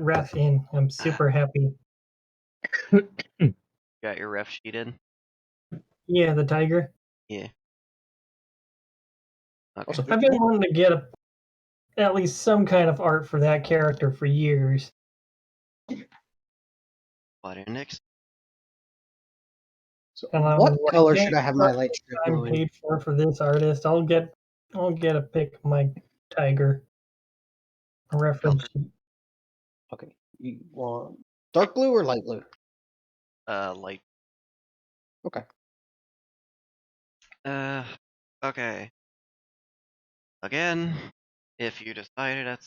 ref in. I'm super happy. Got your ref sheet in? Yeah, the tiger. Yeah. Okay. Also, I've been wanting to get at least some kind of art for that character for years. What in next? so And I'm what like, color dang, should I have my light strip I'm glowing? paid for this artist. I'll get a pick of my tiger. A reference sheet. Okay, you want dark blue or light blue? Light. Okay. Okay. Again, if you decided at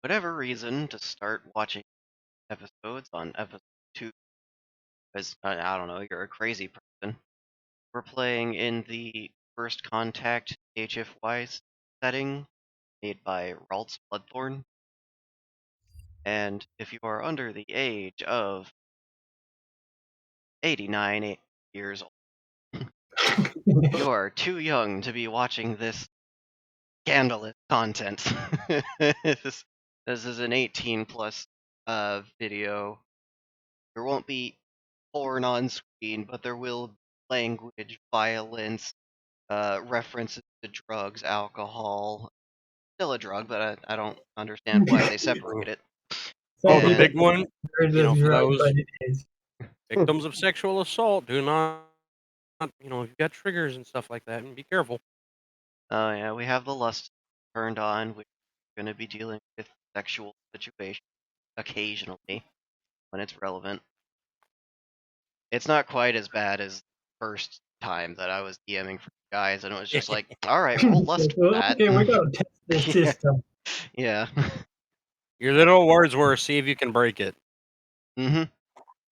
whatever reason to start watching episodes on episode 2, because I don't know, you're a crazy person. We're playing in the First Contact HFY setting made by Ralt's Bloodthorn. And if you are under the age of 89 years old, you are too young to be watching this scandalous content. this is an 18 plus video. There won't be porn on screen, but there will be language, violence, references to drugs, alcohol. Still a drug, but I don't understand why they separate it. Oh, the And- big one, There's you know, a for drug, those but it is. victims of sexual assault, do not, you know, if you've got triggers and stuff like that, and be careful. Oh yeah, we have the lust turned on. We're going to be dealing with sexual situations occasionally when it's relevant. It's not quite as bad as the first time that I was DMing for guys, and it was just like, all right, roll lust for that. Okay, we gotta test this system. Yeah. Your little words were, see if you can break it. Mm-hmm.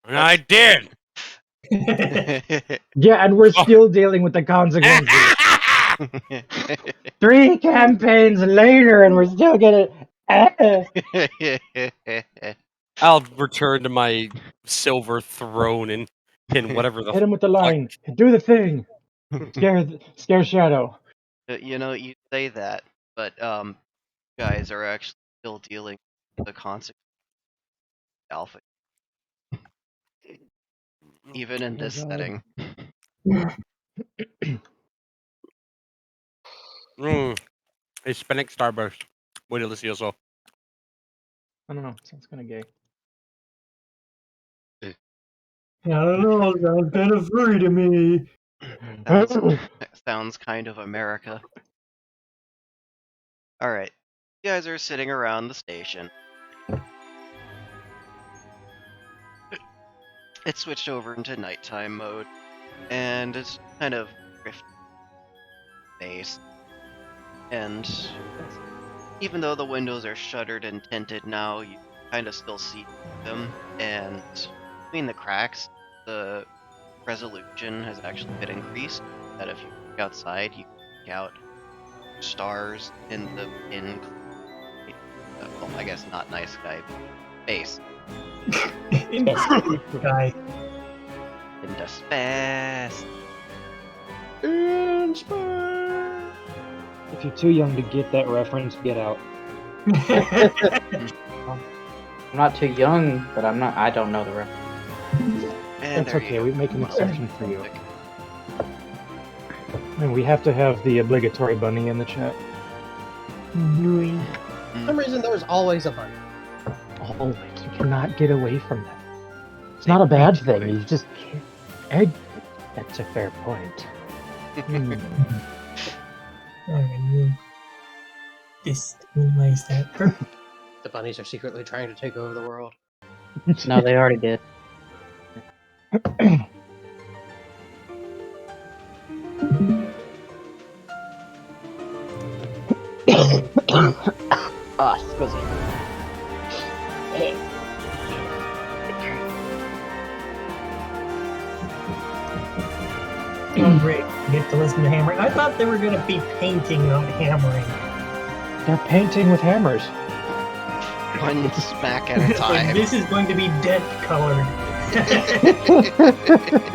And I did! Yeah, and we're still dealing with the consequences. 3 campaigns later, and we're still gonna. I'll return to my silver throne and pin whatever the Hit him with the line. Do the thing. Scare Shadow. You know, you say that, but guys are actually still dealing with the consequences of alpha. Even in this setting. Hispanic Starburst. Muy delicioso. I don't know. Sounds kind of gay. I don't know. Sounds kind of furry to me. Sounds kind of America. Alright. You guys are sitting around the station. It switched over into nighttime mode, and it's kind of rift space. And even though the windows are shuttered and tinted now, you kind of still see them, and between the cracks, the resolution has actually been increased, that if you look outside, you can look out stars well, I guess not nice sky, space. In the sky. Into space. In space. If you're too young to get that reference, get out. I'm not too young, but I don't know the reference. And That's okay, we make an exception for you. Perfect. And we have to have the obligatory bunny in the chat. For some reason, there's always a bunny. Always. You cannot get away from that. It's not a bad thing. You just can't. That's a fair point. Just minimize that. The bunnies are secretly trying to take over the world. No, they already did. Excuse me. Oh, great. You get to listen to hammering. I thought they were going to be painting, not hammering. They're painting with hammers. One smack at a time. Like, this is going to be dent colored.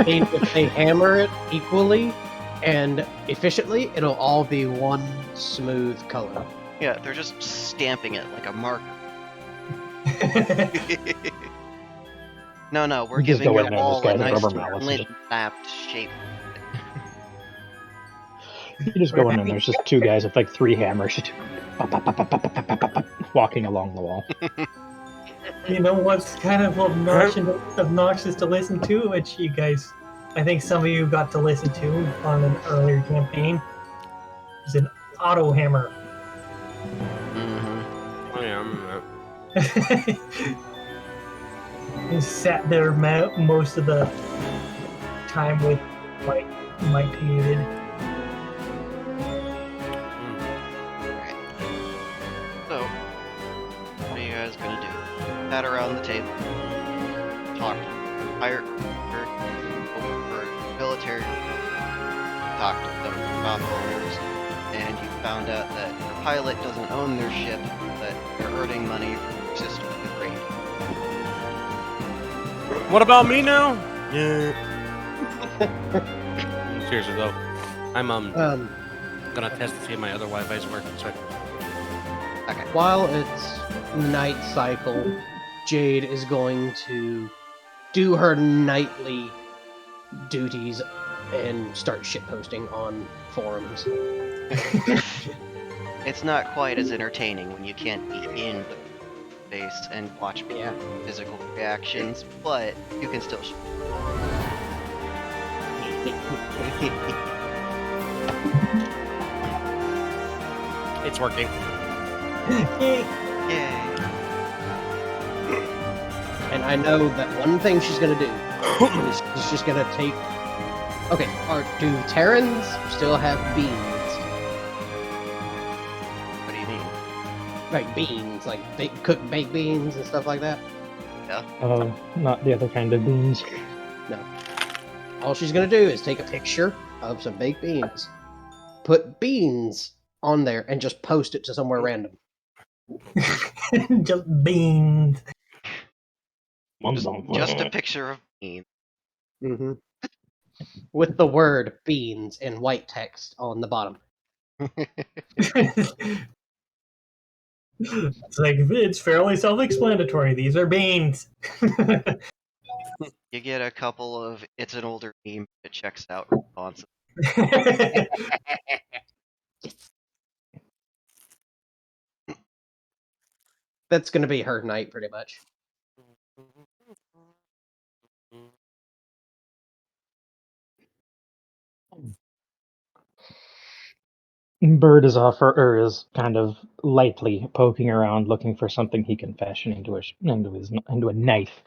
If they hammer it equally and efficiently, it'll all be one smooth color. Yeah, they're just stamping it like a marker. No, we're You just giving go your in there, this wall a guy's a nice rubber mallet. flint-lapped shape. You just go in there, and there's just two guys with like 3 hammers just walking along the wall. You know what's kind of obnoxious to listen to, which you guys, I think some of you got to listen to on an earlier campaign, is an auto hammer. Mm-hmm. Oh, yeah, I remember that. He sat there most of the time with mic muted. So, what are you guys gonna do? Pat around the table. Talk to hire for military. Talk to them about owners, and you found out that your pilot doesn't own their ship, but they're earning money from assisting with raid. What about me now? Yeah. Seriously though, I'm gonna test to see if my other Wi-Fi's working. So Okay. While it's night cycle, Jade is going to do her nightly duties and start shitposting on forums. It's not quite as entertaining when you can't be in the face and watch Yeah. physical reactions, but you can still. it's working. Yay! And I know that one thing she's gonna do is she's just gonna take. Okay, do Terrans still have beans? What do you mean? Like beans, like cooked baked beans and stuff like that? Not the other kind of beans. No. All she's gonna do is take a picture of some baked beans, put beans on there, and just post it to somewhere random. Just beans. Just a picture of me. Mm-hmm. With the word beans in white text on the bottom. It's like, it's fairly self-explanatory. These are beans. You get a couple of "it's an older meme, it checks out" responses. That's gonna be her night, pretty much. Bird is is kind of lightly poking around, looking for something he can fashion into a knife.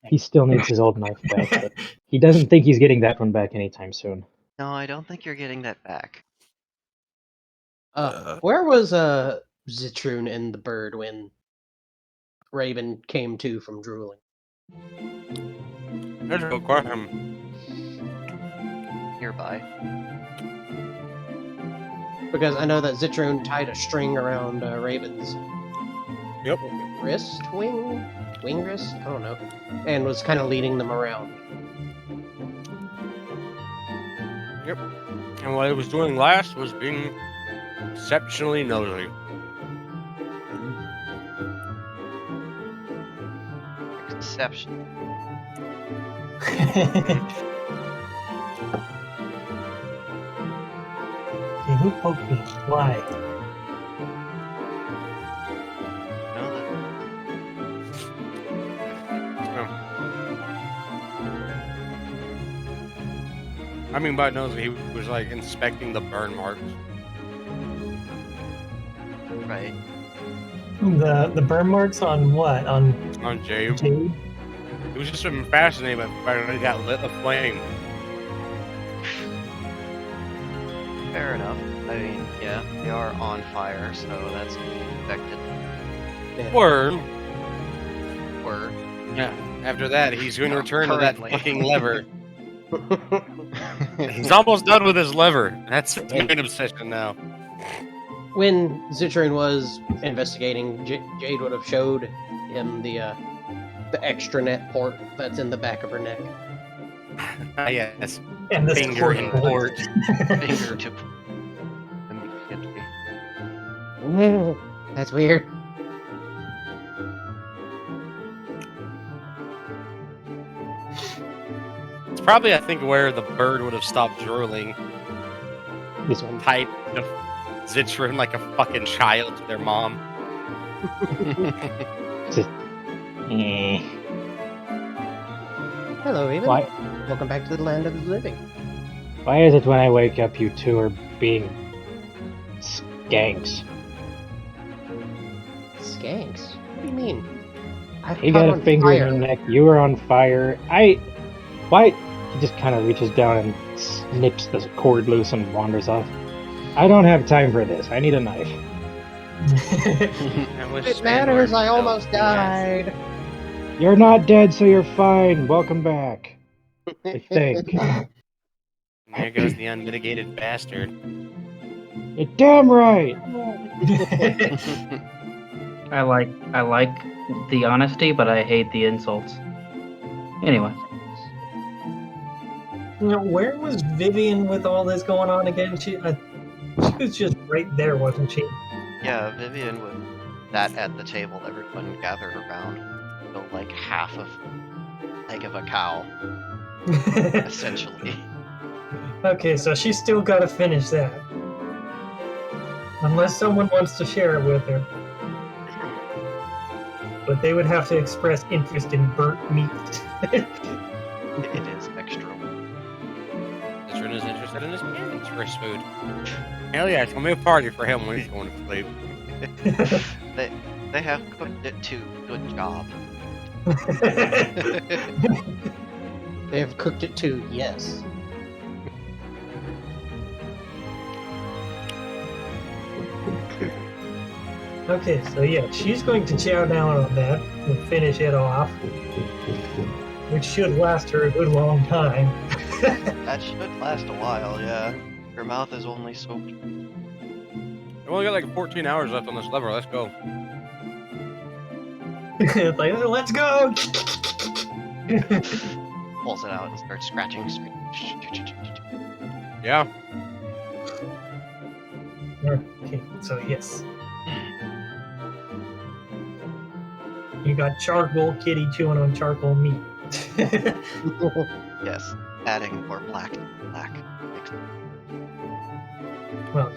He still needs his old knife back, but he doesn't think he's getting that one back anytime soon. No, I don't think you're getting that back. Where was Zitrune and the bird when Raven came to from drooling? There's a good question. Nearby. Because I know that Zitrune tied a string around Raven's wrist, wing wrist? I don't know. And was kind of leading them around. Yep. And what I was doing last was being exceptionally nosy. Exception. Okay, who poked me? Why? I mean, by nosy, he was like inspecting the burn marks. Right. The burn marks on what? On Jade. Jade? He was just fascinated by when he got lit aflame. Fair enough. I mean, yeah, they are on fire, so that's expected. Word. Or Yeah. After that, he's going to return to that Currently. fucking lever. He's almost done with his lever. That's his main obsession now. When Zitrune was investigating, Jade would have showed him the extranet port that's in the back of her neck. Yes. And this Finger in port. finger to immediately. That's weird. probably, I think, where the bird would have stopped drooling. This one. Tied the Zitron like a fucking child to their mom. Eh. Hello, Raven. Why? Welcome back to the land of the living. Why is it when I wake up, you two are being skanks? Skanks? What do you mean? I've You caught got a on finger fire. in your neck. You were on fire. Why? He just kind of reaches down and snips the cord loose and wanders off. I don't have time for this. I need a knife. It matters, I almost died. You're not dead, so you're fine. Welcome back. I think. There goes the unmitigated bastard. You're damn right. I like the honesty, but I hate the insults. Anyway, Where was Vivian with all this going on again? She was just right there, wasn't she? Yeah, Vivian was that at the table everyone gathered around. So like half of leg of a cow, essentially. Okay, so she's still got to finish that. Unless someone wants to share it with her. But they would have to express interest in burnt meat. It is extra. Zitron is interested in his parents' first food. Hell yeah, it's gonna be a party for him when he's going to sleep. They have cooked it too. Good job. They have cooked it too, yes. Okay, so yeah, she's going to chow down on that and finish it off. Which should last her a good long time. That should last a while, yeah. Her mouth is only so. We only got like 14 hours left on this lever. Let's go. It's like, let's go! Pulls it out and starts scratching. Yeah. Okay, so yes. You got charcoal kitty chewing on charcoal meat. Yes, adding more black. Well,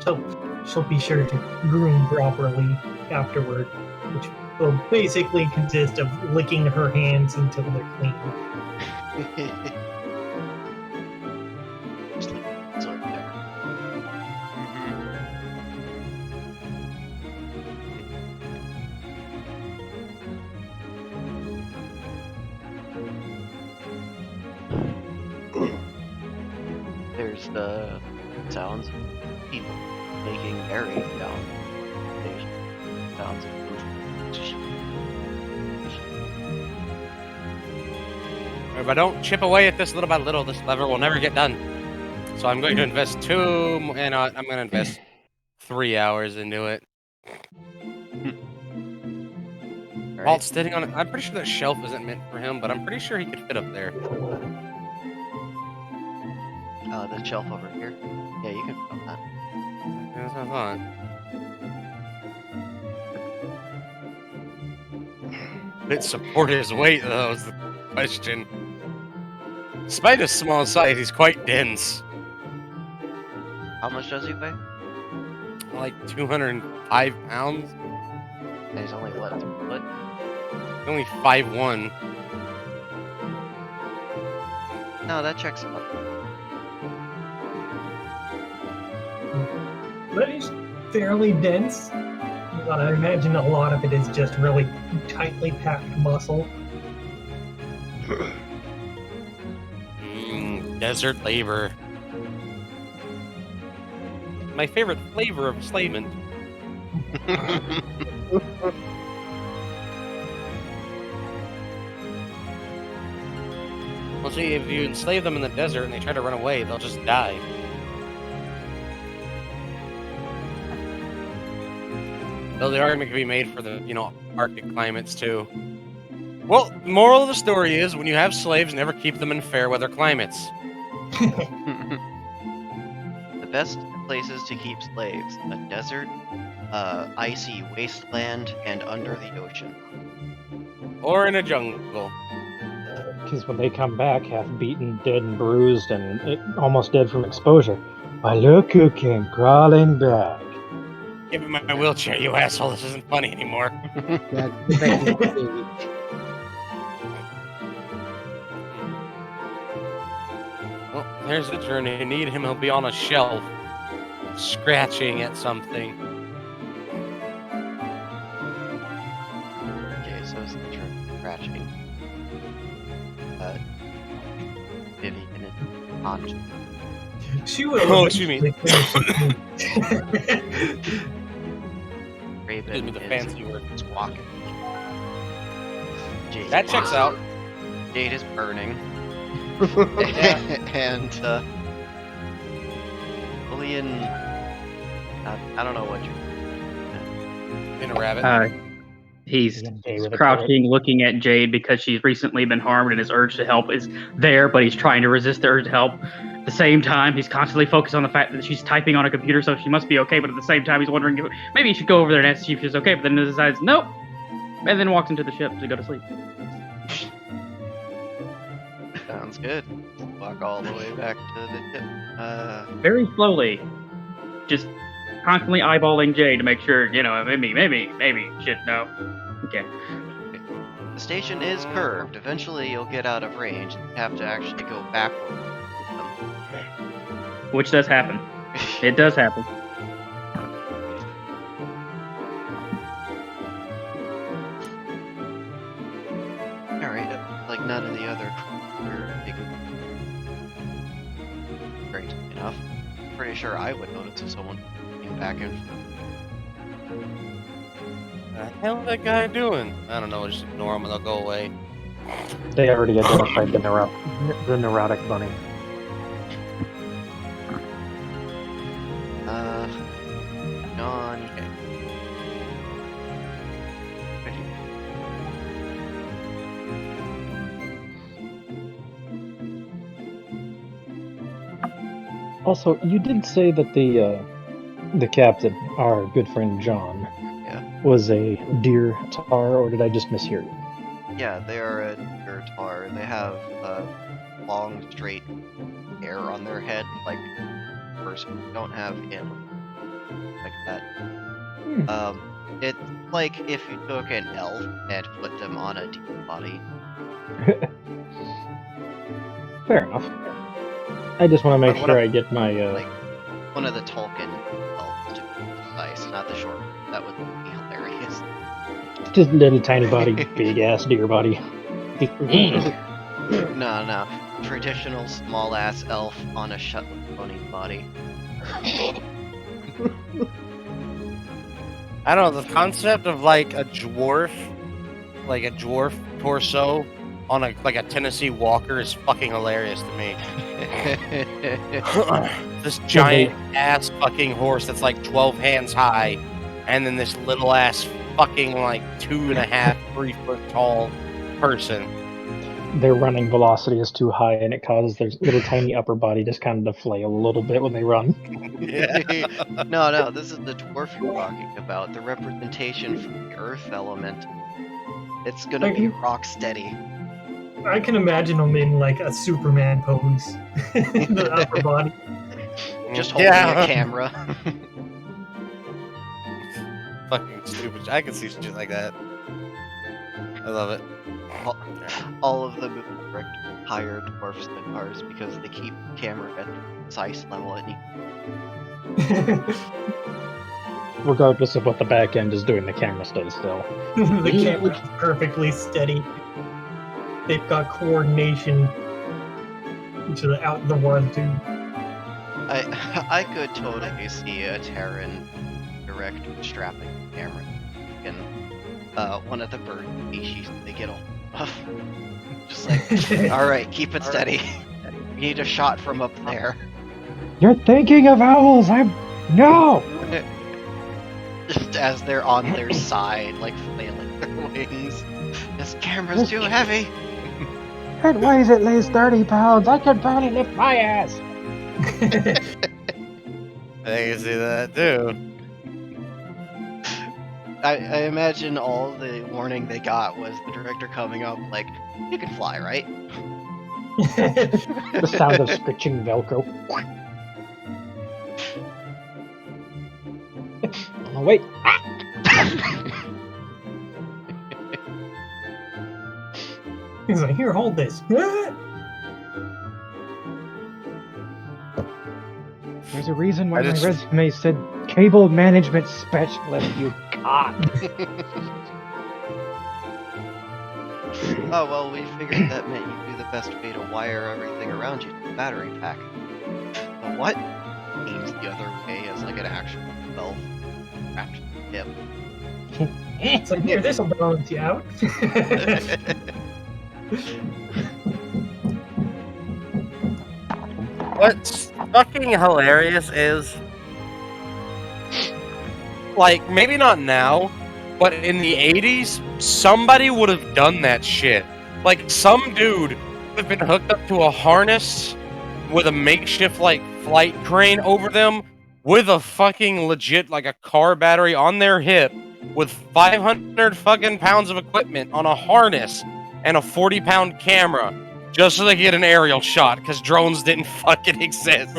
she'll be sure to groom properly afterward, which will basically consist of licking her hands until they're clean. So there. There's the sounds of people making merry down. There's sounds of If I don't chip away at this little by little, this lever will never get done. So I'm going to invest I'm going to invest 3 hours into it. Walt's sitting on it. I'm pretty sure that shelf isn't meant for him, but I'm pretty sure he could fit up there. The shelf over here. Yeah, you can film that. That's what I thought. It support his weight, though, is the question. Despite his small size, he's quite dense. How much does he weigh? Like 205 pounds. And he's only what, 3 foot? He's only 5'1". No, that checks out. But it's fairly dense. But I imagine a lot of it is just really tightly packed muscle. Desert labor. My favorite flavor of enslavement. Well, see, if you enslave them in the desert and they try to run away, they'll just die. Though the argument can be made for the, Arctic climates too. Well, the moral of the story is, when you have slaves, never keep them in fair weather climates. The best places to keep slaves: a desert, icy wasteland, and under the ocean. Or in a jungle. Because when they come back, half beaten, dead and bruised, and almost dead from exposure, why look who came crawling back. Give me my wheelchair, you asshole. This isn't funny anymore. Yeah, get back in the cage. Well, there's the journey. Need him, he'll be on a shelf, scratching at something. Okay, so it's the trick scratching. Vivian and Anj. She will. Oh, excuse me. eventually finish Raven Give me the is fancy word. squawking. Jade That checks is- out. Jade is burning. Yeah. And Lillian, I don't know what you. In a rabbit. He's Again, Jay with a crouching, looking at Jade because she's recently been harmed, and his urge to help is there, but he's trying to resist the urge to help. At the same time, he's constantly focused on the fact that she's typing on a computer, so she must be okay. But at the same time, he's wondering if maybe he should go over there and ask if she's okay. But then he decides nope, and then walks into the ship to go to sleep. Sounds good. Walk all the way back to the tip. Very slowly, just constantly eyeballing Jade to make sure, maybe, shit, no. Okay. The station is curved. Eventually, you'll get out of range and have to actually go backward. Which does happen. It does happen. Alright, like none of the other are big. Great enough. Pretty sure I would notice if someone came back in. The hell is that guy doing? I don't know, just ignore him and they'll go away. They already identified the neurotic bunny. Gone. Okay. Also, you did say that the captain, our good friend John, Yeah. was a deer tar, or did I just mishear you? Yeah, they are a deer tar. They have long, straight hair on their head, like a person. Don't have in like that. It's like if you took an elf and put them on a deer body. Fair enough. I just want to make But what sure I- I get my Like one of the Tolkien elves to be precise, not the short one. That would be hilarious. just little tiny body, big ass deer body. No. Traditional small ass elf on a Shetland pony body. I don't know, the concept of like a dwarf torso on a Tennessee Walker is fucking hilarious to me. This giant ass fucking horse that's like 12 hands high, and then this little ass fucking like 2.5, 3 foot tall person. Their running velocity is too high, and it causes their little tiny upper body just kind of to flail a little bit when they run. No, this is the dwarf you're talking about. The representation from the earth element. It's gonna be rock steady. I can imagine him in like a Superman pose. The upper body. Just holding Yeah. a camera. Fucking stupid. I can see shit like that. I love it. All of them are direct higher dwarfs than ours because they keep the camera at the precise level it needs. Regardless of what the back end is doing, the camera stays still. The camera's perfectly steady. They've got coordination to the out the one too. I could totally see a Terran direct strapping the camera in one of the bird species they get all off. Just like, alright, keep it steady. We need a shot from up there. You're thinking of owls! No! Just as they're on their side, like flailing their wings. This camera's too heavy! It weighs at least 30 pounds! I can barely lift my ass! I can see that too. I imagine all the warning they got was the director coming up like, you can fly, right? The sound of stitching Velcro. Oh wait! He's like, here, hold this. There's a reason why I my just- resume said cable management specialist. You god. Oh, well, we figured that meant you'd be the best way to wire everything around you to the battery pack. The what? Aims the other way as like an actual belt wrapped to the hip. It's like, here, this will balance you out. What's fucking hilarious is, like, maybe not now, but in the 80s, somebody would have done that shit. Like, some dude would have been hooked up to a harness with a makeshift, like, flight crane over them with a fucking legit, like, a car battery on their hip with 500 fucking pounds of equipment on a harness and a 40-pound camera just so they could get an aerial shot, because drones didn't fucking exist.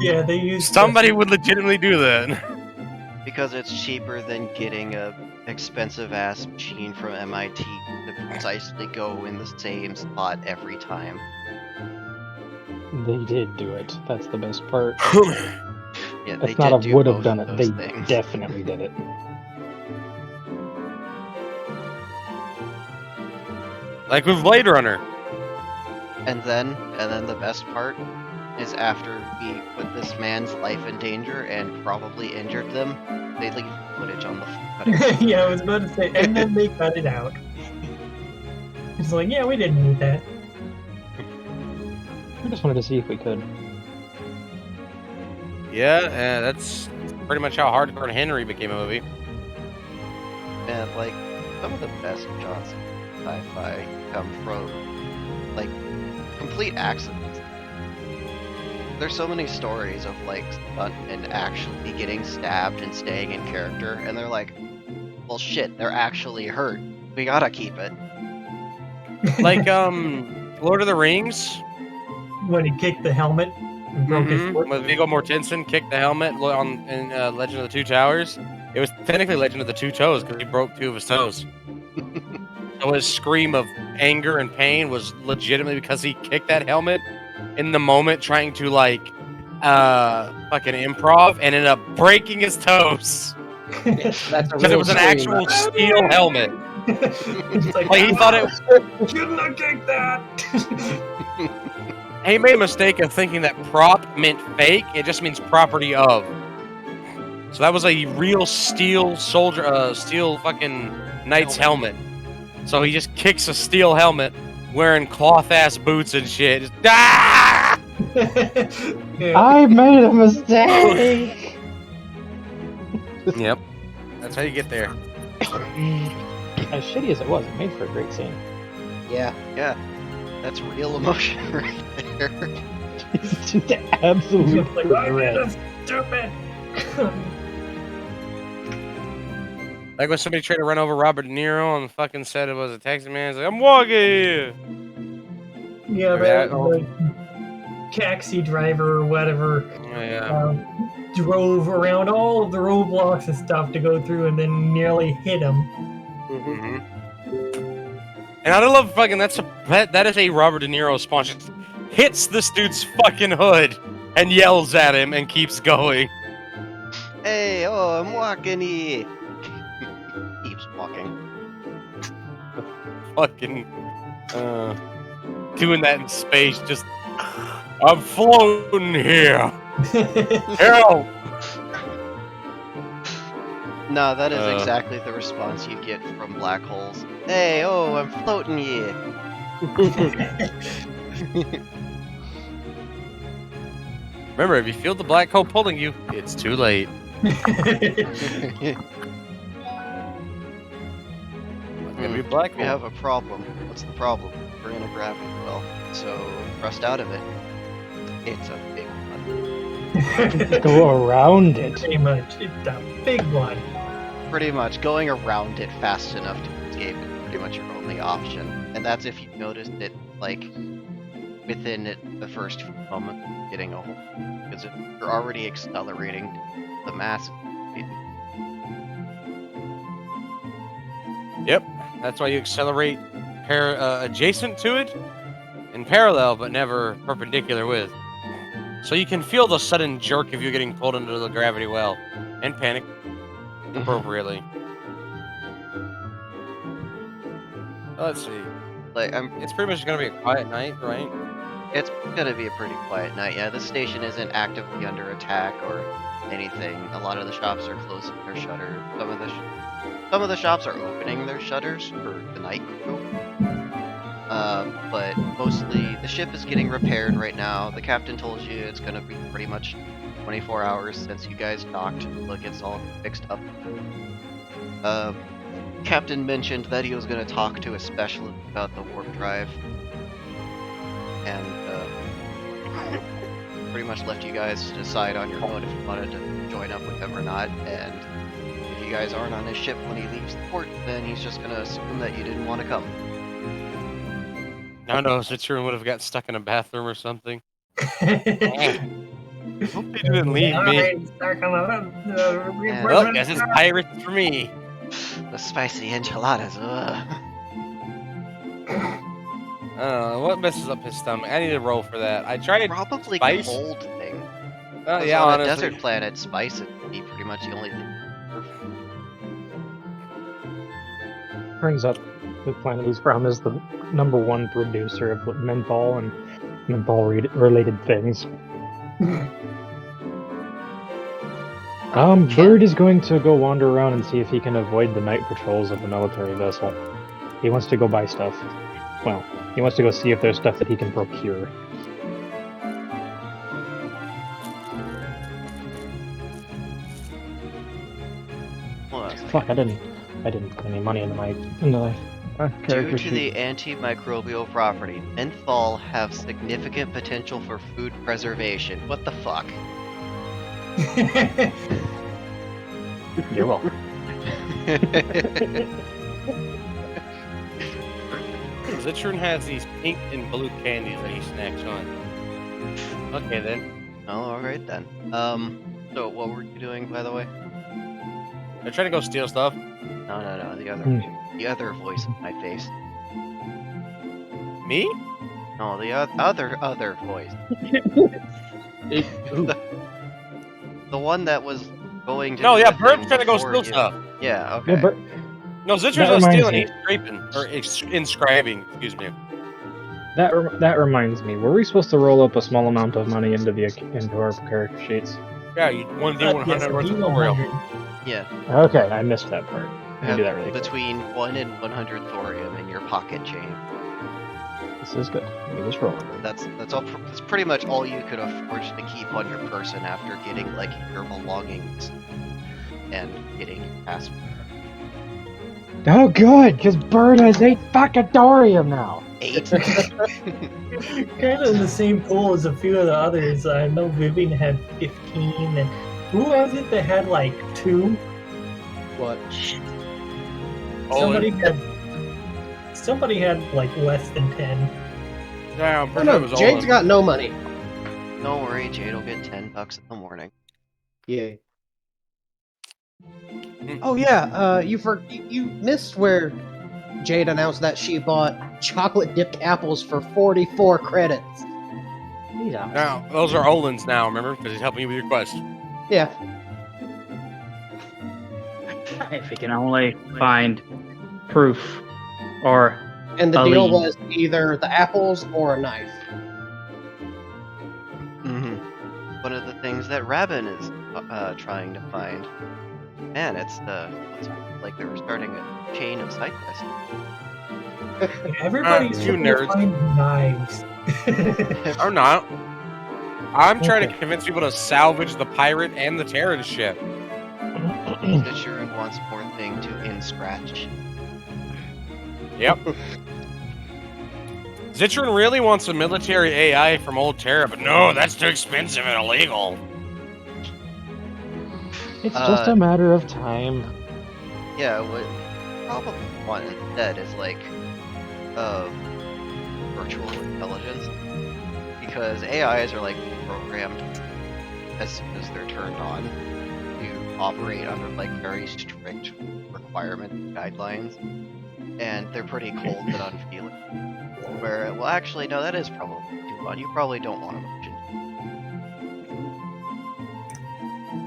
Yeah, they used Somebody would legitimately do that. Because it's cheaper than getting a expensive ass machine from MIT to precisely go in the same spot every time. They did do it. That's the best part. Yeah, they That's not did a do would have both done of it. those They things. definitely did it. Like with Blade Runner. And then the best part is after we put this man's life in danger and probably injured them, they leave footage on the cutting. Yeah, I was about to say, and then they cut it out. It's like, yeah, we didn't need that. I just wanted to see if we could. Yeah, that's pretty much how Hardcore Henry became a movie. And like some of the best shots in sci-fi come from like complete accidents. There's so many stories of like stuntmen actually getting stabbed and staying in character, and they're like, well shit, they're actually hurt. We gotta keep it. Like, Lord of the Rings. When he kicked the helmet and broke his foot. When Viggo Mortensen kicked the helmet in Legend of the Two Towers. It was technically Legend of the Two Toes because he broke 2 of his toes. So his scream of anger and pain was legitimately because he kicked that helmet in the moment trying to, like, fucking improv and ended up breaking his toes. That's a Because it real was an scream. actual steel helmet. It's like, Like, he thought it shouldn't have kicked that. He made a mistake of thinking that prop meant fake. It just means property of. So that was a real steel soldier, steel fucking knight's helmet. So he just kicks a steel helmet wearing cloth ass boots and shit. Just, ah! Yeah. I made a mistake! Yep. That's how you get there. As shitty as it was, it made for a great scene. Yeah. Yeah. That's real emotion right there. It's just absolute Like, I made dread. a stupid. Like when somebody tried to run over Robert De Niro on the fucking set it was a taxi man. He's like, I'm walking here. Yeah, Yeah, the taxi driver or whatever Oh, yeah. drove around all of the roadblocks and stuff to go through and then nearly hit him. Mm-hmm. And I love fucking that is a Robert De Niro sponsor. Hits this dude's fucking hood and yells at him and keeps going. Hey, oh, I'm walking here. Keeps walking. Fucking doing that in space. Just I'm floating here. Help! No, that is exactly the response you get from black holes. Hey, oh, I'm floating here. Remember, if you feel the black hole pulling you, it's too late. It's gonna be a black We hole. have a problem. What's the problem? We're in a gravity well, so thrust out of it. It's a big one. Go around it. Pretty much. It's a big one. pretty much going around it fast enough to escape is pretty much your only option, and that's if you noticed it like within the first few moments of getting a hold. Because if you're already accelerating the mass. Yep, that's why you accelerate adjacent to it, and parallel but never perpendicular with. So you can feel the sudden jerk if you're getting pulled into the gravity well, and panic appropriately. Let's see. Like It's pretty much gonna be a quiet night, right? It's gonna be a pretty quiet night. Yeah, this station isn't actively under attack or anything. A lot of the shops are closing their shutters. Some of the shops are opening their shutters for the night crew. But mostly the ship is getting repaired right now. The captain told you it's gonna be pretty much 24 hours since you guys docked until it gets all fixed up. Captain mentioned that he was gonna talk to a specialist about the warp drive. And pretty much left you guys to decide on your own if you wanted to join up with him or not. And if you guys aren't on his ship when he leaves the port, then he's just gonna assume that you didn't want to come. I don't know, Citroen would have got stuck in a bathroom or something. Hope he didn't leave me. Well, guess it's pirates for me. The spicy enchiladas. What messes up his stomach? I need to roll for that. I tried Probably spice. cold thing. Yeah, on honestly. a desert planet, spice would be pretty much the only thing. Turns out the planet he's from is the #1 producer of menthol and menthol-related things. Bird is going to go wander around and see if he can avoid the night patrols of the military vessel. He wants to go buy stuff. Well, he wants to go see if there's stuff that he can procure. Fuck, I didn't put any money into my Due character to the sheet. antimicrobial property, menthol have significant potential for food preservation. What the fuck? You're welcome. Citroen has these pink and blue candies that he snacks on. Okay then. Oh, alright then. So what were you doing, by the way? They're trying to go steal stuff. No, the other voice in my face. Me? No, the other voice. The one that was going to. No, do yeah, the Bird's thing trying to go before steal you. stuff. Yeah, okay. Yeah, No, Citroen's That not reminds stealing, me. he's scraping. Or inscribing, excuse me. that reminds me. Were we supposed to roll up a small amount of money into our character sheets? Yeah, you want to do 100 worth of thorium. Yeah. Okay, I missed that part. Let me do that really quick. Between 1 and 100 thorium in your pocket chain. This is good. Let me just roll. That's pretty much all you could afford to keep on your person after getting like your belongings and getting your passport. Oh, good, because Bird has 8 fucking thorium now. 8. Kind of in the same pool as a few of the others. I know Vivian had 15, and who was it that had like 2? What? Somebody had like less than 10. Yeah, I'm Oh, pretty sure it no, was Jade's Olin. got no money. Don't worry, Jade will get $10 in the morning. Yeah. Oh yeah, you missed where Jade announced that she bought chocolate dipped apples for 44 credits. Yeah. Now, those are Olin's now, remember? Because he's helping you with your quest. Yeah. If you can only find proof or And the A deal lead. was either the apples or a knife. Mm-hmm. One of the things that Rabin is trying to find. Man, it's like they were starting a chain of side quests. Everybody's you trying to nerds. find knives. Or not. I'm trying to convince people to salvage the pirate and the Terran ship. Citroen wants more thing to in-scratch. Yep. Citroen really wants a military AI from Old Terra, but no, that's too expensive and illegal. It's just a matter of time. Yeah, what you probably want instead is like virtual intelligence, because AIs are like programmed as soon as they're turned on to operate under like very strict requirements and guidelines, and they're pretty cold and unfeeling. Where, well, actually, no, that is probably too much. You probably don't want emotion.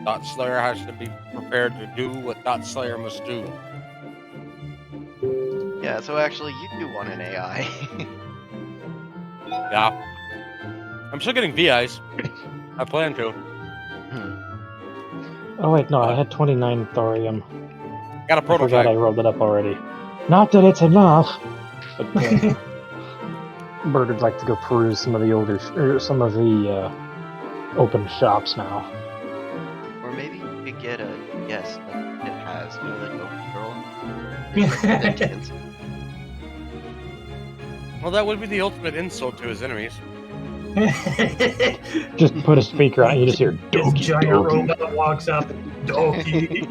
Dot Slayer has to be prepared to do what Dot Slayer must do. Yeah, so actually, you do want an AI. Yeah. I'm still getting VIs. I plan to. Oh wait, no, I had 29 thorium. Got a I forgot prototype. I rolled it up already. Not that it's enough, but Bird would like to go peruse some of the older, some of the open shops now. Or maybe you could get a yes, like it has, you know, the dope girl. Well, that would be the ultimate insult to his enemies. Just put a speaker on it, you just hear This Doki giant Doki. robot walks up. Doki.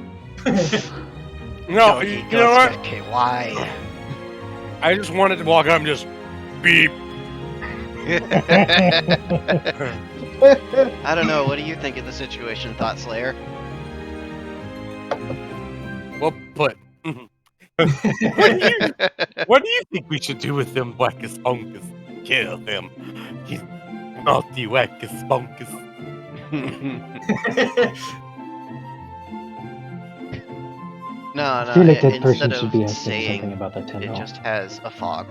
No, Doki you know what? KY. I just wanted to walk up and just beep. I don't know. What do you think of the situation, Thought Slayer? Well put. What do you think we should do with them wackus funkus? Kill them. He's naughty wackus funkus. No, I feel like that instead person of should be asking saying something about that it 10 just has a fog.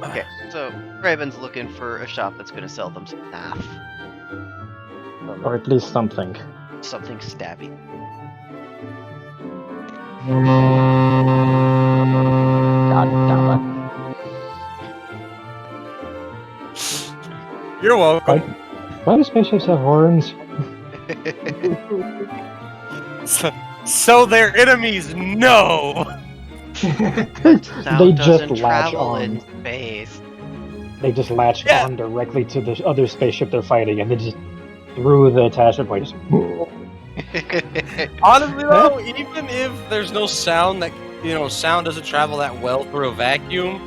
Okay, so Raven's looking for a shop that's going to sell them some naff. Or at least something. Something stabby. God damn You're welcome. it. Why do spaceships have horns? So their enemies know. Sound They just doesn't latch travel on. in space. They just latch Yeah. on directly to the other spaceship they're fighting, and they just through the attachment point. Just, Honestly though, even if there's no sound that sound doesn't travel that well through a vacuum,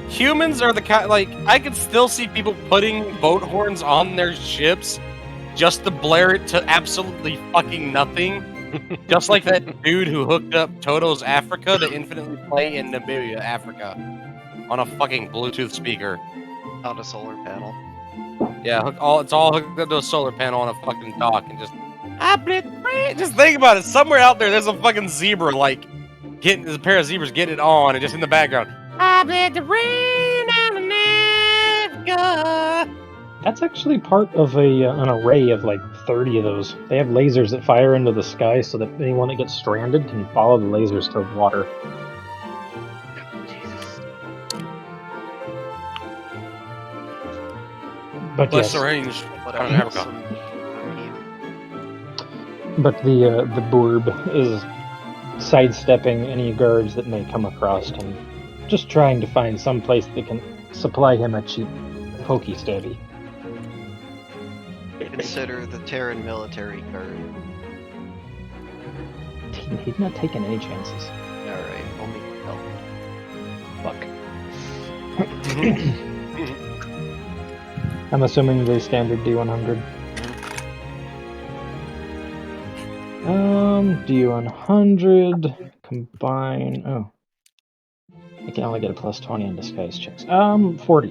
humans are the kind I could still see people putting boat horns on their ships just to blare it to absolutely fucking nothing. Just like that dude who hooked up Toto's Africa to infinitely play in Namibia, Africa, on a fucking Bluetooth speaker. On a solar panel. Yeah, it's all hooked up to a solar panel on a fucking dock, and just think about it. Somewhere out there, there's a fucking zebra getting a pair of zebras getting it on, and just in the background, I bled the rain on Alaska. That's actually part of an array of like 30 of those. They have lasers that fire into the sky so that anyone that gets stranded can follow the lasers to water. Jesus. But Less yes, range. What on a an Africa. wholesome meme. but the Boorb is sidestepping any guards that may come across him, just trying to find some place that can supply him a cheap pokey stabby. Consider the Terran military guard. He's not taking any chances. Alright, only help. Fuck. I'm assuming the standard D100. D100 combine. Oh, I can only get a plus 20 on disguise checks. 40.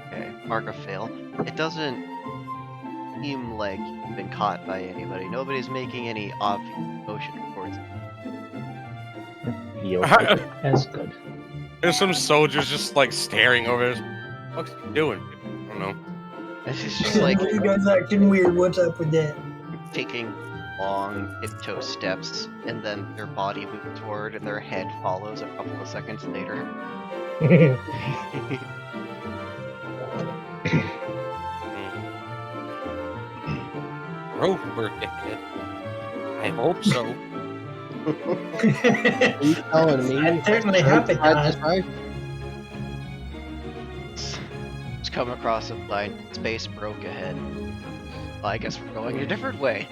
Okay, mark a fail. It doesn't seem like you've been caught by anybody. Nobody's making any obvious motion towards it. Feels like it as good. There's some soldiers just staring over us. What's he doing? I don't know. It's just like you guys acting weird. What's up with that? taking long tiptoe steps, and then their body moves forward and their head follows a couple of seconds later. Rover ticket. I hope so. Are you telling me? That certainly happened, Tried Don. this right? It's come across a blind space broke ahead. Well, I guess we're going a different way.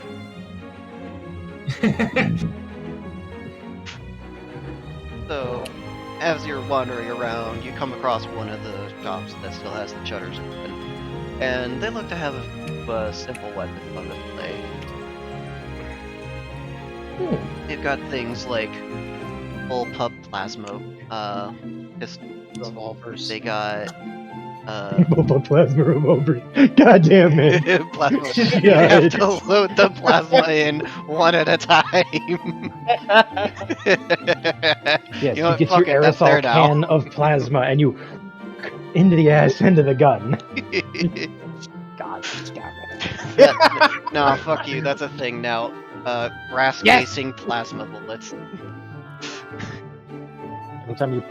So, as you're wandering around, you come across one of the shops that still has the shutters open, and they look to have a simple weapon on display. They've got things like bullpup plasma, Revolvers. they got Mobile plasma revolvers. God damn it. plasma. You Yeah. have to load the plasma in one at a time. Yes, You know you what? get Fuck your it, that's there aerosol now. can of plasma and you into the ass end of the gun. God damn it. No, fuck you. That's a thing now. Brass Yes! casing plasma bullets.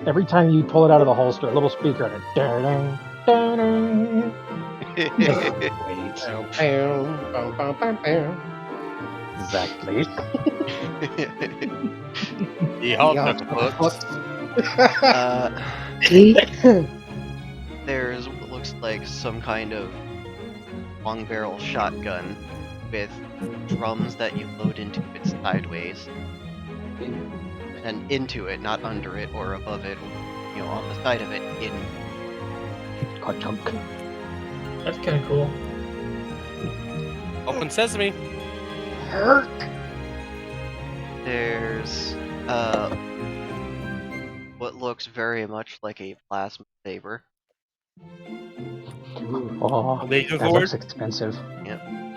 Every time you pull it out of the holster, a little speaker and dun dun dun. Wait. Exactly. Yeah, books. There's what looks like some kind of long barrel shotgun with drums that you load into it sideways. And into it, not under it or above it, or, on the side of it, in. That's kind of cool. Open sesame. There's what looks very much like a plasma saber. Oh, Laser that sword. looks expensive.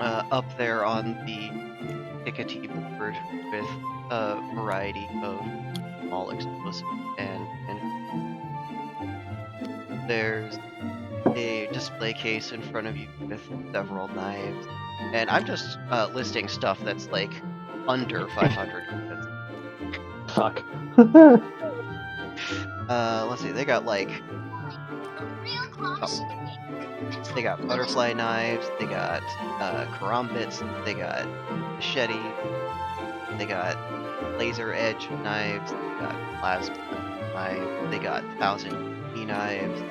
Up there on the tickety board with a variety of small explosives and there's a display case in front of you with several knives, and I'm just listing stuff that's like under 500 credits. Fuck. Let's see, they got like they got butterfly knives, they got karambits, they got machete, they got laser edge knives, they got plasma knives, they got 1000 E knives.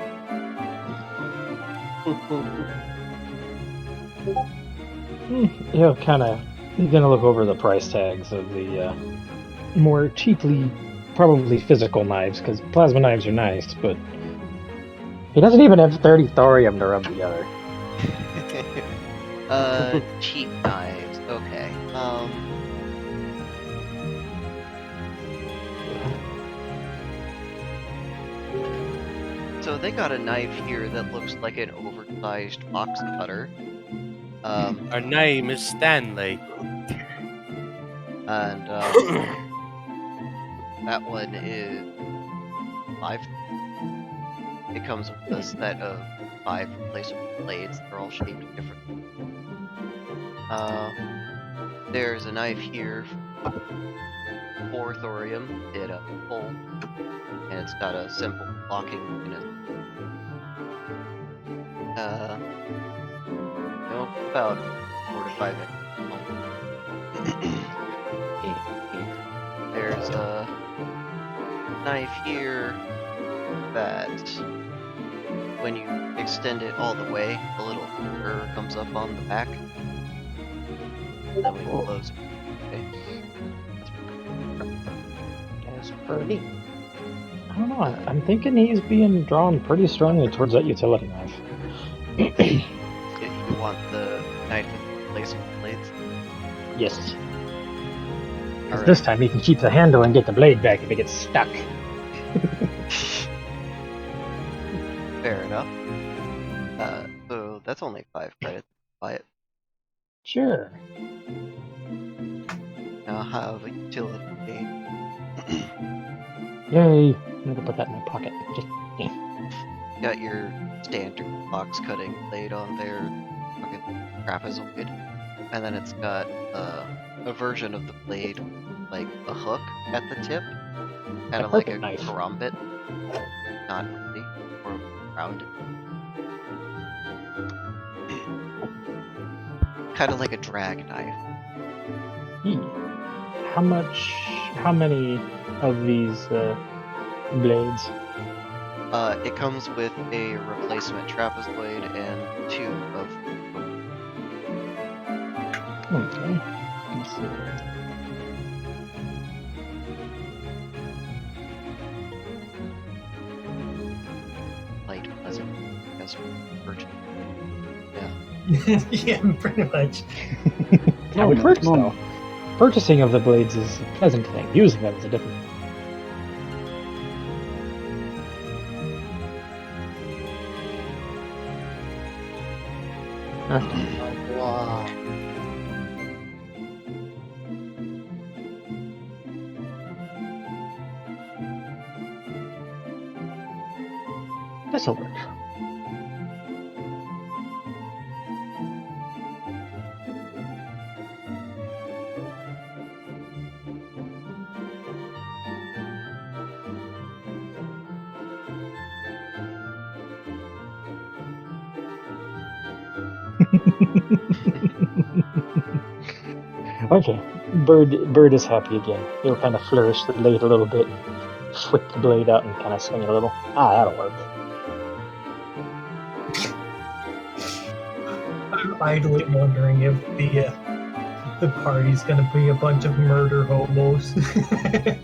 You're gonna look over the price tags of the more cheaply, probably physical knives, because plasma knives are nice, but he doesn't even have 30 thorium to rub together. Cheap knives. Okay. So they got a knife here that looks like an oversized box cutter. Our name is Stanley. And that one is 5. It comes with a set of 5 replaceable blades. They're all shaped differently. There's a knife here for thorium. It full, and it's got a simple locking mechanism. About 4 to 5 inches. There's a knife here that, when you extend it all the way, a little curve comes up on the back. Then we can close it. Okay. That's pretty. I don't know, I'm thinking he's being drawn pretty strongly towards that utility knife. You want the knife with replaceable blades? Yes. Because Alright. this time he can keep the handle and get the blade back if it gets stuck. Fair enough. So that's only 5 credits. Buy it. Sure. Now have a utility blade. Yay. I'm gonna put that in my pocket. Just Got your standard box cutting blade on there, fucking trapezoid, and then it's got a version of the blade like a hook at the tip, kind of like a knife. karambit, not really, or rounded, kind of like a drag knife. How many of these blades? It comes with a replacement trapezoid and 2 of Okay. Let's see. light pleasant as purchase. Yeah, pretty much. How it works, though. Purchasing of the blades is a pleasant thing. Using them is a different. Wow. This'll work. Okay, Bird is happy again. He'll kind of flourish the blade a little bit, and whip the blade out and kind of swing it a little. That'll work. I'm idly wondering if the party's gonna be a bunch of murder hobos. The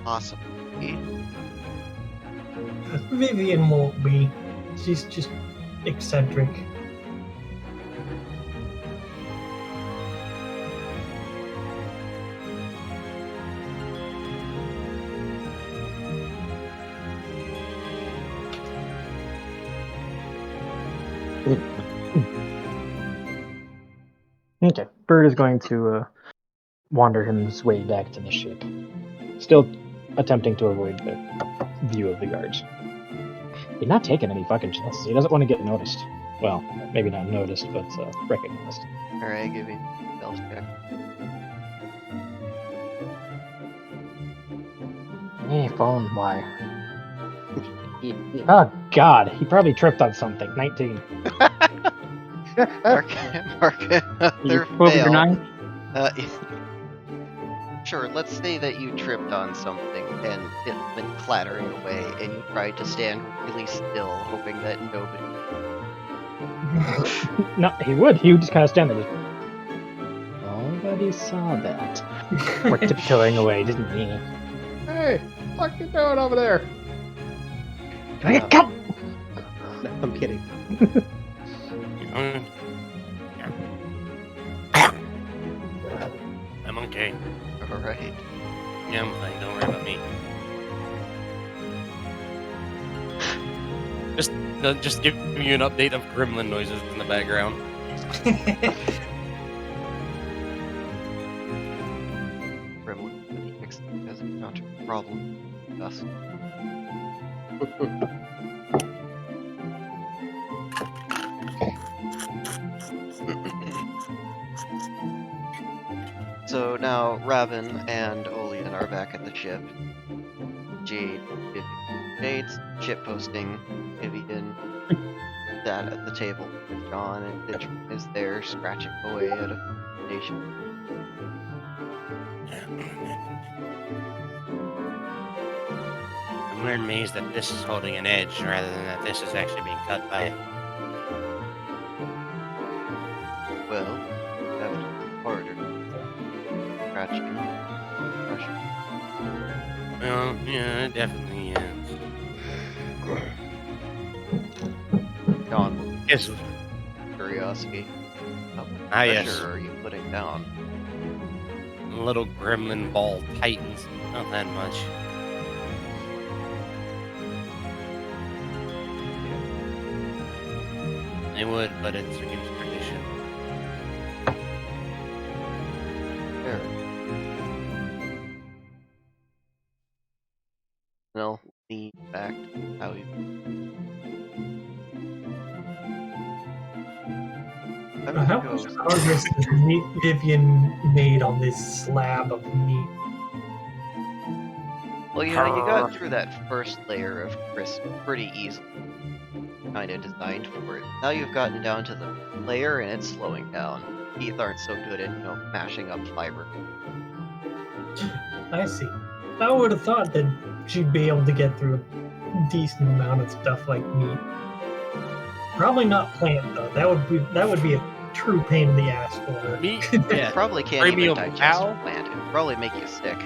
possibility. Vivian won't be. She's just eccentric. Okay, Bird is going to wander his way back to the ship, still attempting to avoid the view of the guards. He's not taking any fucking chances. He doesn't want to get noticed. Well, maybe not noticed, but recognized. Alright, give me a stealth check. Hey, phone, why? Oh, God, he probably tripped on something. 19. Mark another Over your fail. 9? Sure, let's say that you tripped on something and it went clattering away and you tried to stand really still, hoping that nobody... No, he would. He would just kind of stand there. Just... Nobody saw that. We're tiptoeing away, didn't he? Hey, what you doing over there? Come! No, I'm kidding. I'm okay. Alright. Yeah, I'm fine. Don't worry about me. Just giving you an update of gremlin noises in the background. Gremlin has encountered a problem with us. So now Raven and Olean are back at the ship. Jade, Jade's ship posting. Vivian sat at the table with John, and Ditchman is there scratching away at a station. I'm more amazed that this is holding an edge rather than that this is actually being cut by it. Well, you have to work harder. Scratching, brushing. Well, yeah, it definitely is. John, Yes. curiosity. How Ah, much yes. pressure are you putting down? Little gremlin ball tightens. Not that much. They would, but it's against tradition. There. They'll lean back to how you. How much progress has Vivian made on this slab of meat? Well, you know, you got through that first layer of crisp pretty easily. Kinda designed for it. Now you've gotten down to the layer and it's slowing down. Teeth aren't so good at, mashing up fiber. I see. I would have thought that she'd be able to get through a decent amount of stuff like meat. Probably not plant though. That would be a true pain in the ass for her. Meat, You yeah. probably can't even Premium digest cow? a plant. It would probably make you sick.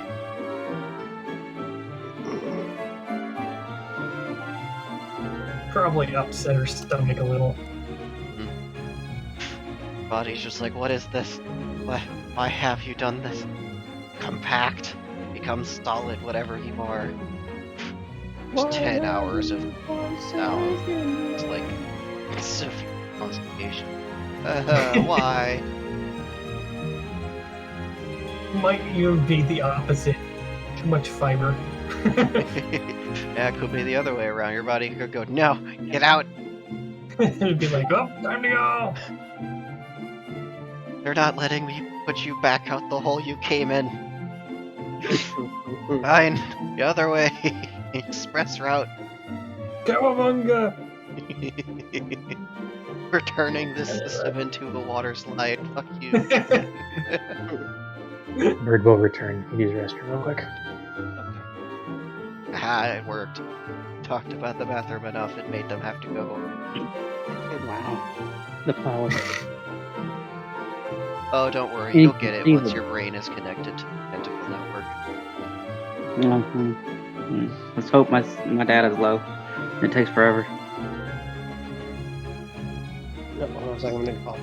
Probably upset her stomach a little. Body's just like, what is this? Why have you done this? Compact, become solid, whatever you are. Just 10 hours of sound. It's like severe constipation. Why? Might even be the opposite. Too much fiber. Yeah, it could be the other way around. Your body could go, no, get out. It'd be like, oh, time to go. They're not letting me put you back out the hole you came in. Fine, the other way. Express route. Cowabunga! We're turning this system into a water slide. Fuck you. Bird will return. Use the restroom real quick. Ah, it worked. Talked about the bathroom enough, it made them have to go. Wow. The power. Oh, don't worry, you'll get it once your brain is connected to the tentacle network. Let's hope my data is low. It takes forever. No, hold on a second, I'm gonna call.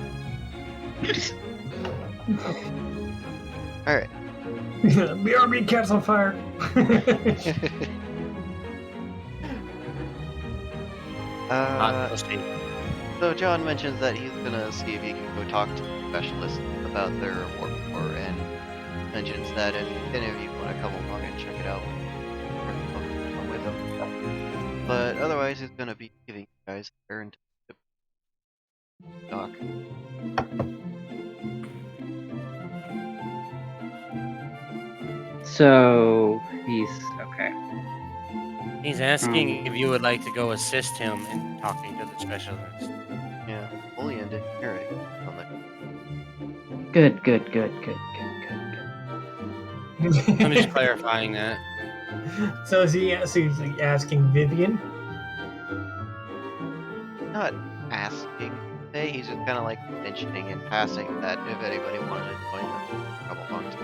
Alright. BRB cat's on fire. So John mentions that he's gonna see if he can go talk to the specialist about their warp core, and mentions that if any of you want to come along and check it out, come with him. But otherwise, he's gonna be giving you guys a turn to talk. So he's okay. He's asking if you would like to go assist him in talking to the specialist. Yeah, fully ended. Alright. Good. I'm just clarifying that. So is he asking Vivian? Not asking. Hey, he's just kind of like mentioning in passing that if anybody wanted to join them, come along to.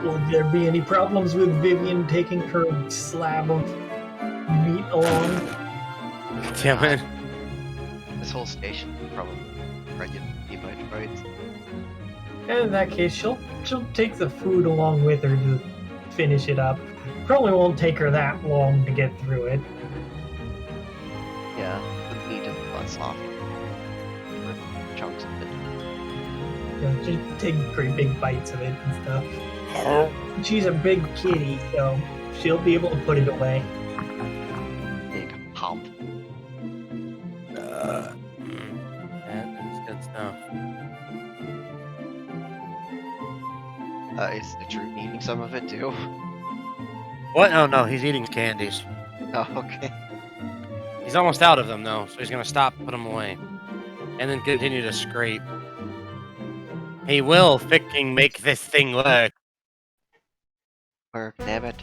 Will there be any problems with Vivian taking her slab of meat along? Damn it. This whole station is probably regulated by droids. And in that case, she'll take the food along with her to finish it up. Probably won't take her that long to get through it. Yeah, the meat is a lot softer. Chunks of it. Yeah, just take great big bites of it and stuff. She's a big kitty, so she'll be able to put it away. Big hump. That is good stuff. Is the troop eating some of it too? What? Oh no, he's eating candies. Oh, okay. He's almost out of them though, so he's gonna stop, put them away, and then continue to scrape. He will fucking make this thing work. Work, damn it.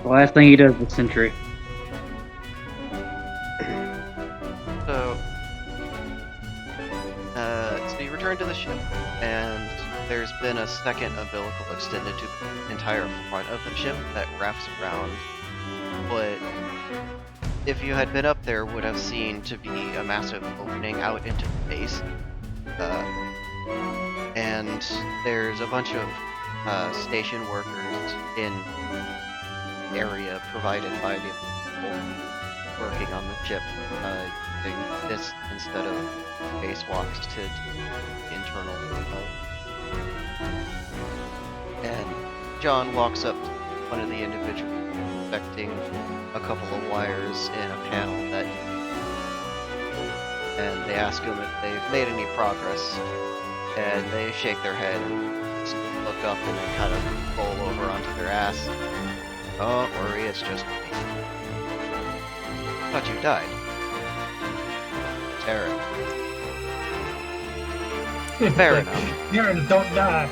The last thing he does is Sentry. So you return to the ship, and there's been a second umbilical extended to the entire front of the ship that wraps around what, if you had been up there, would have seen to be a massive opening out into space. And there's a bunch of station workers in area provided by the people working on the ship, using this instead of spacewalks to internal. And John walks up to one of the individuals inspecting a couple of wires in a panel that, and they ask him if they've made any progress, and they shake their head, look up, and then kind of roll over onto their ass. Don't worry, it's just me. Thought you died. Aaron. Fair Like, enough. Aaron, don't die.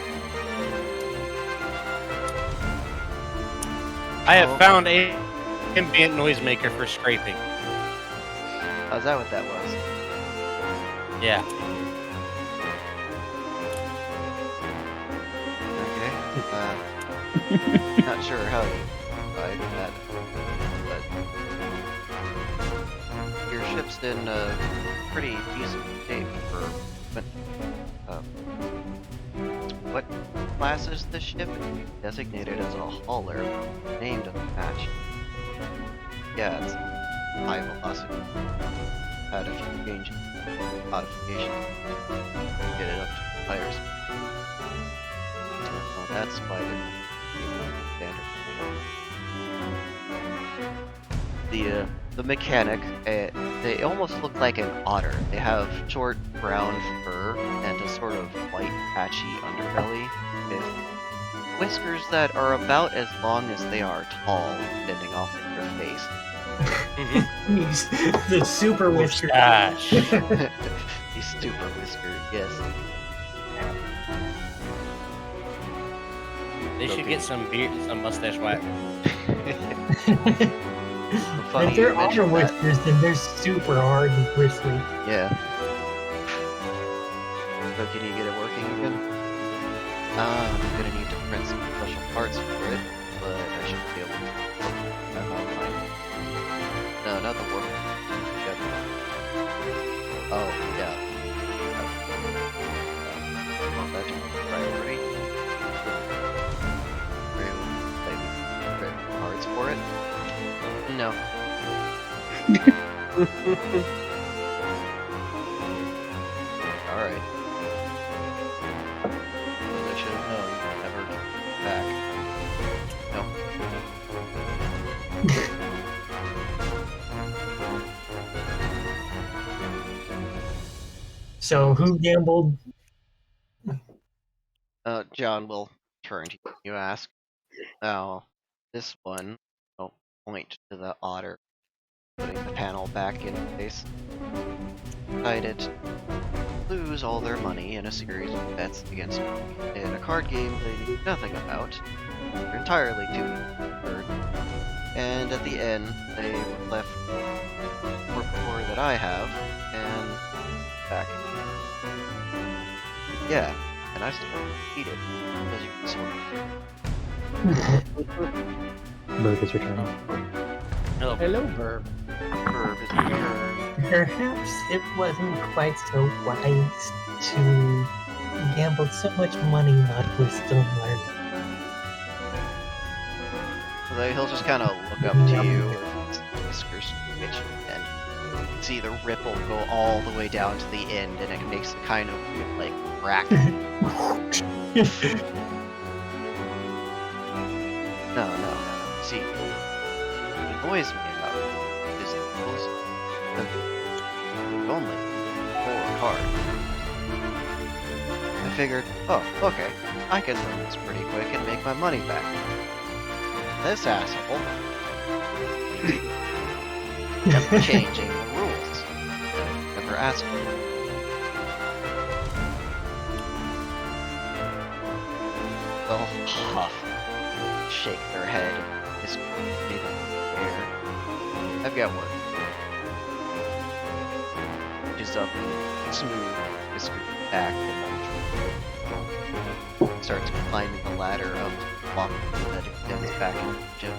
I have Oh. found a ambient noisemaker for scraping. How's that what that was? Yeah. Okay. Not sure how you provide that, but your ship's in a pretty decent shape for what class is this ship? It's designated as a hauler, named a match. Yeah, it's high velocity. Had a few changes, modifications, get it up to higher speed. Well, that's why they're standard. The mechanic, they almost look like an otter. They have short brown fur and a sort of white patchy underbelly with whiskers that are about as long as they are tall, bending off of their face. Jeez, the super whisker. Mustache. These super whiskers, yes. They should get some beard, some mustache wax. Funny If they're you mention otter that. whiskers, then they're super hard and bristly. Yeah. So can you get it working again? I'm gonna need to print some special parts for it, but I should be able to back online. No, not the work. Oh, yeah. Want that to be priority? Print parts for it? No. Alright. I should have known. Never back. So who gambled? John will turn to you, ask. Now, this one, I'll point to the otter, putting the panel back in place. Decided to lose all their money in a series of bets against me in a card game they knew nothing about. They're entirely too bird. And at the end, they were left more poor that I have, and back. Yeah, and I still cheated, as you can sort. Burke is returning. Hello. Hello, Verb. Verb is returned. Perhaps it wasn't quite so wise to gamble so much money while he was still learning. So he'll just kind of look up to you with his whiskers twitch and see the ripple go all the way down to the end, and it makes a kind of like crack. No. See, the noise made about is only 4 cards. I figured, oh, okay, I can learn this pretty quick and make my money back. This asshole kept changing the rules. I never asked for it. They'll huff, shake their head, just leave it there. I've got work. Just up and smooth, whisker back, and starts climbing the ladder up to the block that extends back into the gym.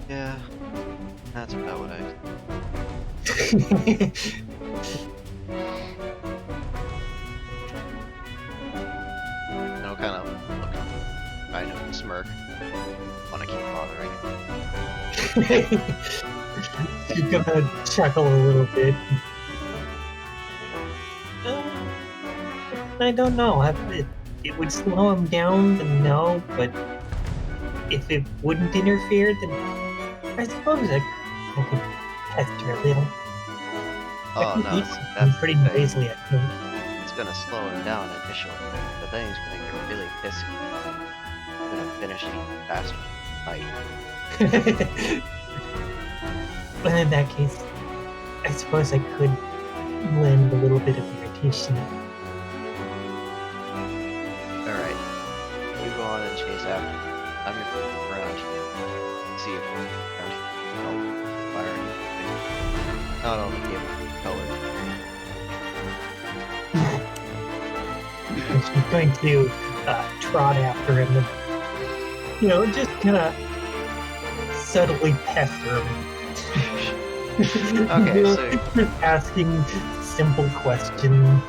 Yeah, that's about what I. And I'll kind of look, kind of smirk. Want to keep bothering. You're gonna chuckle a little bit. I don't know. It would slow him down to no, but if it wouldn't interfere, then I suppose I could test her a little. Oh no, He's that's pretty the thing. noisily, I think. It's gonna slow him down initially, but then he's gonna get really pissy. He's gonna finish even faster. Like, But in that case, I suppose I could lend a little bit of irritation. Alright. You go on and chase after. I'm gonna look around. See if we're around here. I'll fire anything. Not on the game color. And she's going to trot after him and, just kind of subtly pester him. Okay, so Just asking simple questions.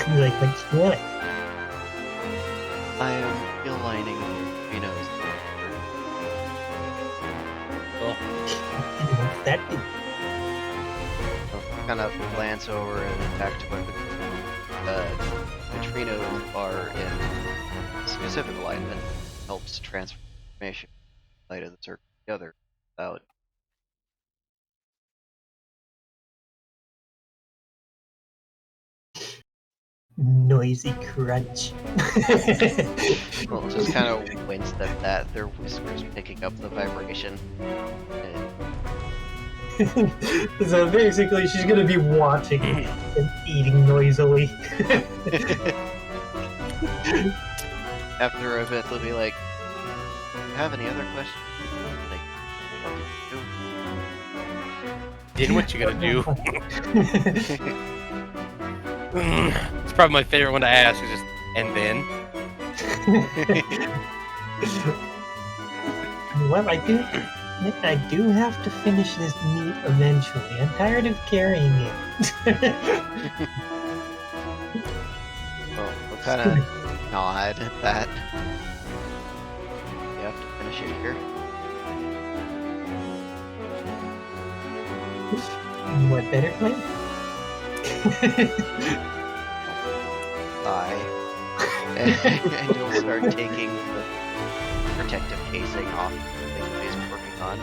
like, what's what? I am aligning Reno's. And what's that do? Kind of glance over and back to what the neutrinos are in specific alignment. Helps transfer information from light of the circle to the other without. Noisy crunch. Well, just kind of winced at that. Their whiskers picking up the vibration. So basically, she's gonna be watching and eating noisily. After a bit, they'll be like, "Do you have any other questions? Like, what did Then what you gonna do? you do?" It's probably my favorite one to ask. Is just, and then? Well, I do have to finish this meat eventually. I'm tired of carrying it. We'll kind of nod at that. You have to finish it here. What better plan? Bye. And you'll start taking the protective casing off the thing that he's working on.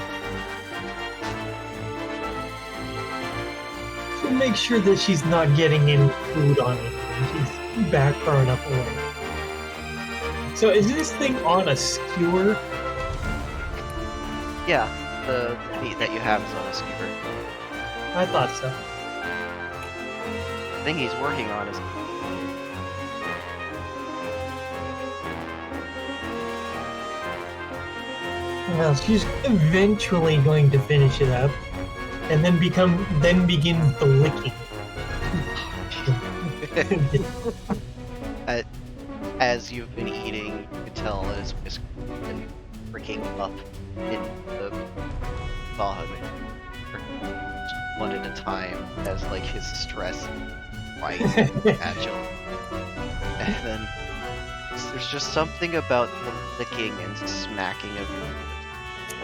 So make sure that she's not getting any food on it. She's back far enough away. So is this thing on a skewer? Yeah, the meat that you have is on a skewer. I thought so. The thing he's working on is Well, she's eventually going to finish it up, and then begins the licking. as you've been eating, you can tell that his whiskers have been freaking up in the thawed one at a time as like his stress rises agile. And then there's just something about the licking and smacking of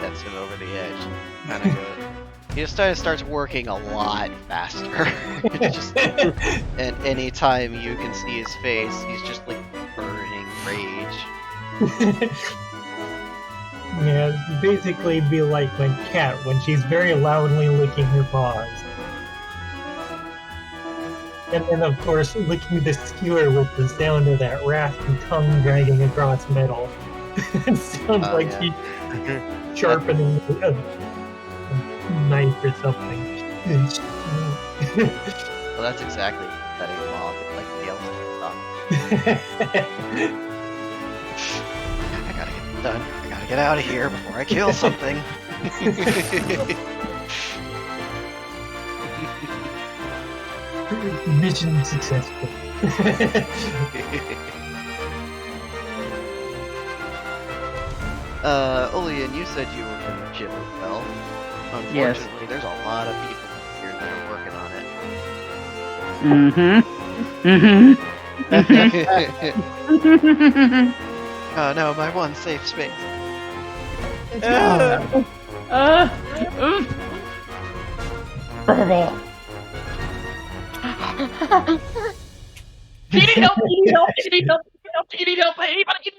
that's him over the edge. Kind of good. He just starts working a lot faster. And anytime you can see his face, he's just like burning rage. Yeah, basically be like my cat when she's very loudly licking her paws. And then, of course, licking the skewer with the sound of that raspy tongue dragging across metal. It sounds like yeah. she's sharpening a knife or something. Well, that's exactly setting him off. It's like the elephant song. I gotta get this done. I gotta get out of here before I kill something. Mission successful. Olian, you said you were in the gym as well. Yes. Unfortunately, there's a lot of people here that are working on it. Oh no, my one safe space. You need help! You need help! You need help! You need help! Anybody!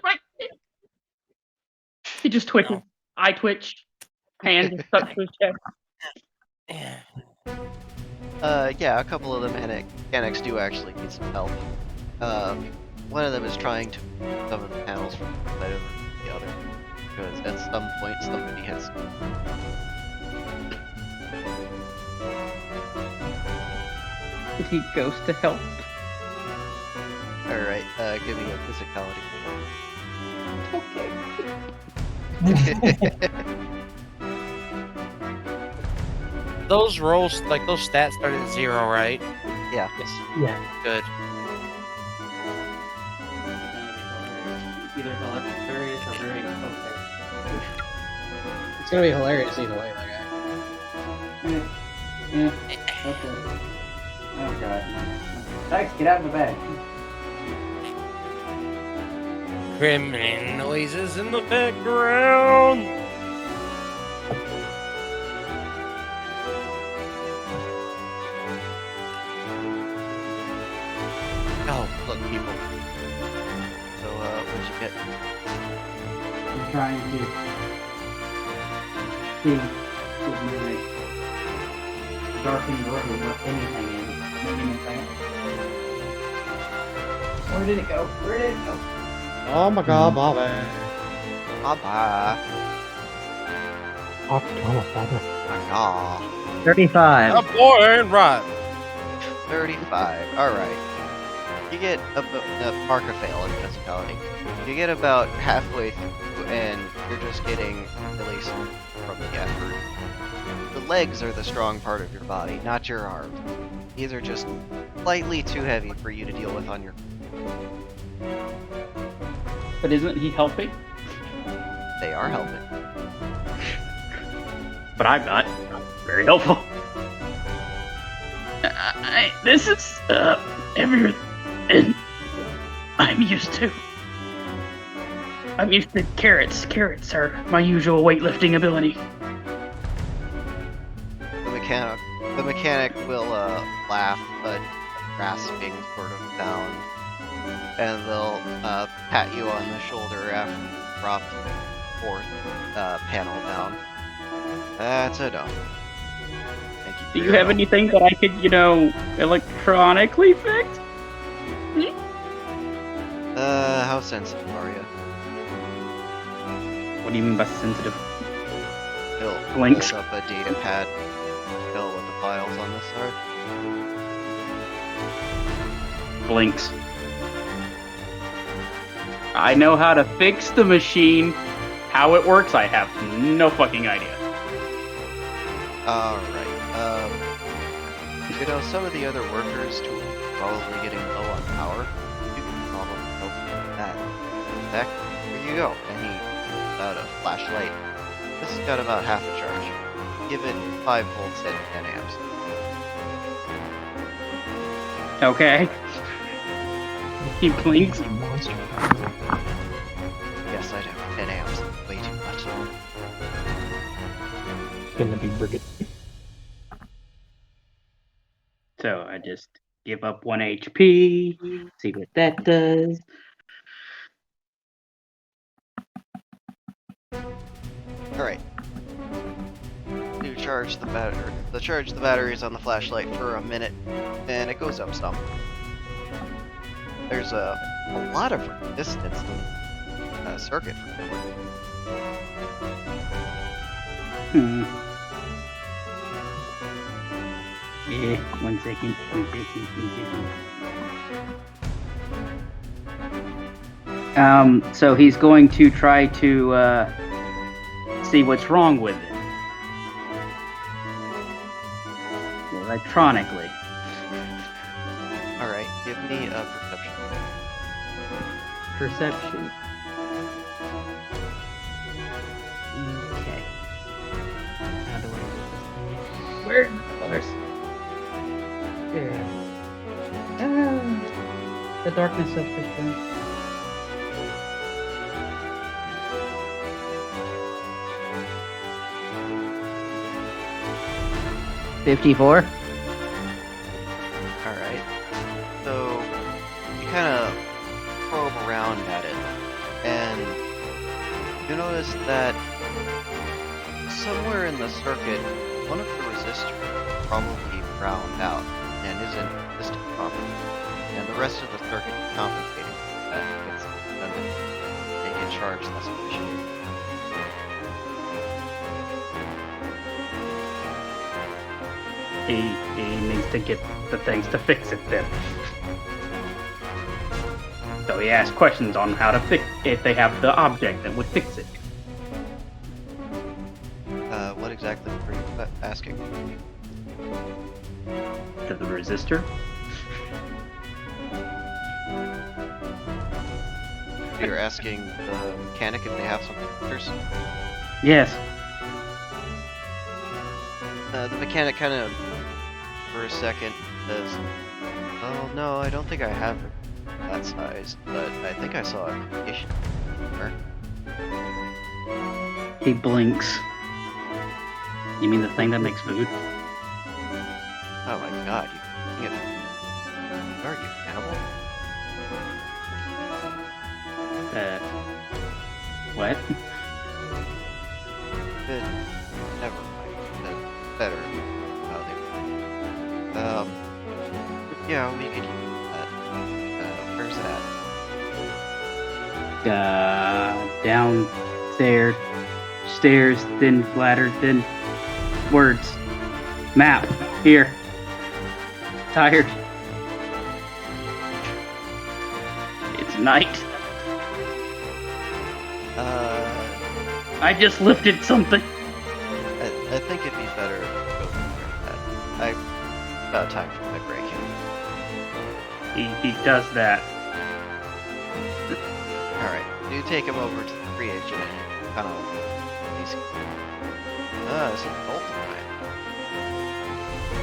He just twitches. I twitch. Hand just stuck to his chest. Yeah, a couple of the mechanics do actually need some help. One of them is trying to some of the panels from the other. because at some point somebody has. He goes to help. Alright, give me a physicality. Those rolls, like those stats start at 0, right? Yeah. Yes. Yeah. Good. Either hilarious or very okay. It's gonna be hilarious either way, my guy. Okay. Oh god. Thanks, get out of the bag. Criminal noises in the background. Oh, look, people. So, what'd you get? I'm trying to see if we make darken the room or anything in. Where did it go? Where did it go? Oh my god, Bobby. Bye-bye. Off to almost better. Ah, 35. A boy ain't right. 35. Alright. You get a mark of fail in physicality. You get about halfway through, and you're just getting really slow from the effort. The legs are the strong part of your body, not your arms. These are just slightly too heavy for you to deal with on your. But isn't he helping? They are helping. But I'm not. Very helpful. This is heavier than I'm used to. I'm used to carrots. Carrots are my usual weightlifting ability. The mechanic will laugh a rasping sort of sound, and they'll pat you on the shoulder after you drop the fourth panel down. That's enough. Thank you. Do you have anything that I could, electronically fix? How sensitive are you? What do you mean by sensitive? He'll Blinks. put up a data pad, fill with the files on this side. Blinks. I know how to fix the machine. How it works, I have no fucking idea. Alright, some of the other workers who are probably getting low on power, you can probably help with that. In fact, here you go, and he out a flashlight. This has got about half a charge. Give it 5 volts and 10 amps. Okay. He blinks. Monster. Yes, I do. 10 amps. Way too much. Gonna be Brigid. So I just give up 1 HP, see what that does. Alright. You charge the batteries on the flashlight for a minute, and it goes up some. There's a lot of resistance in the circuit. Yeah, 1 second. So he's going to try to see what's wrong with it. Electronically. Alright, give me a perception. Perception. Okay. How do I do this? Where? Oh, there's. There. The darkness of vision. $54. Alright. So, you kind of probe around at it, and you notice that somewhere in the circuit, one of the resistors probably ground out and isn't resisting properly, and the rest of the circuit is compensating for that. It's going to make it charge less efficiently. he needs to get the things to fix it then. So he asks questions on how to fix if they have the object that would fix it. What exactly were you asking? To the resistor? You're asking the mechanic if they have some pictures? Yes. The mechanic kind of, for a second, says, "Oh no, I don't think I have it that size, but I think I saw a condition." He blinks. You mean the thing that makes food? Oh my god, you are you cannibal? What? Good. Never mind. Better how they were. Yeah, we could use that. Where's it at? Downstairs. Stairs, then ladder, then words. Map. Here. Tired. It's night. I just lifted something. I think it'd be better to go for that. About time for my break in. He does that. Alright, you take him over to the free agent and kind of... He's... it's an ultimate.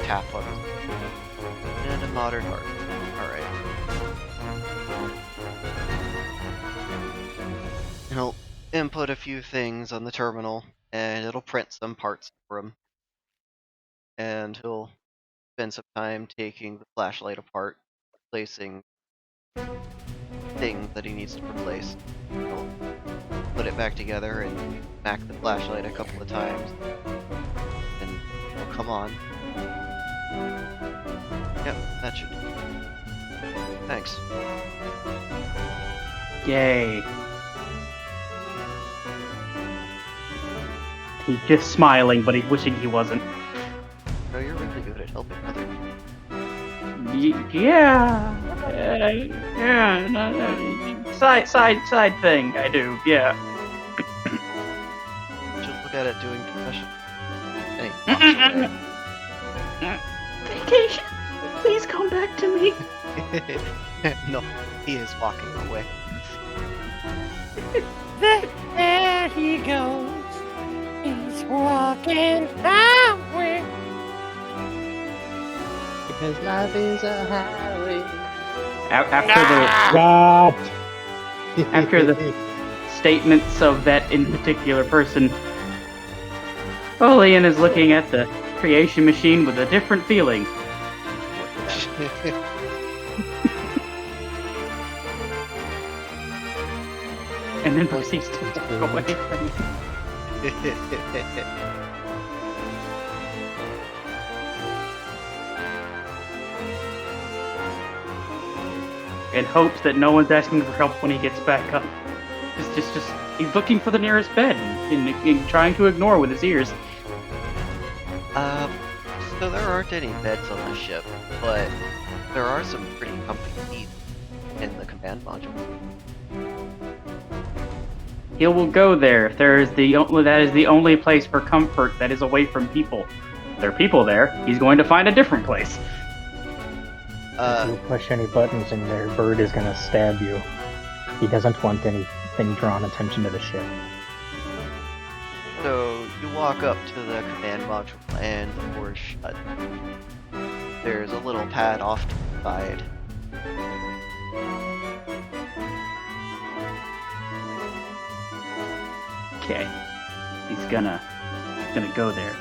Tap on his... And a modern heart. Alright. He'll input a few things on the terminal, and it'll print some parts for him. And he'll spend some time taking the flashlight apart, replacing things that he needs to replace. He'll put it back together and smack the flashlight a couple of times, and it'll come on. Yep, that should do it. Thanks. Yay. He's just smiling, but he's wishing he wasn't. Oh, you're really good at helping other people. Yeah. Yeah. Side thing. I do. Yeah. Just look at it doing confession. Hey, Vacation. Please come back to me. no, he is walking away. There he goes. He's walking away. Because life is a highway. After the statements of that in particular person, Olian is looking at the creation machine with a different feeling. And then proceeds to walk away from it. And hopes that no one's asking for help when he gets back up. Just he's looking for the nearest bed and trying to ignore with his ears. So there aren't any beds on the ship, but there are some pretty comfy seats in the command module. He will go there. That is the only place for comfort that is away from people. If there are people there, he's going to find a different place. If you push any buttons in there, Bird is gonna stab you. He doesn't want anything drawing attention to the ship. So you walk up to the command module and the door is shut. There's a little pad off to the side. Okay. He's gonna go there.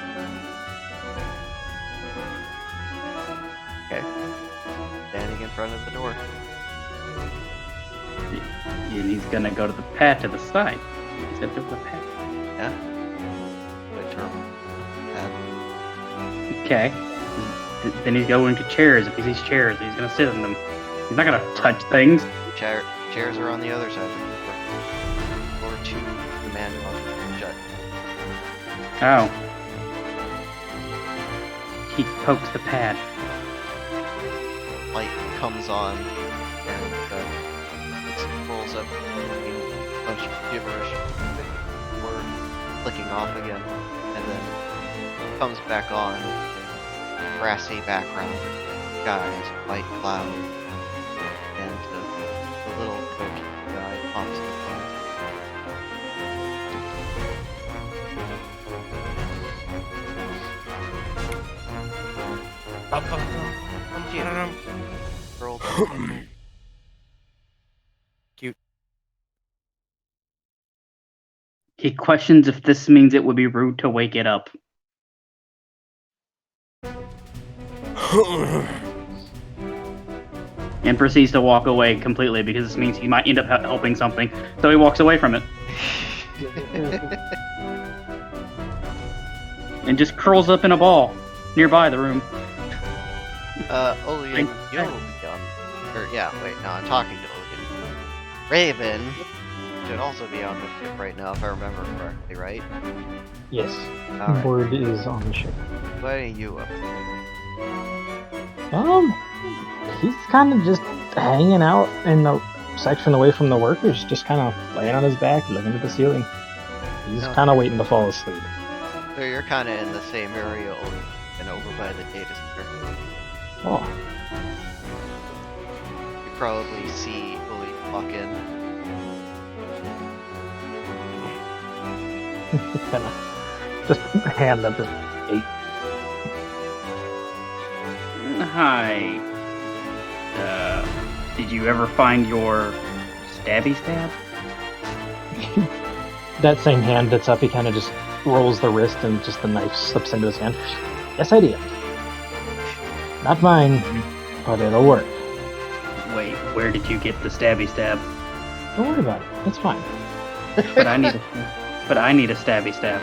Okay. Standing in front of the door. And he's gonna go to the pad to the side. He said there's a pad. Yeah. Good term. Okay. Then he's going to chairs. If he sees chairs, he's gonna sit in them. He's not gonna touch things. Chairs are on the other side of the door. Door 2, command module shut. Oh. He pokes the pad. Light comes on, and it rolls up a bunch of gibberish before clicking off again, and then comes back on. Grassy background, skies, white cloud, and the little cookie guy pops in Girl, Cute. He questions if this means it would be rude to wake it up. And proceeds to walk away completely because this means he might end up helping something. So he walks away from it. And just curls up in a ball nearby the room. Olean, you'll become. Or, yeah, wait, no, I'm talking to Olean. Raven should also be on the ship right now, if I remember correctly, right? Yes. Alright. Bird is on the ship. What are you up to? He's kind of just hanging out in the section away from the workers, just kind of laying on his back, looking at the ceiling. He's kind of waiting to fall asleep. So you're kind of in the same area, Olean, and over by the data center. Oh, You probably see Olean walk in. kind of just hand up, just eight. Hi. Did you ever find your stabby stab? That same hand that's up, he kind of just rolls the wrist and just the knife slips into his hand. Yes, I did. Not mine, but it'll work. Wait, where did you get the stabby stab? Don't worry about it. It's fine. But I need a stabby stab.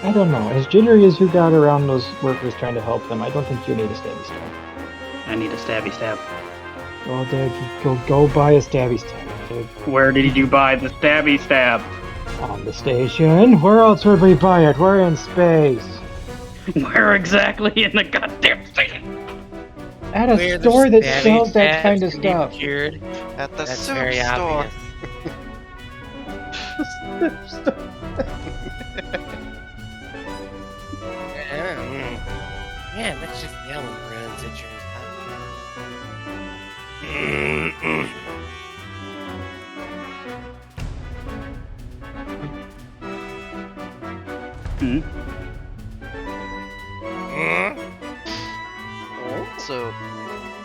I don't know. As jittery as you got around those workers trying to help them, I don't think you need a stabby stab. I need a stabby stab. Well, Dad, go buy a stabby stab, dude. Where did you buy the stabby stab? On the station? Where else would we buy it? We're in space. Where exactly in the goddamn station? At a Where the store that stabby sells that stabs kind of can be stuff. procured. At the That's soup very store. obvious. Yeah, that's just yelling ruins at your Hmm? So,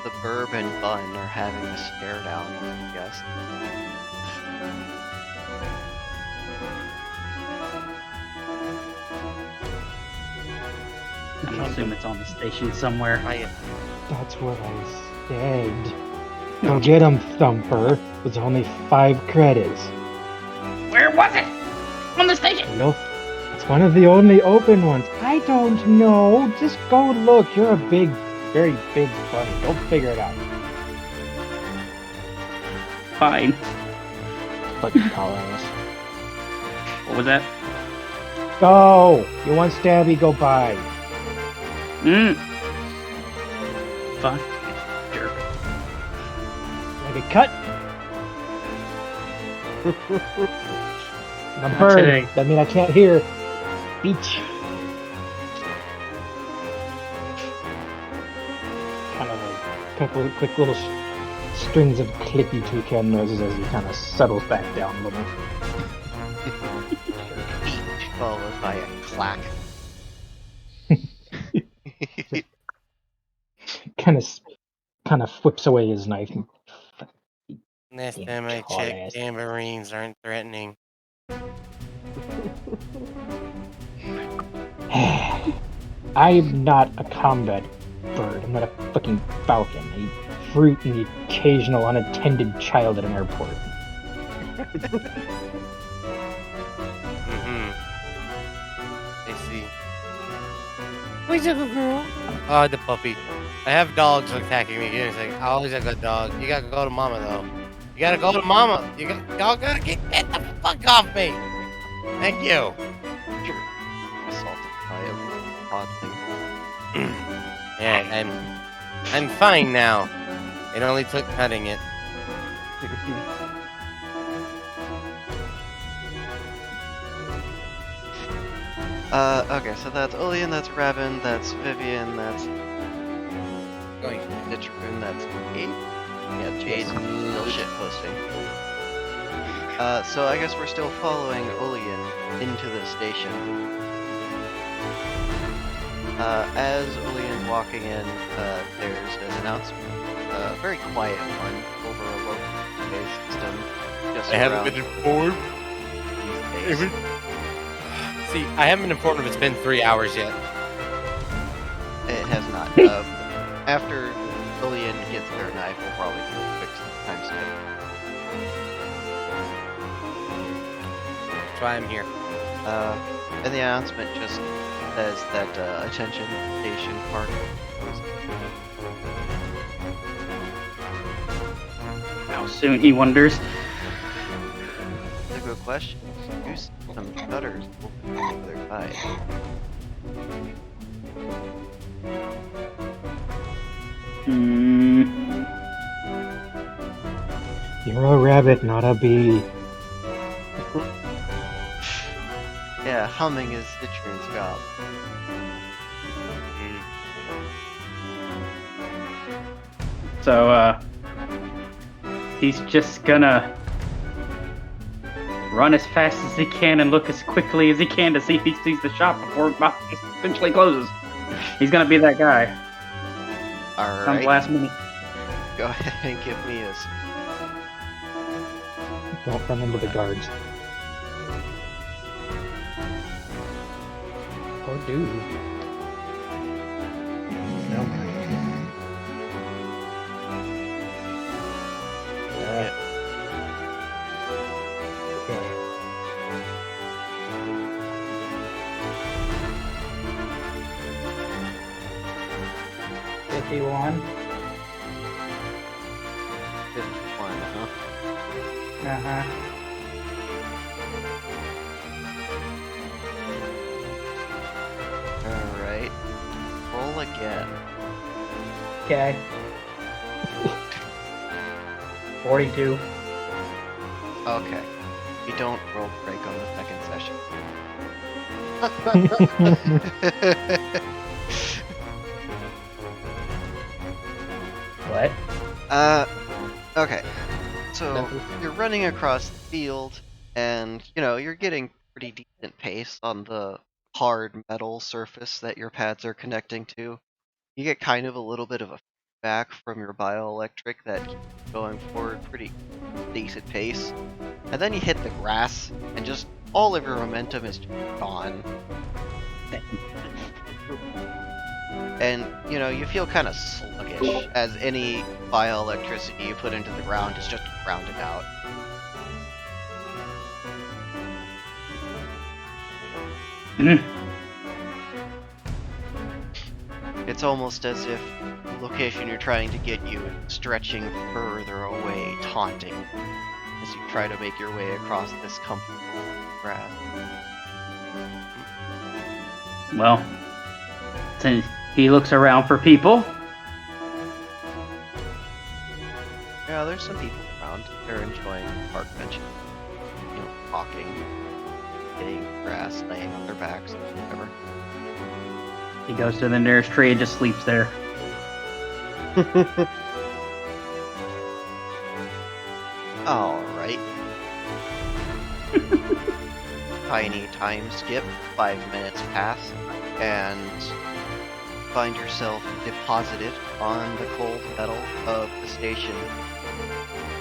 the Burb and Bun are having a stare down, I guess. I'm assuming it's on the station somewhere. That's what I said. Go get him, Thumper. It was only 5 credits. Where was it? On the station! No, it's one of the only open ones. I don't know. Just go look. You're a big, very big bunny. Go figure it out. Fine. Fucking calling us. What was that? Go! You want stabby? Go buy. Fuck. Jerk. Like a cut. I'm a Not bird. today. That means I can't hear. Beach. Kind of a couple of quick little strings of clicky toucan noises as he kind of settles back down a little. Followed by a clack. kind of whips away his knife. Last Yeah, time I tall checked, ass. tambourines aren't threatening. I'm not a combat bird. I'm not a fucking falcon. I eat fruit and the occasional unattended child at an airport. I see. Where's the girl? Oh, the puppy. I have dogs attacking me. Give me a second. I always have a good dog. You gotta go to mama, though. You gotta go to mama. Y'all gotta get the fuck off me. Thank you. Assaulted by a odd thing. Yeah, I'm fine now. It only took cutting it. Okay, so that's Ulian, that's Rabin, that's Vivian, that's Going. Citroen, that's Jade? Yeah, Jade, still shitposting. So I guess we're still following Ulian into the station. As Ulian's walking in, there's an announcement. A very quiet one over a local space system. Just I haven't around been informed. these days. See, I haven't been informed if it's been 3 hours yet. It has not. After Ulian gets their knife, we'll probably do a quick time skip. That's why I'm here. And the announcement just says that attention station park. How soon, he wonders. That's a good question. You see some shutters open on the other side. You're a rabbit, not a bee. Yeah, humming is Citroen's job. So, he's just gonna run as fast as he can and look as quickly as he can to see if he sees the shop before it eventually closes. He's gonna be that guy. Comes Alright, last minute. go ahead and give me a... Don't run into the guards. Or do. One, huh? Alright. Roll again. Okay. 42. Okay. You don't roll break on the second session. What? Okay. So, Nothing. you're running across the field, and, you know, you're getting pretty decent pace on the hard metal surface that your pads are connecting to. You get kind of a little bit of a feedback from your bioelectric that keeps going forward pretty decent pace. And then you hit the grass, and just all of your momentum is just gone. And, you know, you feel kind of sluggish, as any bioelectricity you put into the ground is just grounded out. It's almost as if the location you're trying to get you is stretching further away, taunting, as you try to make your way across this comfortable grass. Well, since he looks around for people. Yeah, there's some people around. They're enjoying the park bench. You know, talking, getting grass, laying on their backs, whatever. He goes to the nearest tree and just sleeps there. Alright. Tiny time skip, 5 minutes pass, and find yourself deposited on the cold metal of the station.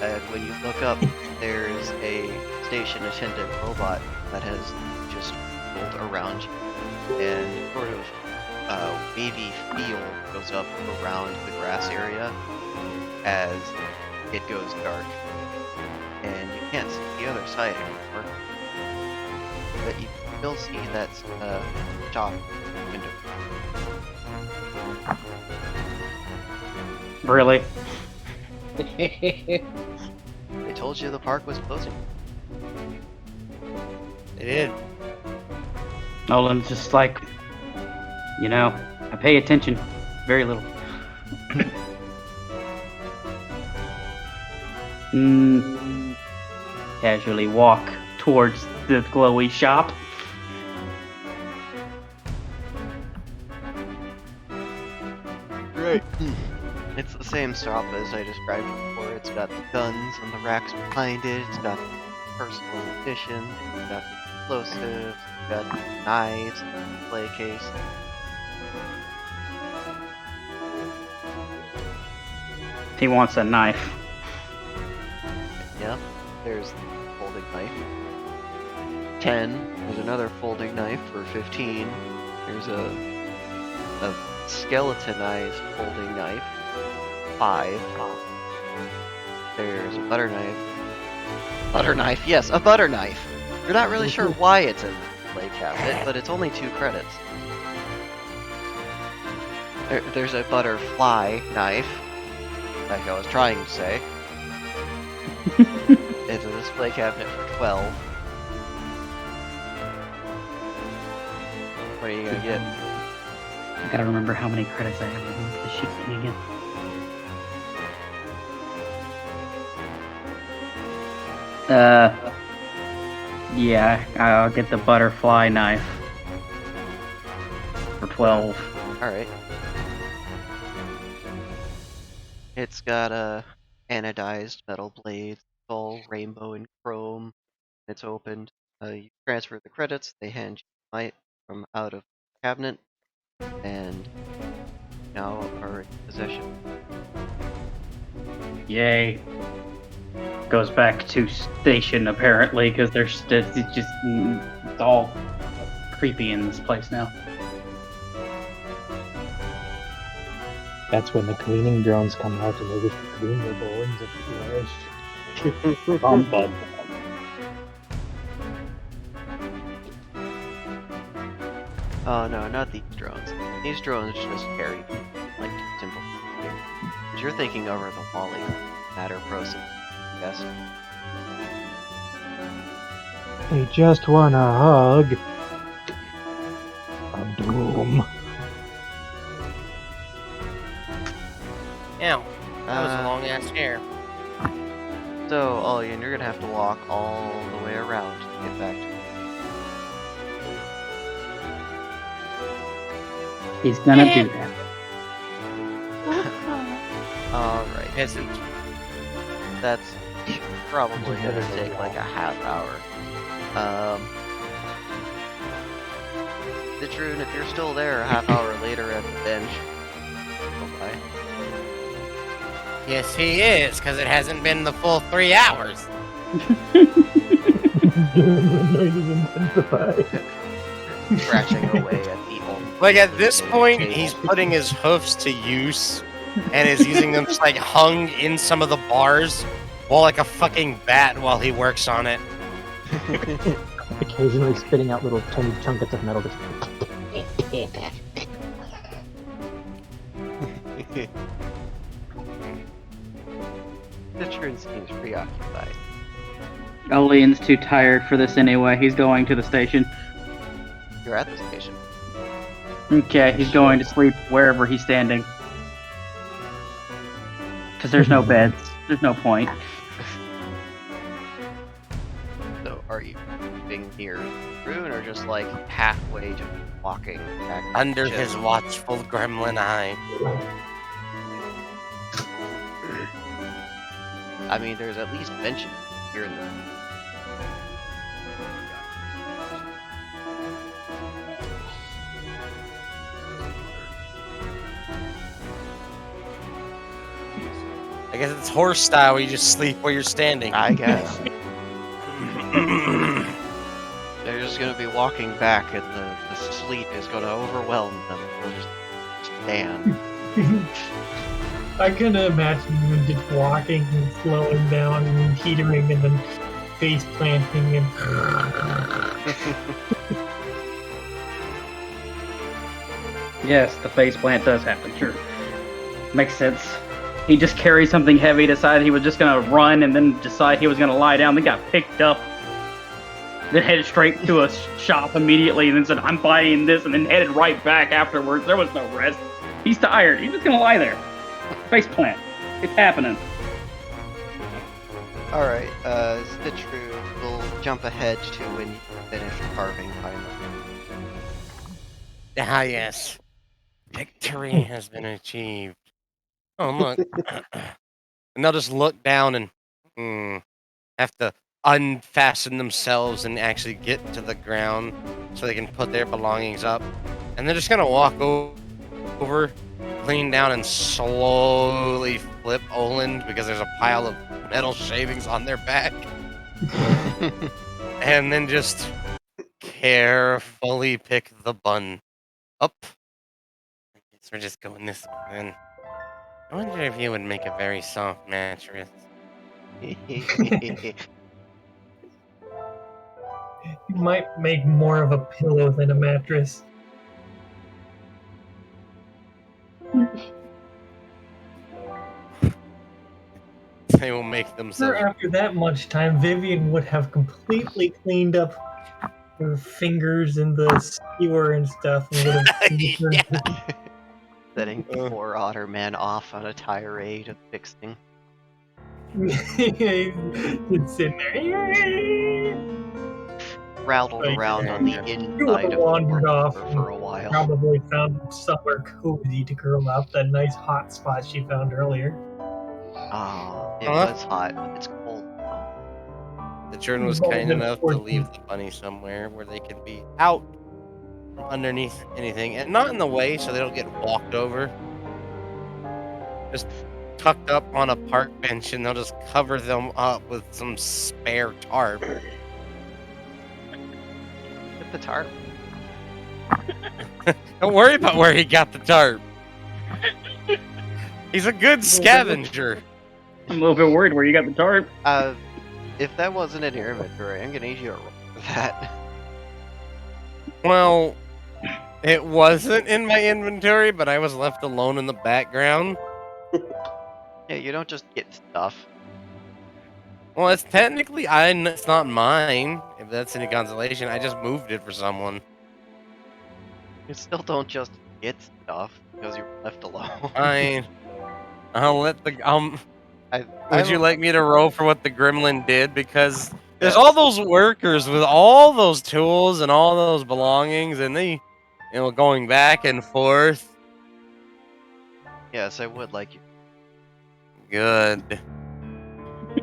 And when you look up, there's a station attendant robot that has just rolled around you, and sort of wavy feel goes up around the grass area as it goes dark, and you can't see the other side anymore. But you still see that shop window. Really? They told you the park was closing. They did. Nolan's just like, you know, I pay attention. Very little. Casually walk towards the glowy shop. Right. It's the same shop as I described before. It's got the guns on the racks behind it. It's got personal edition. It's got the explosives. It's got knives, display case. He wants a knife. Yep. There's the folding knife. 10. There's another folding knife for 15. There's a skeletonized folding knife. 5. There's a butter knife. Butter knife? Yes, a butter knife! You're not really sure why it's in the display cabinet, but it's only 2 credits. There's a butterfly knife, like I was trying to say. It's a display cabinet for 12. What are you gonna get? I gotta remember how many credits I have on the sheet thing again. Yeah, I'll get the butterfly knife for 12. Alright. It's got a anodized metal blade. It's all rainbow and chrome. It's opened. You transfer the credits. They hand you the light from out of the cabinet, and now are in possession. Yay. Goes back to station apparently because there's it's just it's all creepy in this place now. That's when the cleaning drones come out and they just clean your bones of flesh. Bum, bum. Oh no, not these drones. These drones just carry like simple. But you're thinking over the Wally matter process, yes? They just want a hug. A doom. Yeah, that was a long ass hair. So, Ollie, you're gonna have to walk all the way around to get back to He's gonna do that. Alright. Peasant. That's probably gonna take like a half hour. Citroen, if you're still there a half hour later at the bench, go by. Yes, he is, because it hasn't been the full 3 hours. Scratching away at the old. Like, at this point, he's putting his hoofs to use, and is using them just, like, hung in some of the bars, while like a fucking bat while he works on it. Occasionally spitting out little tiny chunkets of metal. Just... Citroen seems preoccupied. Olean's too tired for this anyway. He's going to the station. You're at the station. Okay, he's going to sleep wherever he's standing. Because there's no beds. There's no point. So, are you being near Citroen or just like halfway to walking back to Under the gym? his watchful gremlin eye. I mean, there's at least benches here and there. I guess it's horse style, where you just sleep where you're standing. I guess. They're just gonna be walking back and the sleep is gonna overwhelm them. They'll just stand. I can imagine him just walking and slowing down and teetering and then face planting and. Yes, the face plant does happen, sure. Makes sense. He just carried something heavy, decided he was just gonna run, and then decide he was gonna lie down, then got picked up. then headed straight to a shop immediately, and then said, "I'm buying this," and then headed right back afterwards. There was no rest. He's tired. He's just gonna lie there. Face plant. It's happening. Alright, Stitchru will jump ahead to when you finish carving, finally. Ah, yes. Victory has been achieved. Oh, look. And they'll just look down and have to unfasten themselves and actually get to the ground so they can put their belongings up. And they're just going to walk over, lean down, and slowly flip Oland because there's a pile of metal shavings on their back. And then just carefully pick the bun up. I guess we're just going this way then. I wonder if you would make a very soft mattress. You might make more of a pillow than a mattress. They will make Sure, themselves. after that much time, Vivian would have completely cleaned up her fingers in the skewer and stuff, and would have Setting poor Otterman off on a tirade of fixing. it's in there. Rattled Like, around on the You would inside have of the wandered off for and a while. probably found somewhere cozy to curl up. That nice hot spot she found earlier. Ah, it Huh? was hot, but it's cold. The children was kind enough to leave the bunny somewhere where they could be out from underneath anything and not in the way so they don't get walked over. Just tucked up on a park bench and they'll just cover them up with some spare tarp. Get the tarp. Don't worry about where he got the tarp. He's a good scavenger. I'm a little bit worried where you got the tarp. If that wasn't in your inventory, I'm gonna need you to roll for that. Well, it wasn't in my inventory, but I was left alone in the background. Yeah, you don't just get stuff. Well, it's technically it's not mine. If that's any consolation, I just moved it for someone. You still don't just get stuff because you're left alone. Fine. I'll let the I Would you like me to roll for what the gremlin did? Because there's Yes. all those workers with all those tools and all those belongings, and they, going back and forth. Yes, I would like you. Good.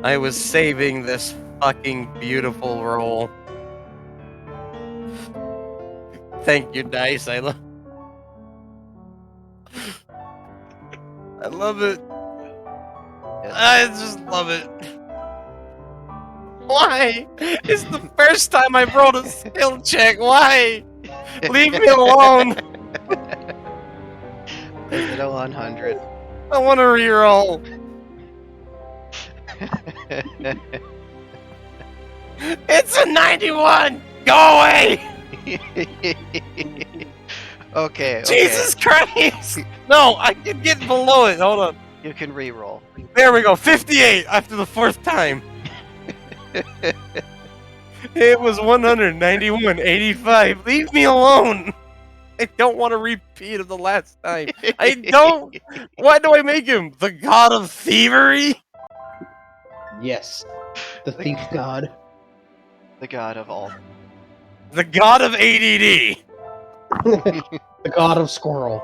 I was saving this fucking beautiful roll. Thank you, Dice. I love it. Yes. I just love it. Why? It's the first time I've rolled a skill check. Why? Leave me alone. Is it a 100? I want to reroll. It's a 91. Go away. Okay. Jesus Christ. No, I can get below it. Hold on. You can re-roll. There we go. 58 after the fourth time. It was 191.85. Leave me alone. I don't want a repeat of the last time. I don't. Why do I make him the god of thievery? Yes. The thief god. The god of all. The god of ADD. The god of squirrel.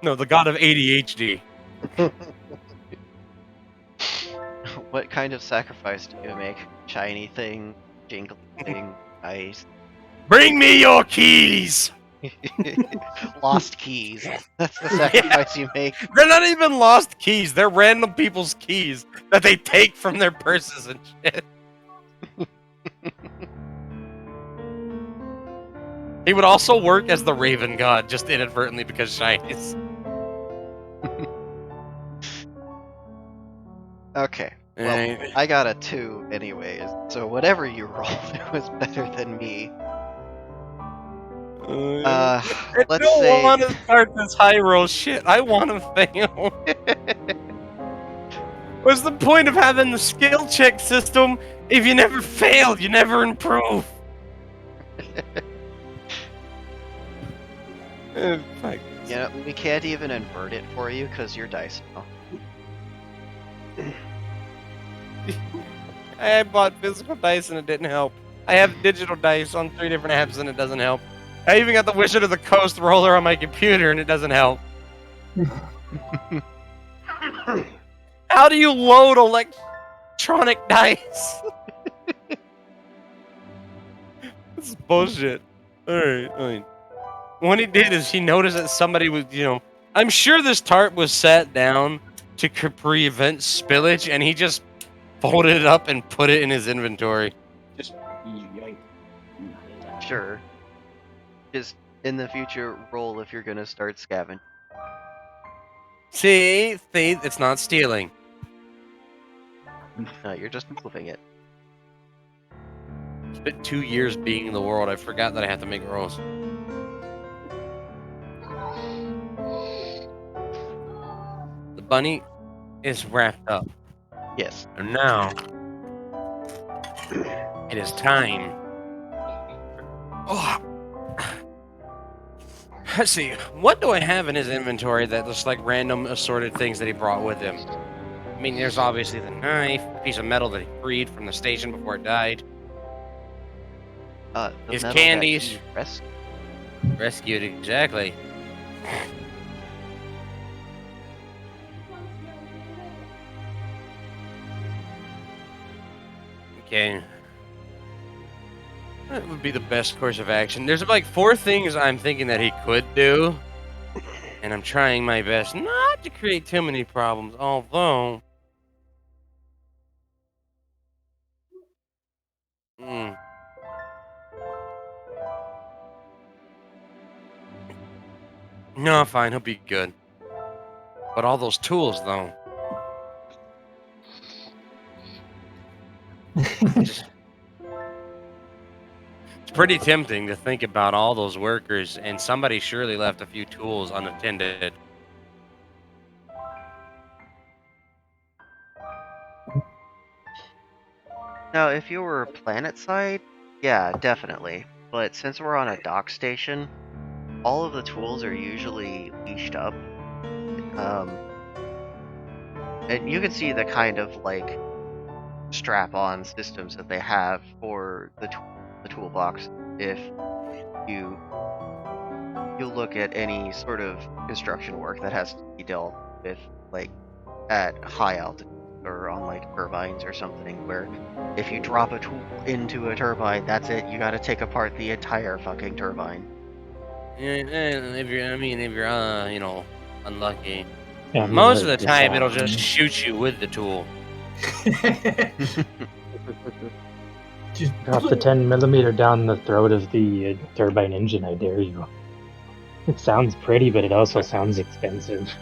No, the god of ADHD. What kind of sacrifice do you make? Shiny thing, jingly thing, nice. Bring me your keys. Lost keys. That's the sacrifice you make. They're not even lost keys. They're random people's keys that they take from their purses and shit. He would also work as the Raven God, just inadvertently because shinies. Okay. Well, I got a 2 anyways, so whatever you rolled, it was better than me. I Let's don't say... want to start this high roll shit. I want to fail. What's the point of having the skill check system if you never fail, you never improve? Fuck. Yeah, we can't even invert it for you because you're dice now. I bought physical dice and it didn't help. I have digital dice on 3 different apps and it doesn't help. I even got the Wizard of the Coast roller on my computer and it doesn't help. How do you load electronic dice? This is bullshit. Alright. What he did is he noticed that somebody was, I'm sure this tarp was sat down to prevent spillage, and he just folded it up and put it in his inventory. Just yoink. Sure. Just in the future, roll if you're gonna start scavenging. See, it's not stealing. No, you're just moving it. Spent 2 years being in the world. I forgot that I have to make rolls. The bunny is wrapped up. Yes. And now it is time. Oh. Let's see. What do I have in his inventory that looks like random assorted things that he brought with him? I mean, there's obviously the knife, a piece of metal that he freed from the station before it died. The His metal candies. that he rescued. Rescued, exactly. Okay. That would be the best course of action. There's like 4 things I'm thinking that he could do. And I'm trying my best not to create too many problems, although... No, fine, he'll be good. But all those tools, though. It's pretty tempting to think about all those workers, and somebody surely left a few tools unattended. Now, if you were planet side, yeah, definitely. But since we're on a dock station, all of the tools are usually leashed up. And you can see the kind of like strap-on systems that they have for the toolbox if you look at any sort of construction work that has to be dealt with like at high altitude or on like turbines or something, where if you drop a tool into a turbine, that's it, you gotta take apart the entire fucking turbine. If you're unlucky. Yeah, Most of the like time, it'll just shoot you with the tool. Just drop the 10mm down the throat of the turbine engine, I dare you. It sounds pretty, but it also sounds expensive.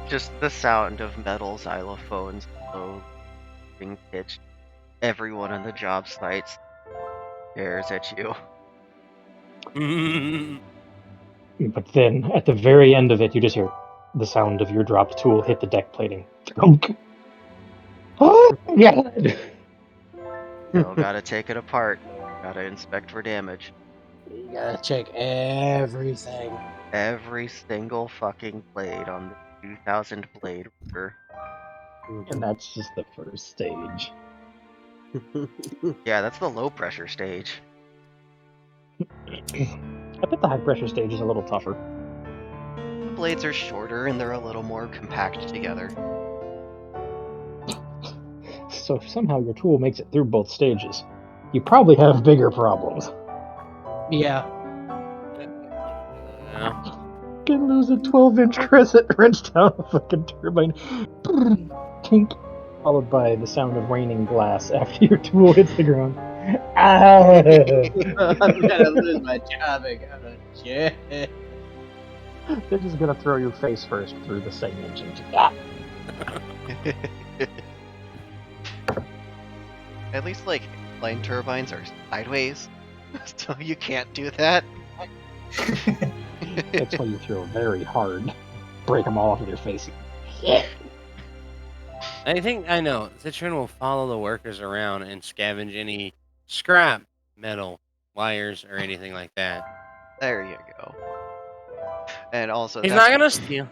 Just the sound of metal xylophones low being pitched. Everyone on the job sites stares at you. But then, at the very end of it, you just hear the sound of your dropped tool hit the deck plating. Thunk. Oh, God! Still gotta take it apart. Gotta inspect for damage. You gotta check everything. Every single fucking blade on the 2000 blade worker. And that's just the first stage. Yeah, that's the low pressure stage. I bet the high pressure stage is a little tougher. The blades are shorter and they're a little more compact together. So if somehow your tool makes it through both stages, you probably have bigger problems. Yeah. Can lose a 12-inch crescent wrench down a fucking turbine. Tink. Followed by the sound of raining glass after your tool hits the ground. Ah! I'm gonna lose my job again. Shit. They're just gonna throw you face first through the same engine. Ah! At least, like, line turbines are sideways, so you can't do that. That's why you throw very hard. Break them all off of your face. I think I know. Citron will follow the workers around and scavenge any scrap metal, wires or anything like that. There you go. And also, He's that's not gonna steal.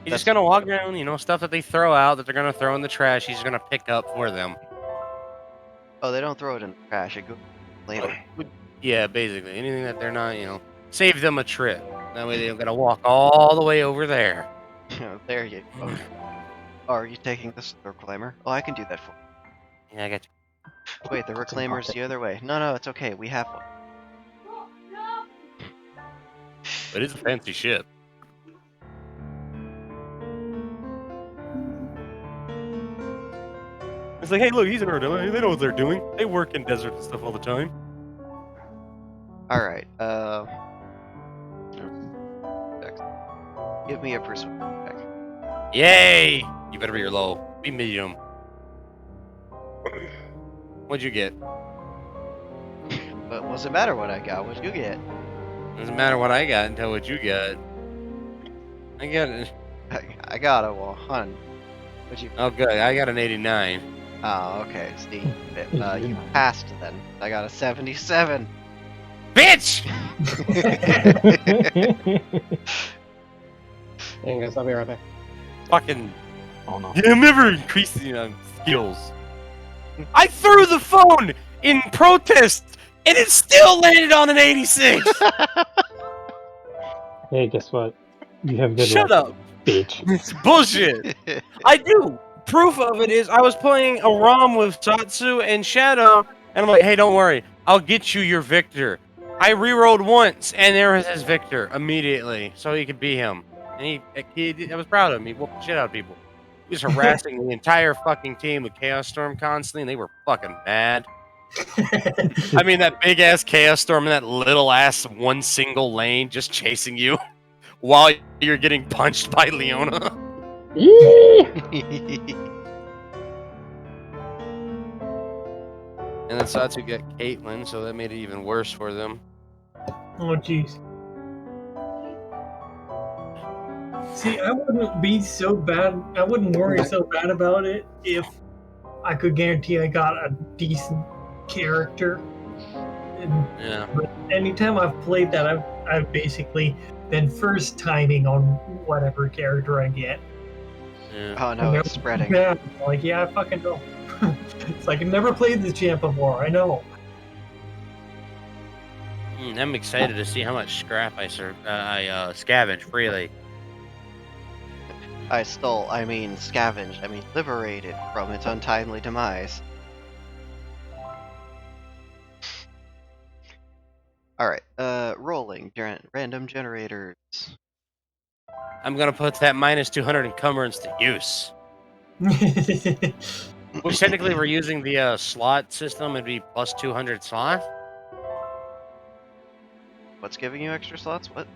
He's just gonna walk around, stuff that they throw out that they're gonna throw in the trash. He's gonna pick up for them. Oh, they don't throw it in the trash. It goes later. Yeah, basically anything that they're not, save them a trip. That way they don't gotta walk all the way over there. There you go. Oh, are you taking this reclaimer? Oh, I can do that for you. Yeah, I got you. Wait, the reclaimer's the other way. No, it's okay. We have one. But it's a fancy ship. It's like, hey, look, he's in Rodella. They know what they're doing. They work in desert and stuff all the time. All right. Give me a persuasion check. Yay! You better be low. Be medium. What'd you get? But doesn't matter what I got. What'd you get? Doesn't matter what I got until what you got. I got it. I got a 100. What'd you? Oh, good. I got an 89. Oh, okay. See, you passed then. I got a 77. Bitch! Hang on, I'll be right back. Fucking. Oh no. You never increase skills. I threw the phone in protest, and it still landed on an 86. Hey, guess what? You have good Shut luck, up. bitch. It's bullshit. I do. Proof of it is I was playing a ROM with Satsu and Shadow, and I'm like, hey, don't worry. I'll get you your Victor. I rerolled once, and there was his Victor immediately, so he could be him. And I was proud of him. He whooped the shit out of people. He was harassing the entire fucking team with Chaos Storm constantly, and they were fucking mad. I mean, that big-ass Chaos Storm in that little-ass one single lane just chasing you while you're getting punched by Leona. And then Satsu got Caitlyn, so that made it even worse for them. Oh, jeez. See, I wouldn't be so bad. I wouldn't worry so bad about it if I could guarantee I got a decent character. Yeah. But anytime I've played that, I've basically been first timing on whatever character I get. Yeah. Oh no, it's spreading. Yeah, like I fucking know. It's like I've never played this champ before. I know. I'm excited to see how much scrap I scavenge freely. Scavenged, liberated from its untimely demise. Alright, rolling, random generators. I'm gonna put that minus 200 encumbrance to use. Which technically we're using the slot system, it'd be plus 200 slot. What's giving you extra slots? What?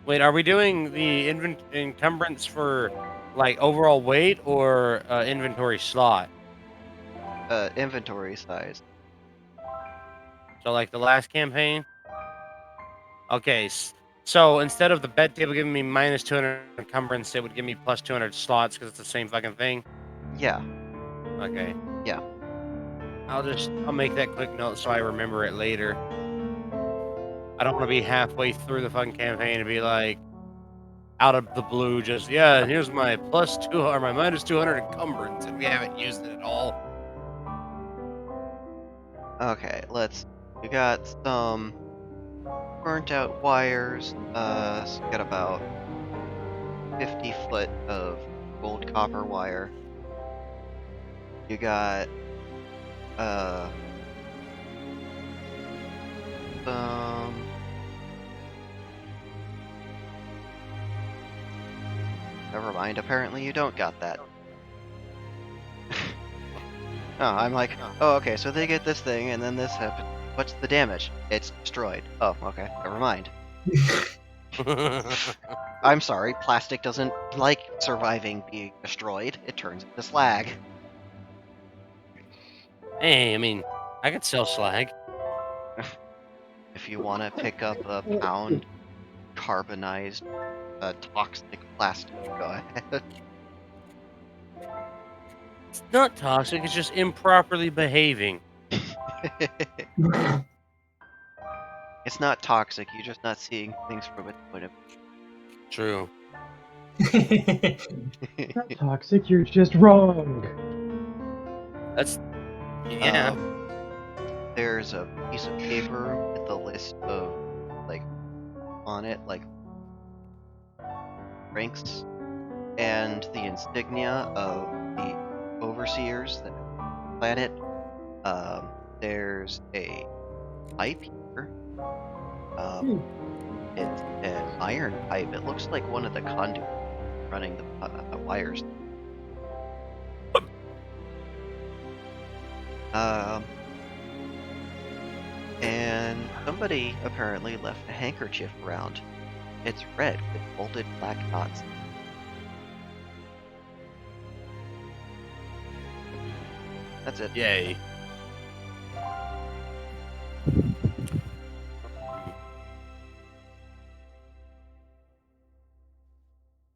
Wait, are we doing the encumbrance for like overall weight or inventory slot? Inventory size. So like the last campaign? Okay, so instead of the bed table giving me minus 200 encumbrance, it would give me plus 200 slots because it's the same fucking thing? Yeah. Okay. Yeah. I'll make that quick note so I remember it later. I don't want to be halfway through the fucking campaign and be like, out of the blue, just, yeah, here's my plus 2 or my minus 200 encumbrance, and we haven't used it at all. Okay, we got some burnt out wires. So we got about 50 foot of gold copper wire. You got never mind, apparently you don't got that. Oh, I'm like, oh, okay, so they get this thing, and then this happens. What's the damage? It's destroyed. Oh, okay, never mind. I'm sorry, plastic doesn't like surviving being destroyed. It turns into slag. Hey, I could sell slag. If you want to pick up a pound carbonized toxic plastic, go ahead. It's not toxic, it's just improperly behaving. It's not toxic. You're just not seeing things from its point of True. Not toxic, you're just wrong. That's yeah. There's a piece of paper with a list of, like, on it, like, ranks and the insignia of the overseers that planet. There's a pipe here. It's an iron pipe. It looks like one of the conduits running the wires. And somebody apparently left a handkerchief around. It's red with folded black knots. That's it. Yay.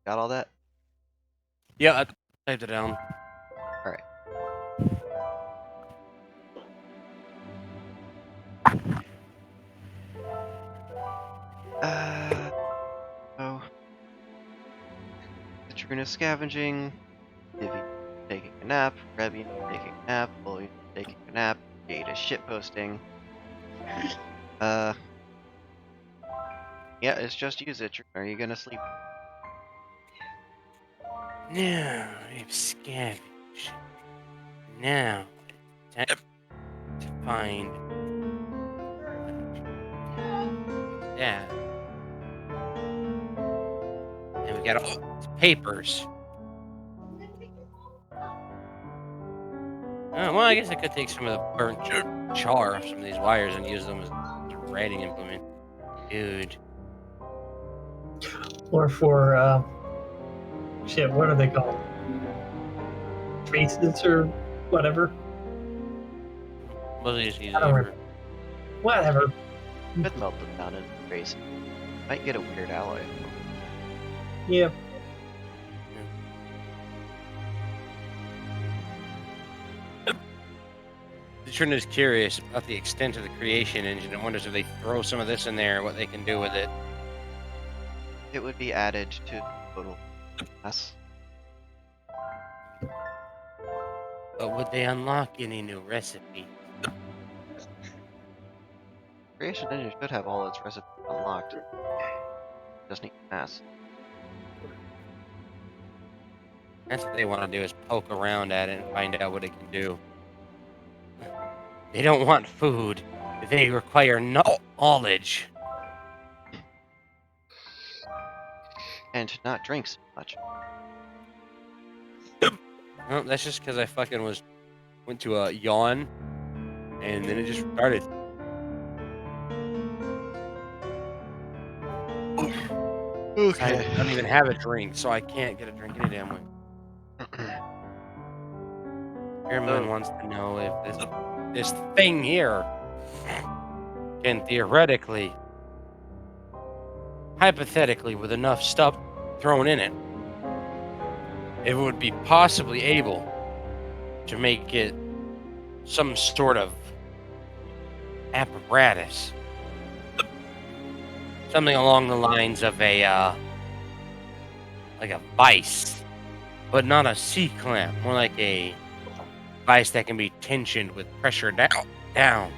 Got all that? Yeah, I typed it down. Alright. So Katrina scavenging, Vivi taking a nap, Rebian taking a nap, William taking a nap, Jade is shitposting. Yeah, it's just you, Zitcher. Are you gonna sleep? Now I've scavenged. Now it's time to find. Yeah. And we got all these papers. Oh, well, I guess I could take some of the burnt char off some of these wires and use them as a writing implement. Dude. Or for shit, what are they called? Traces or whatever. Mostly just use I don't it remember. Whatever. Could melt them down in the trace. Might get a weird alloy. Yep. Trin is curious about the extent of the creation engine and wonders if they throw some of this in there, what they can do with it. It would be added to the total class. But would they unlock any new recipes? Creation engine should have all its recipes unlocked. Just need mass. That's what they want to do, is poke around at it and find out what it can do. They don't want food. They require knowledge. And to not drink so much. Well, that's just because I fucking went to a yawn, and then it just started. Okay. I don't even have a drink, so I can't get a drink any damn way. Airman wants to know if this thing here can theoretically, hypothetically, with enough stuff thrown in it, it would be possibly able to make it some sort of apparatus. Something along the lines of a, like a vice, but not a C-clamp, more like a vice that can be tensioned with pressure down.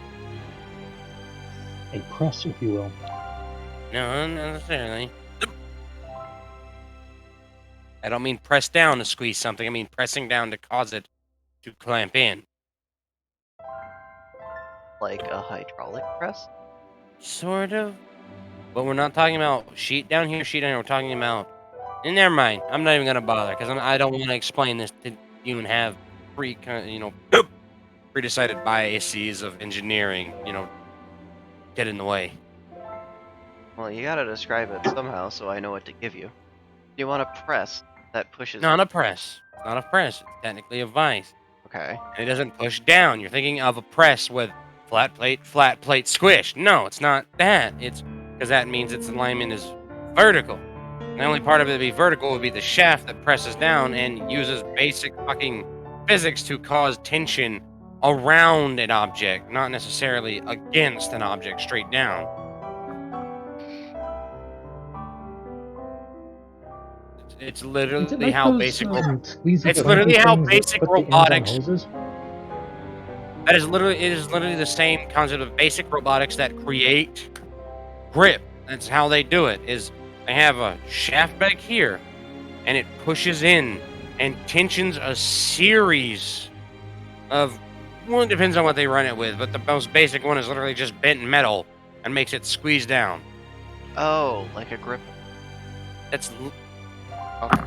A press, if you will. No, not necessarily. I don't mean press down to squeeze something, I mean pressing down to cause it to clamp in. Like a hydraulic press? Sort of. But we're not talking about sheet down here, we're talking about... And never mind, I'm not even going to bother, because I don't want to explain this to you and have pre-decided biases of engineering, get in the way. Well, you gotta describe it somehow so I know what to give you. You want a press that pushes... Not a press. It's not a press. It's technically a vice. Okay. And it doesn't push down. You're thinking of a press with flat plate, squish. No, it's not that. It's because that means its alignment is vertical. And the only part of it to be vertical would be the shaft that presses down and uses basic fucking physics to cause tension around an object, not necessarily against an object straight down. It's Is it literally like how those basic. squeezy It's cranky literally how things that basic put the ends on robotics. hoses? It is literally the same concept of basic robotics that create grip. That's how they do it. Is they have a shaft back here, and it pushes in and tensions a series of. Well, it depends on what they run it with, but the most basic one is literally just bent metal and makes it squeeze down. Oh, like a grip. That's Okay.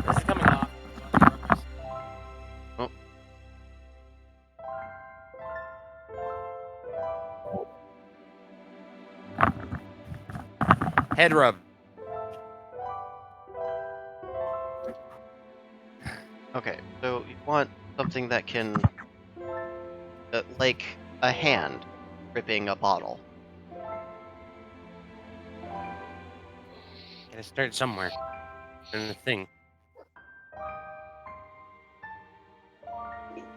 this is coming off. Oh. Head rub. Okay, so you want something that can, like a hand gripping a bottle. Gotta start somewhere. And the thing.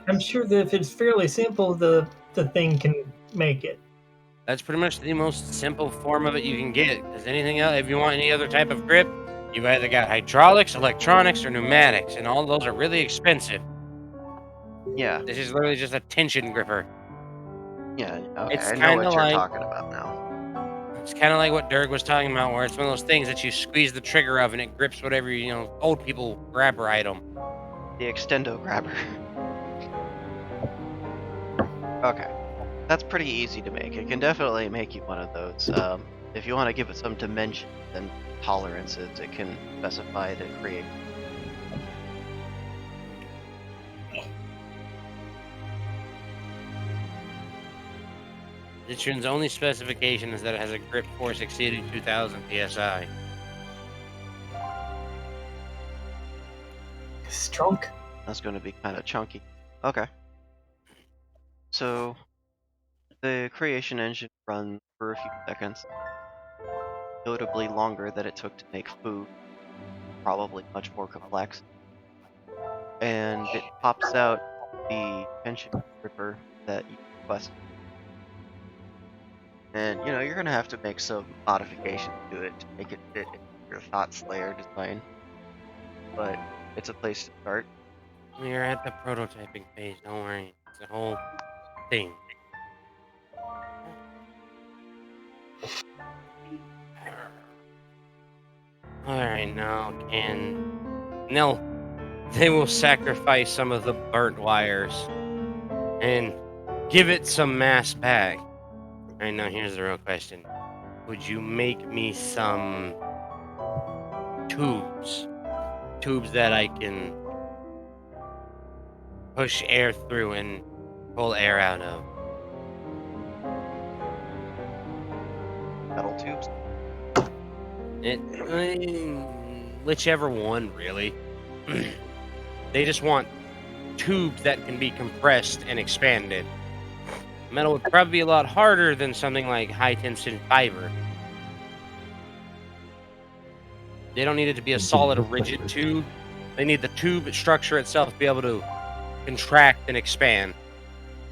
I'm sure that if it's fairly simple, the thing can make it. That's pretty much the most simple form of it you can get. Because anything else, if you want any other type of grip, you've either got hydraulics, electronics, or pneumatics, and all those are really expensive. Yeah. This is literally just a tension gripper. Yeah. Okay, It's I know what kinda you're like- talking about now. It's kind of like what Dirk was talking about, where it's one of those things that you squeeze the trigger of and it grips whatever, old people grabber item. The extendo grabber. Okay. That's pretty easy to make. It can definitely make you one of those. If you want to give it some dimensions and tolerances, it can specify to create. This tune's only specification is that it has a grip force exceeding 2,000 psi. Strunk. That's going to be kind of chunky. Okay. So, the creation engine runs for a few seconds. Notably longer than it took to make food. Probably much more complex. And it pops out the tension gripper that you requested. And, you're going to have to make some modifications to it to make it fit into your Thought Slayer design. But it's a place to start. We're at the prototyping phase, don't worry. It's a whole thing. Alright, now they will sacrifice some of the burnt wires and give it some mass back. Alright, now here's the real question. Would you make me some tubes? Tubes that I can push air through and pull air out of. Metal tubes. Whichever one, really. They just want tubes that can be compressed and expanded. Metal would probably be a lot harder than something like high tension fiber. They don't need it to be a solid, rigid tube. They need the tube structure itself to be able to contract and expand.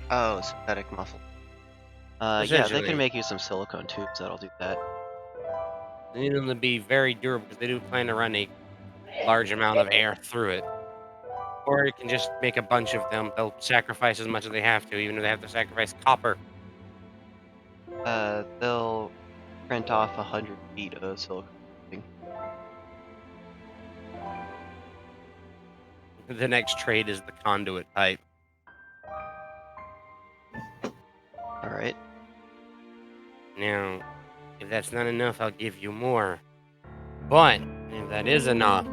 Oh, synthetic muffle. Yeah, they Essentially. can make you some silicone tubes that'll do that. They need them to be very durable because they do plan to run a large amount of air through it. Or you can just make a bunch of them. They'll sacrifice as much as they have to, even if they have to sacrifice copper. They'll print off 100 feet of silicone tubing. The next trade is the conduit pipe. Alright. Now, if that's not enough, I'll give you more. But, if that is enough,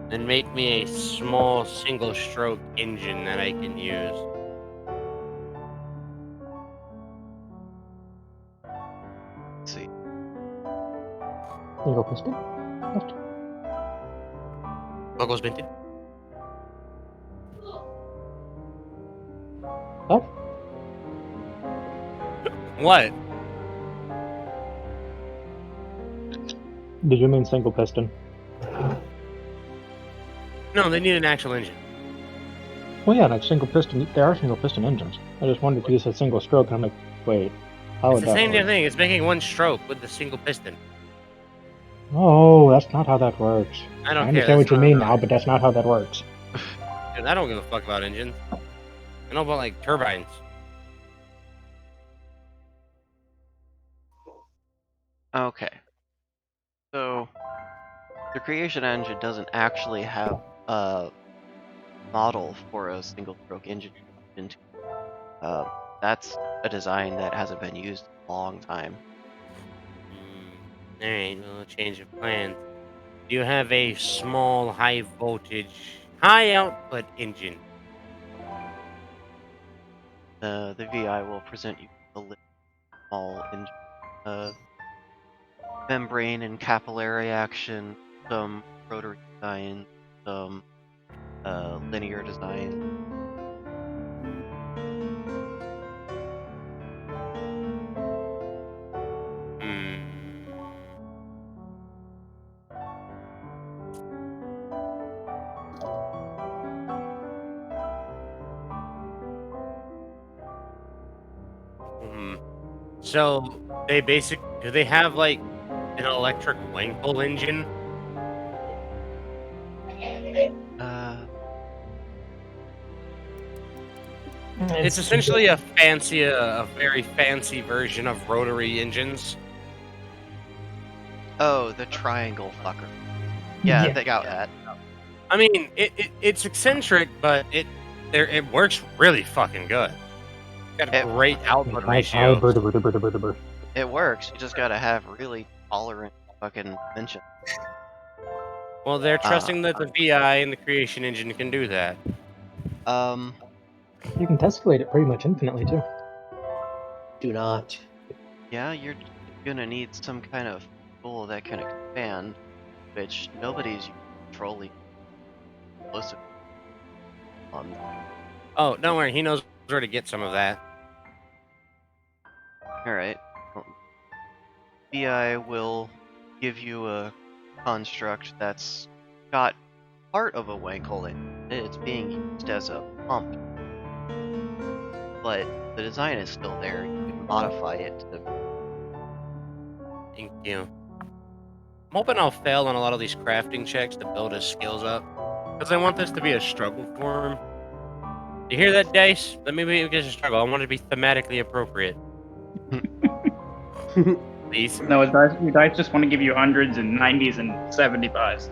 then make me a small single-stroke engine that I can use. Let's see. Single piston? Buckles Benton? What? What? Did you mean single piston? No, they need an actual engine. Well, yeah, like single piston. There are single piston engines. I just wondered if you said single stroke, and I'm like, wait, how It's would the that same work? damn thing. It's making one stroke with the single piston. Oh, that's not how that works. I don't I care. understand That's what you not mean how- now, but that's not how that works. Dude, I don't give a fuck about engines. I know about like turbines. Okay. So the creation engine doesn't actually have a model for a single stroke engine. That's a design that hasn't been used in a long time. Alright, well, change of plans. Do you have a small, high voltage, high output engine? The VI will present you with a little small engine, membrane and capillary action, some rotary design, some linear design. So do they have like an electric Wankel engine? It's essentially a very fancy version of rotary engines. Oh, the triangle fucker. Yeah, they got that. I mean, it's eccentric, but it works really fucking good. Got a great output ratio. It works. You just gotta have really tolerant fucking engine. Well, they're trusting that the VI and the creation engine can do that. You can tessellate it pretty much infinitely too. Do not. Yeah, you're gonna need some kind of tool that can expand, which nobody's controlling explosive on. Oh, don't worry, he knows where to get some of that. Alright. VI will give you a construct that's got part of a Wankel in it. It's being used as a pump. But the design is still there. You can modify it to. Thank you. I'm hoping I'll fail on a lot of these crafting checks to build his skills up. Because I want this to be a struggle for him. You hear that, Dice? Let me make it a struggle. I want it to be thematically appropriate. Please. No, your dice just want to give you hundreds and 90s and 75s.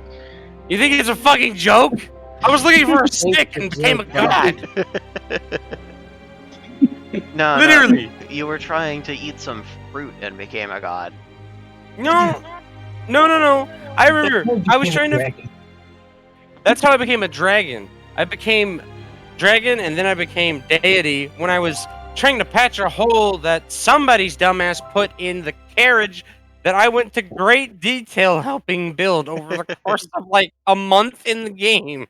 You think it's a fucking joke? I was looking for a stick and became a god. No, Literally. No, you were trying to eat some fruit and became a god. No. I remember. I was trying to. That's how I became a dragon. I became dragon and then I became deity when I was trying to patch a hole that somebody's dumbass put in the carriage that I went to great detail helping build over the course of like a month in the game.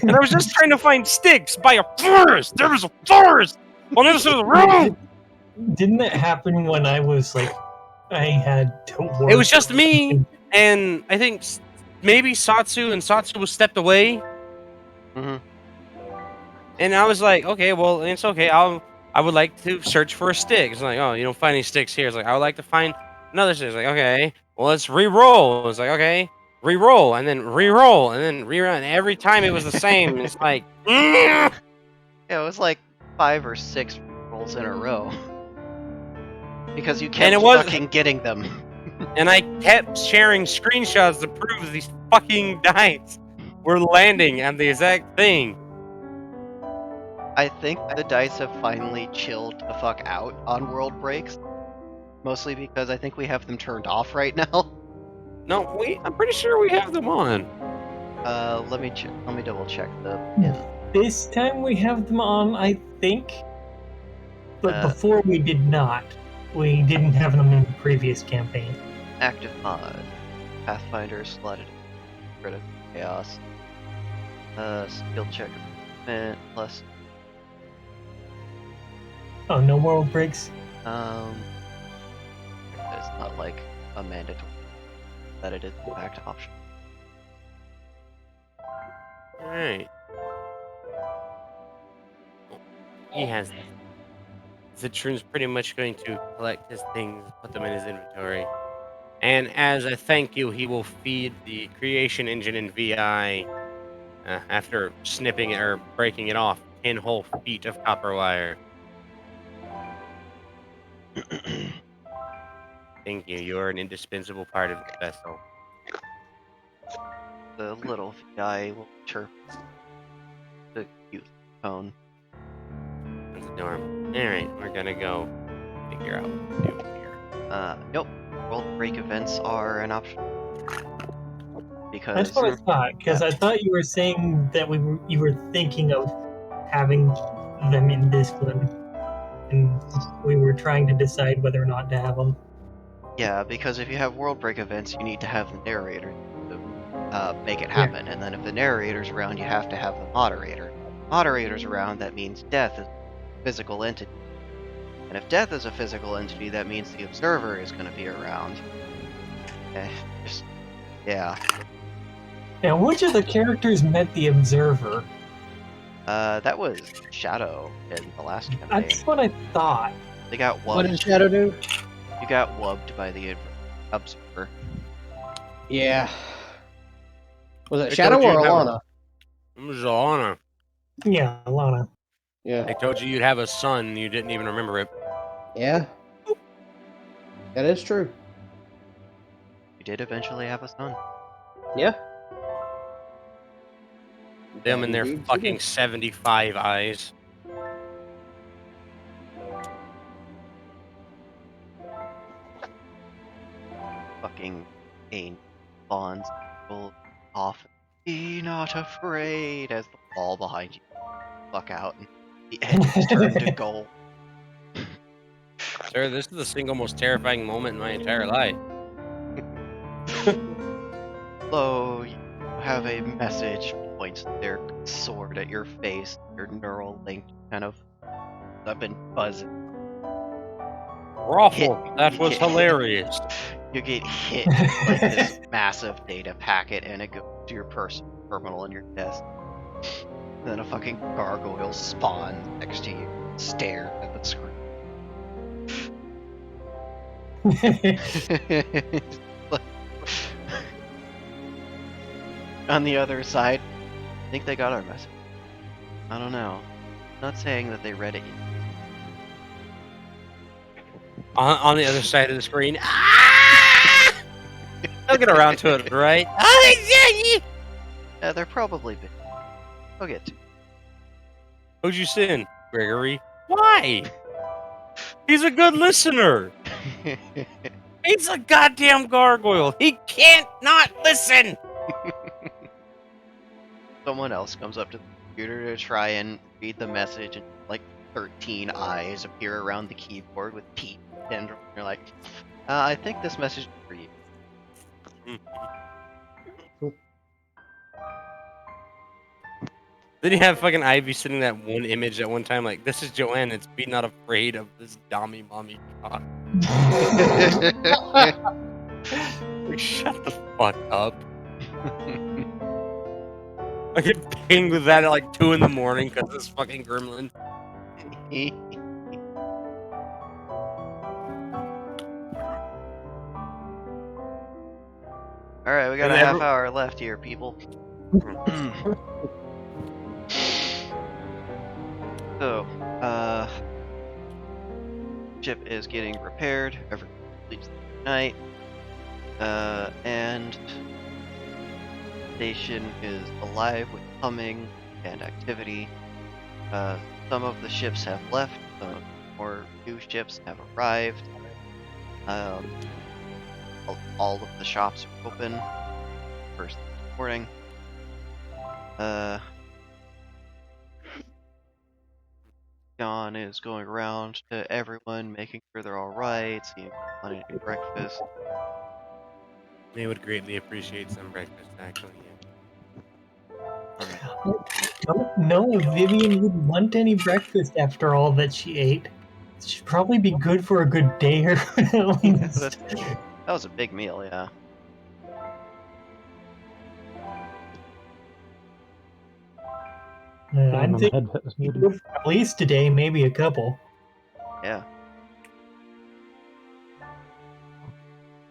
And I was just trying to find sticks by a forest. There was a forest on the other side of the road. Didn't it happen when I was like, I had to work? It was just me, and I think maybe Satsu, and Satsu was stepped away. Mm-hmm. And I was like, okay, well, it's okay. I would like to search for a stick. It's like, oh, you don't find any sticks here. It's like, I would like to find another stick. It's like, okay, well, let's re-roll. It's like, okay, re-roll, and then re-roll, and then re-run. Every time it was the same. It's like, Yeah, it was like 5 or 6 rolls in a row. Because you kept fucking getting them. And I kept sharing screenshots to prove these fucking dice were landing on the exact thing. I think the dice have finally chilled the fuck out on world breaks. Mostly because I think we have them turned off right now. No, I'm pretty sure we have them on. Let me double check the pin. This time we have them on, I think. But before we did not. We didn't have them in the previous campaign. Active mod. Pathfinder slotted critical chaos. Skill check plus. Oh, no world breaks? It's not like a mandatory that it is in fact optional. Alright. He has Zitroon's pretty much going to collect his things, put them in his inventory. And as a thank you, he will feed the creation engine in VI after snipping it or breaking it off 10 whole feet of copper wire. Thank you. You are an indispensable part of the vessel. The little guy will chirp the cute tone. That's adorable. Alright, we're gonna go figure out what to do here. Nope. World break events are an option. Because That's what I thought, because I thought you were saying that you were thinking of having them in this one, and we were trying to decide whether or not to have them. yeah, because if you have world break events, you need to have the narrator to make it happen, and then if the narrator's around, you have to have the moderator. Moderator's around, that means death is a physical entity. And if death is a physical entity, that means the observer is going to be around. Yeah. Now, which of the characters met the Observer? That was Shadow in the last campaign. That's what I thought. They got What wubbed. did Shadow do? You got wubbed by the observer. Yeah. Was it They Shadow told you or you'd have Alana? It was Alana. Yeah, Alana. Yeah. They told you you'd have a son, you didn't even remember it. Yeah. That is true. You did eventually have a son. Yeah. Them and their Indeed, fucking you 75 eyes. Fucking Kane bonds roll off. Be not afraid as the ball behind you fuck out and the edges turn to gold. Sir, this is the single most terrifying moment in my entire life. So you have a message, points their sword at your face, your neural link kind of up and buzzing. Raffle, that was hit- hilarious. You get hit with like this massive data packet and it goes to your personal terminal on your desk. And then a fucking gargoyle spawns next to you, stare at the screen. On the other side, I think they got our message. I don't know. Not saying that they read it yet. On the other side of the screen. Ah! I'll get around to it, right? Yeah, they're probably big. I'll get to it. Who'd you send, Gregory? Why? He's a good listener. He's a goddamn gargoyle. He can't not listen. Someone else comes up to the computer to try and read the message, and like 13 eyes appear around the keyboard with teeth, and you're like, I think this message is for you. Then you have fucking Ivy sending that one image at one time, like, this is Joanne, it's be not afraid of this dummy mommy cock. Like, shut the fuck up. I get pinged with that at like 2 in the morning because this fucking gremlin. Alright, we got And a half every- hour left here, people. So, ship is getting repaired every night, and station is alive with humming and activity. Some of the ships have left, some more new ships have arrived. All of the shops are open first thing in the morning. John is going around to everyone, making sure they're all right, seeing if they want any breakfast. They would greatly appreciate some breakfast, actually. Don't know if Vivian would want any breakfast after all that she ate. It should probably be good for a good day or at least. That was a big meal, yeah. I'd my think headset was muted. at least today, maybe a couple. Yeah.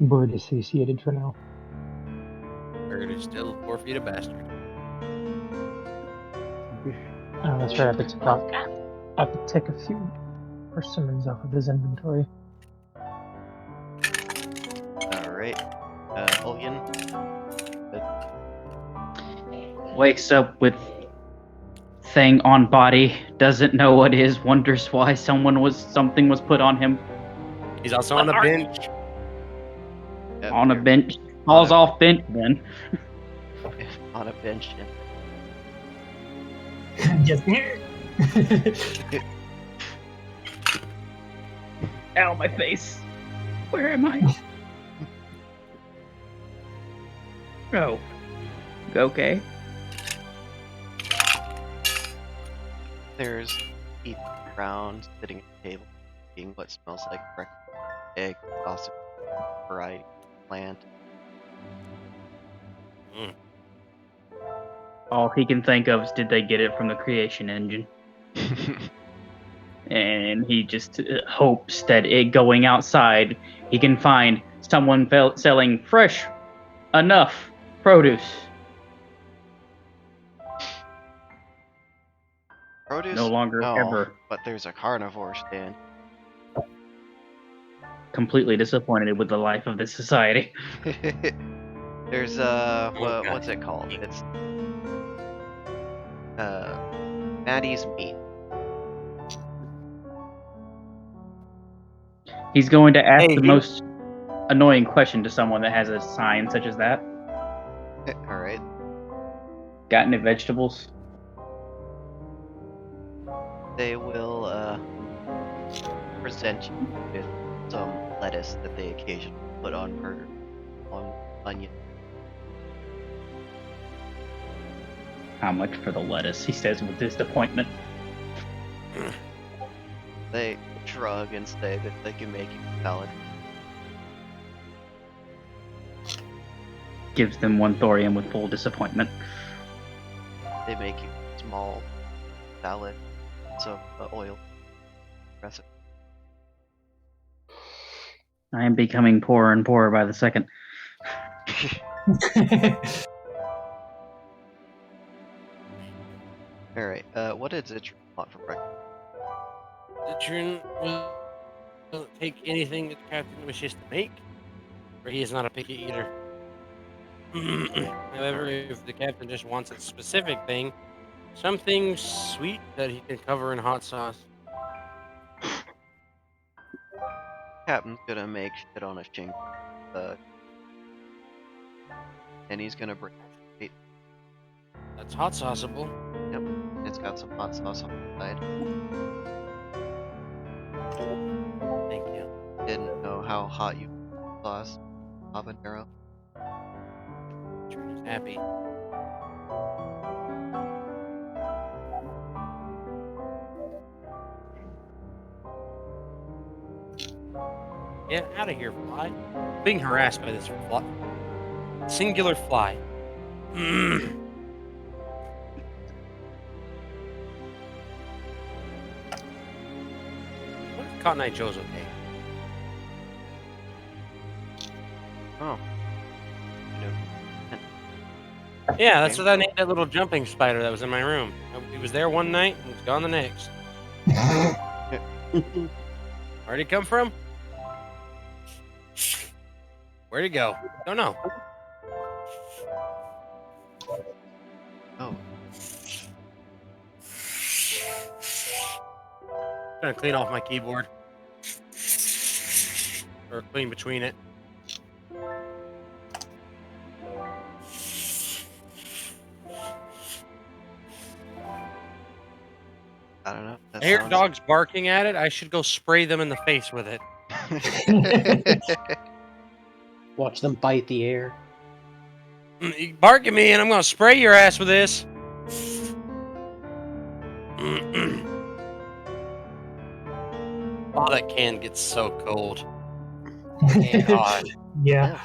Bird is satiated for now. Bird is still 4 feet a bastard. That's right. I have to take a few persimmons off of his inventory. Alright. Ulyan? Wakes up with thing on body, doesn't know what is, wonders why something was put on him. He's also on a bench. Yep, On a you're bench. Falls off bench then. on a bench. Just Ow, my face. Where am I? Oh. Okay. There's Ethan Brown sitting at the table, eating what smells like breakfast, egg, sausage, variety, plant. All he can think of is, did they get it from the creation engine? And he just hopes that it going outside, he can find someone selling fresh enough produce. Produce? No longer No, ever. but there's a carnivore stand. Completely disappointed with the life of this society. There's God. what's it called? It's Maddie's meat. He's going to ask Hey, the he- most annoying question to someone that has a sign such as that. All right. Got any vegetables? They will present you with some lettuce that they occasionally put on burger, on onion. How much for the lettuce? He says with disappointment. They shrug and say that they can make you a salad. Gives them one thorium with full disappointment. They make you a small salad, so oil recipe. I am becoming poorer and poorer by the second. All right. What did Zitron want for breakfast? Citron will take anything that the captain wishes to make, for he is not a picky eater. However, if the captain just wants a specific thing, something sweet that he can cover in hot sauce. Captain's gonna make shit on a shingle, and he's gonna bring it. That's hot sauceable. It's got some hot sauce on the side. Thank you. Didn't know how hot you sauce habanero. Citroen is happy. Get out of here, fly. Being harassed by this fly. Singular fly. What if Cotton Eye Joe's okay? Oh. Yeah, that's what I named that little jumping spider that was in my room. He was there one night and was gone the next. Where'd he come from? Where'd he go? Don't know. Oh. Trying to clean off my keyboard. Or clean between it. I don't know. That I hear sounds- dogs barking at it. I should go spray them in the face with it. Watch them bite the air. You bark at me and I'm going to spray your ass with this. Oh, that can gets so cold. God. Yeah.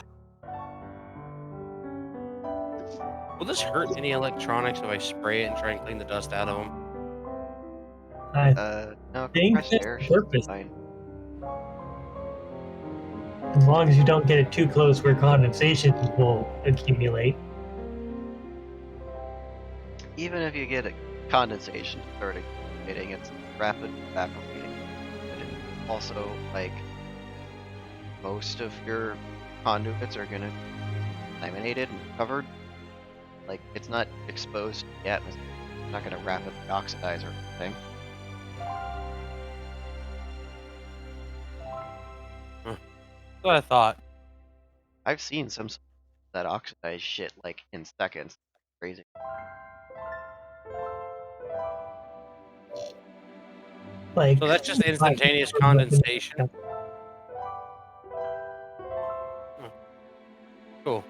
Will this hurt any electronics if I spray it and try and clean the dust out of them? I No, think compressed that's air the should be purpose. fine. As long as you don't get it too close where condensation will accumulate. Even if you get a condensation to start accumulating, it's rapid evaporating. But it's also, like, most of your conduits are gonna be laminated and covered. Like, it's not exposed to the atmosphere. It's not gonna rapidly oxidize or anything. That's what I thought. I've seen some that oxidize shit like in seconds. Crazy. Like, So that's just instantaneous condensation. Cool.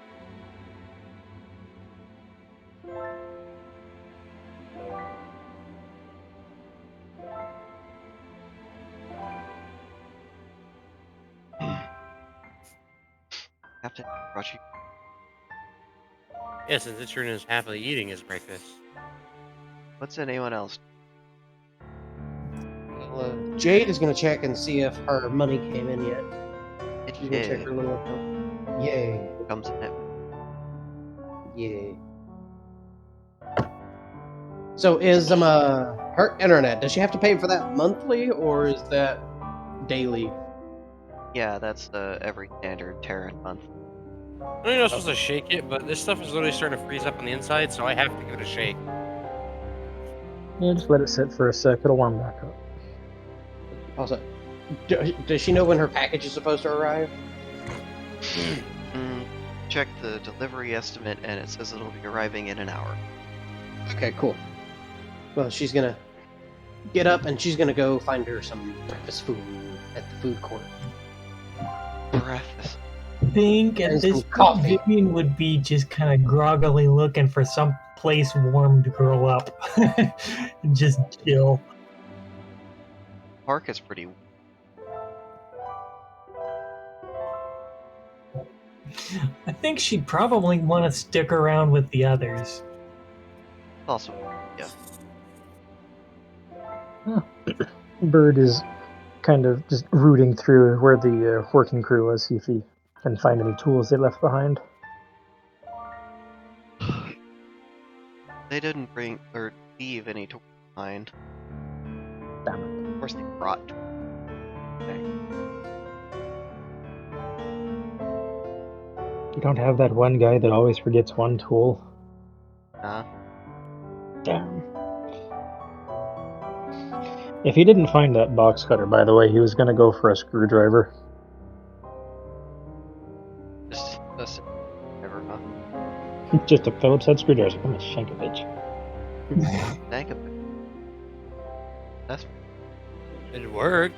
Captain, brought you. Yeah, since it's is happily eating his breakfast. What's anyone else? Jade is gonna check and see if her money came in yet. It She's gonna check did. her little account. Yay. Comes in it. Yay. So is her internet, does she have to pay for that monthly or is that daily? Yeah, that's every standard Terran month. I know you're not supposed to shake it, but this stuff is literally starting to freeze up on the inside, so I have to give it a shake. Yeah, just let it sit for a sec. It'll warm back up. Also, does she know when her package is supposed to arrive? Check the delivery estimate, and it says it'll be arriving in an hour. Okay, cool. Well, she's gonna get up and she's gonna go find her some breakfast food at the food court. Breakfast. I think at And this some point, coffee. Vivian would be just kind of groggily looking for some place warm to curl up. And just chill. Park is pretty. I think she'd probably want to stick around with the others. Also, yeah. Bird is kind of just rooting through where the working crew was, see if he can find any tools they left behind. They didn't bring or leave any tools behind. Damn it. Of course, they brought. You don't have that one guy that always forgets one tool? Nah. Damn. If he didn't find that box cutter, by the way, he was gonna go for a screwdriver. Just never, huh? Just a Phillips head screwdriver. I'm gonna shank a bitch. Thank you. That's It'd work.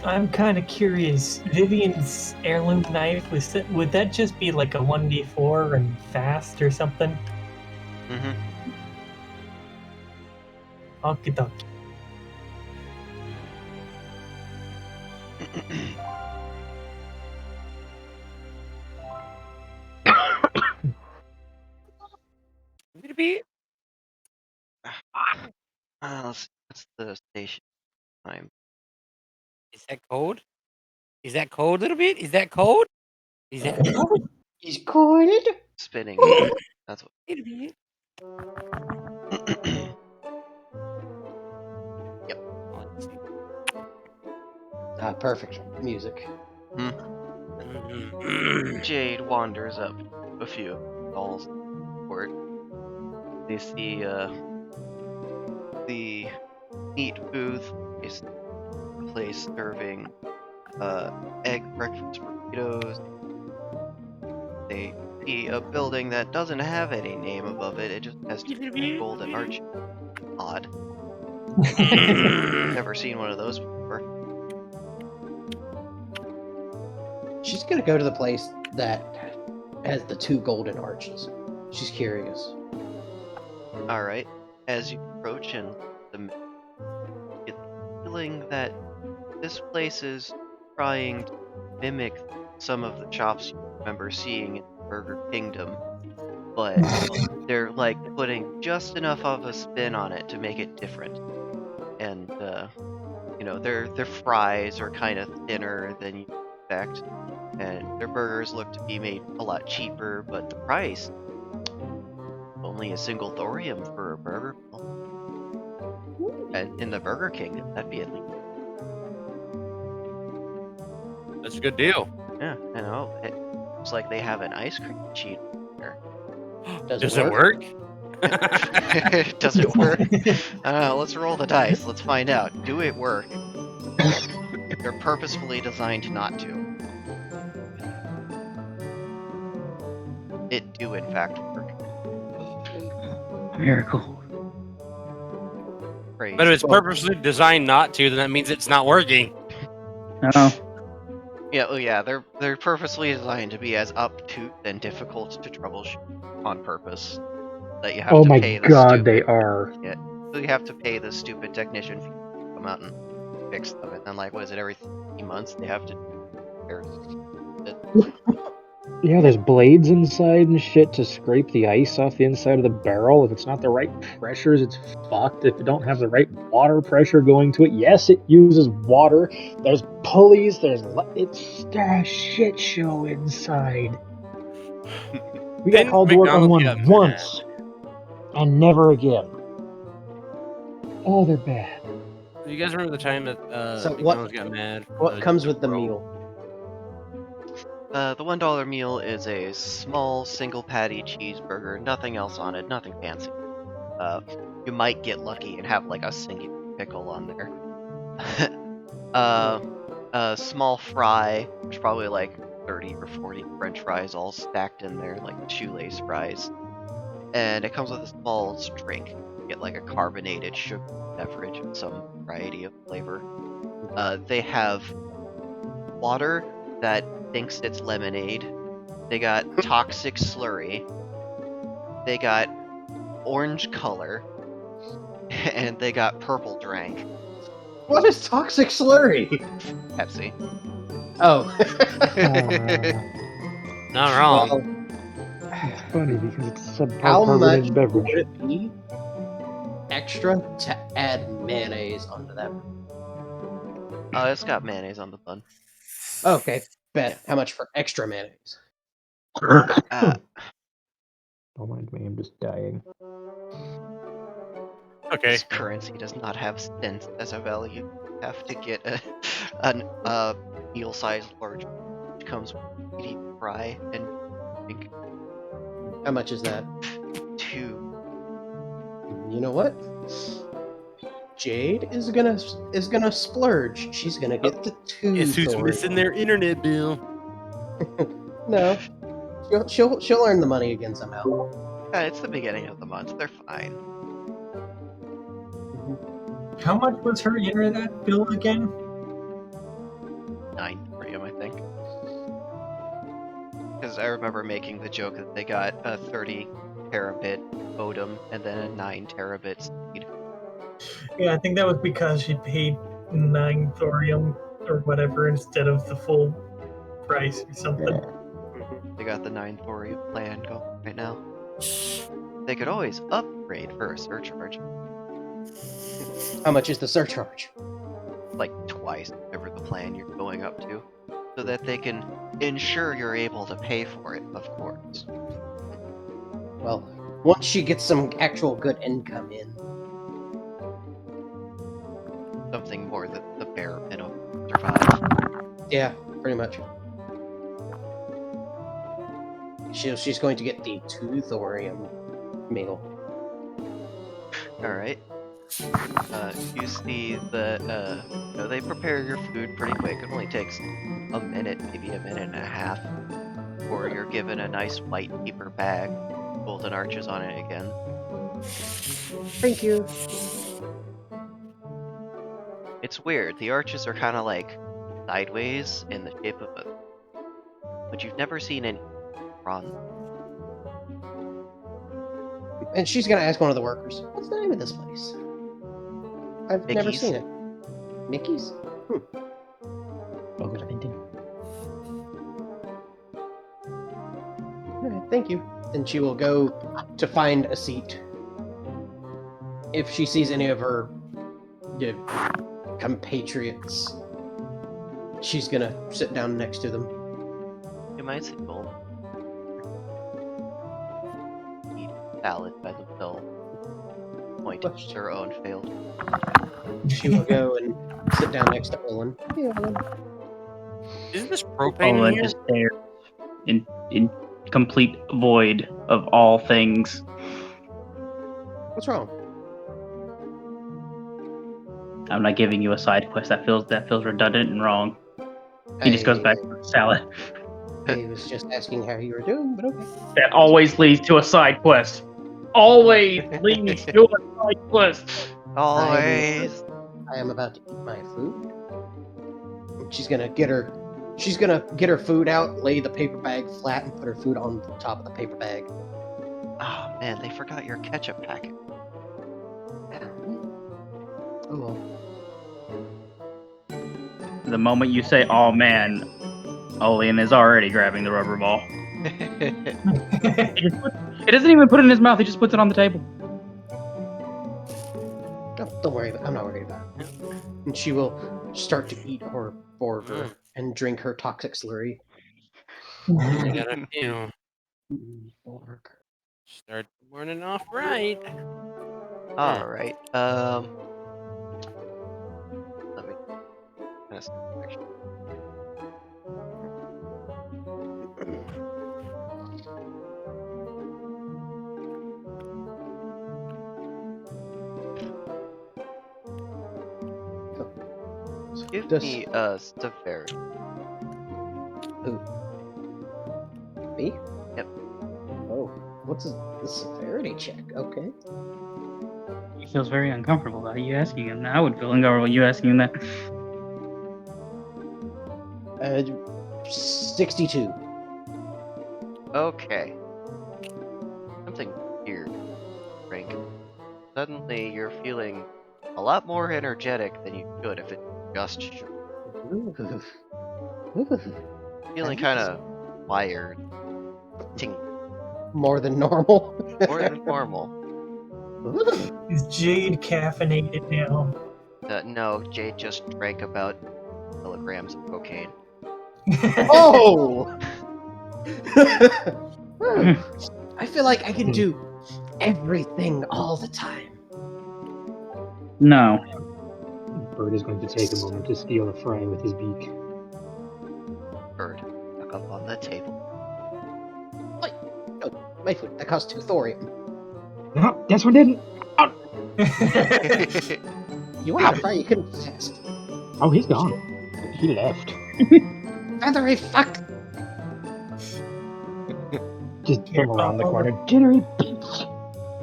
I'm kind of curious. Vivian's heirloom knife, would that just be like a 1d4 and fast or something? mm-hmm. Okie dokie. Let's see. What's the station time? Is that cold? Is that cold a little bit? Is that cold? Is that cold? He's cold. Spinning. That's what. A little bit. Yep. Let's see. Ah, perfect music. Jade wanders up a few halls forward. They see the meat booth is a place serving egg breakfast burritos. They see a building that doesn't have any name above it. It just has two golden arches. Odd. Never seen one of those before. She's gonna go to the place that has the two golden arches. She's curious. Alright. As you approach and you get the feeling that this place is trying to mimic some of the shops you remember seeing in Burger Kingdom, but they're like putting just enough of a spin on it to make it different. And you know, their fries are kind of thinner than you expect. and their burgers look to be made a lot cheaper, but the price, only a single thorium for a burger meal. And in the Burger King, that'd be at least. That's a good deal. Yeah, I know. It looks like they have an ice cream machine there. Does it work? Does it work? I don't know. Let's roll the dice. Let's find out. Do it work? They're purposefully designed not to. It do in fact work. Miracle. Praise. But if it's purposely designed not to, then that means it's not working. No. Yeah, oh yeah, they're purposely designed to be as obtuse and difficult to troubleshoot on purpose. That you have Oh to my pay the god, they are. so you have to pay the stupid technician fee to come out and fix them. And then, like, what is it, every 3 months they have to repair it. Yeah, there's blades inside and shit to scrape the ice off the inside of the barrel. If it's not the right pressures, it's fucked. If you don't have the right water pressure going to it, yes, it uses water. There's pulleys. There's it's a shit show inside. We got Didn't called to work on McDonald's one get mad? once, and never again. Oh, they're bad. You guys remember the time that So McDonald's got mad? What comes with the meal? The $1 meal is a small single patty cheeseburger, nothing else on it, nothing fancy. You might get lucky and have like a singular pickle on there. A small fry, there's probably like 30 or 40 French fries all stacked in there, like shoelace fries. And it comes with a small drink. You get like a carbonated sugar beverage and some variety of flavor. They have water that thinks it's lemonade. They got toxic slurry. They got orange color. And they got purple drank. What is toxic slurry? Pepsi. Oh. Not wrong. Well, It's funny because it's a how much carbonated would beverage. it be extra to add mayonnaise onto that? It's got mayonnaise on the bun. Okay, bet. How much for extra mayonnaise? Uh, Don't mind me, I'm just dying. Okay. This currency does not have cents as a value. You have to get a meal-sized large, which comes with a medium fry and I think How much is that? 2. You know what? Jade is gonna splurge. She's gonna get the 2. Guess who's thorium. missing their internet bill? No, she'll earn the money again somehow. It's the beginning of the month. They're fine. How much was her internet bill again? 9 thorium, I think. Because I remember making the joke that they got a 30 terabit modem and then a 9 terabit speed. Yeah, I think that was because she paid 9 thorium or whatever instead of the full price or something. They got the 9 thorium plan going right now. They could always upgrade for a surcharge, How much is the surcharge? like twice whatever the plan you're going up to, so that they can ensure you're able to pay for it, of course. Well, once she gets some actual good income in. Something more than the bare minimum to survive. Yeah, pretty much. She's going to get the 2 thorium meal. Alright. You see the, they prepare your food pretty quick. It only takes a minute, maybe a minute and a half. Or you're given a nice white paper bag, golden arches on it again. Thank you. It's weird. The arches are kind of like sideways in the shape of a... But you've never seen any bronze. And she's gonna ask one of the workers, "What's the name of this place? I've never Mickey's. seen it." Mickey's? Alright, thank you. Then she will go to find a seat. If she sees any of her compatriots, she's gonna sit down next to them. You might say bold. Eat salad by themselves. Pointing to their own failed. She will go and sit down next to Olin. Hey, Olin. Is this propane in Olin here? just stares in complete void of all things. What's wrong? I'm not giving you a side quest. That feels redundant and wrong. He just goes back to the salad. I was just asking how you were doing, but okay. That always leads to a side quest. Always leads to a side quest. Always. I am about to eat my food. She's gonna get her food out, lay the paper bag flat, and put her food on the top of the paper bag. Oh man, they forgot your ketchup packet. Oh well. The moment you say, "Oh man," Olin is already grabbing the rubber ball. He doesn't even put it in his mouth. He just puts it on the table. Don't worry. I'm not worried about it. And she will start to eat her burger and drink her toxic slurry. I gotta, Burger. start the morning off right. Alright, let me actually. Give me a severity. Who? Me? Yep. Oh, what's the severity check? Okay. He feels very uncomfortable about you asking him. I would feel uncomfortable you asking him that. 62. Okay. Something weird, Frank. Suddenly you're feeling a lot more energetic than you should if it's just sugar. Feeling kind of wired. Ting. More than normal. More than normal. Is Jade caffeinated now? No, Jade just drank about kilograms of cocaine. Oh! I feel like I can do everything all the time. No. Bird is going to take a moment to steal a fry with his beak. Bird, back up on the table. My food, that costs 2 thorium. No, this one didn't. You wanted a fry, you couldn't ask. Oh, he's gone. He left. Feathery fuck! Just from around the corner. Jittery bitch.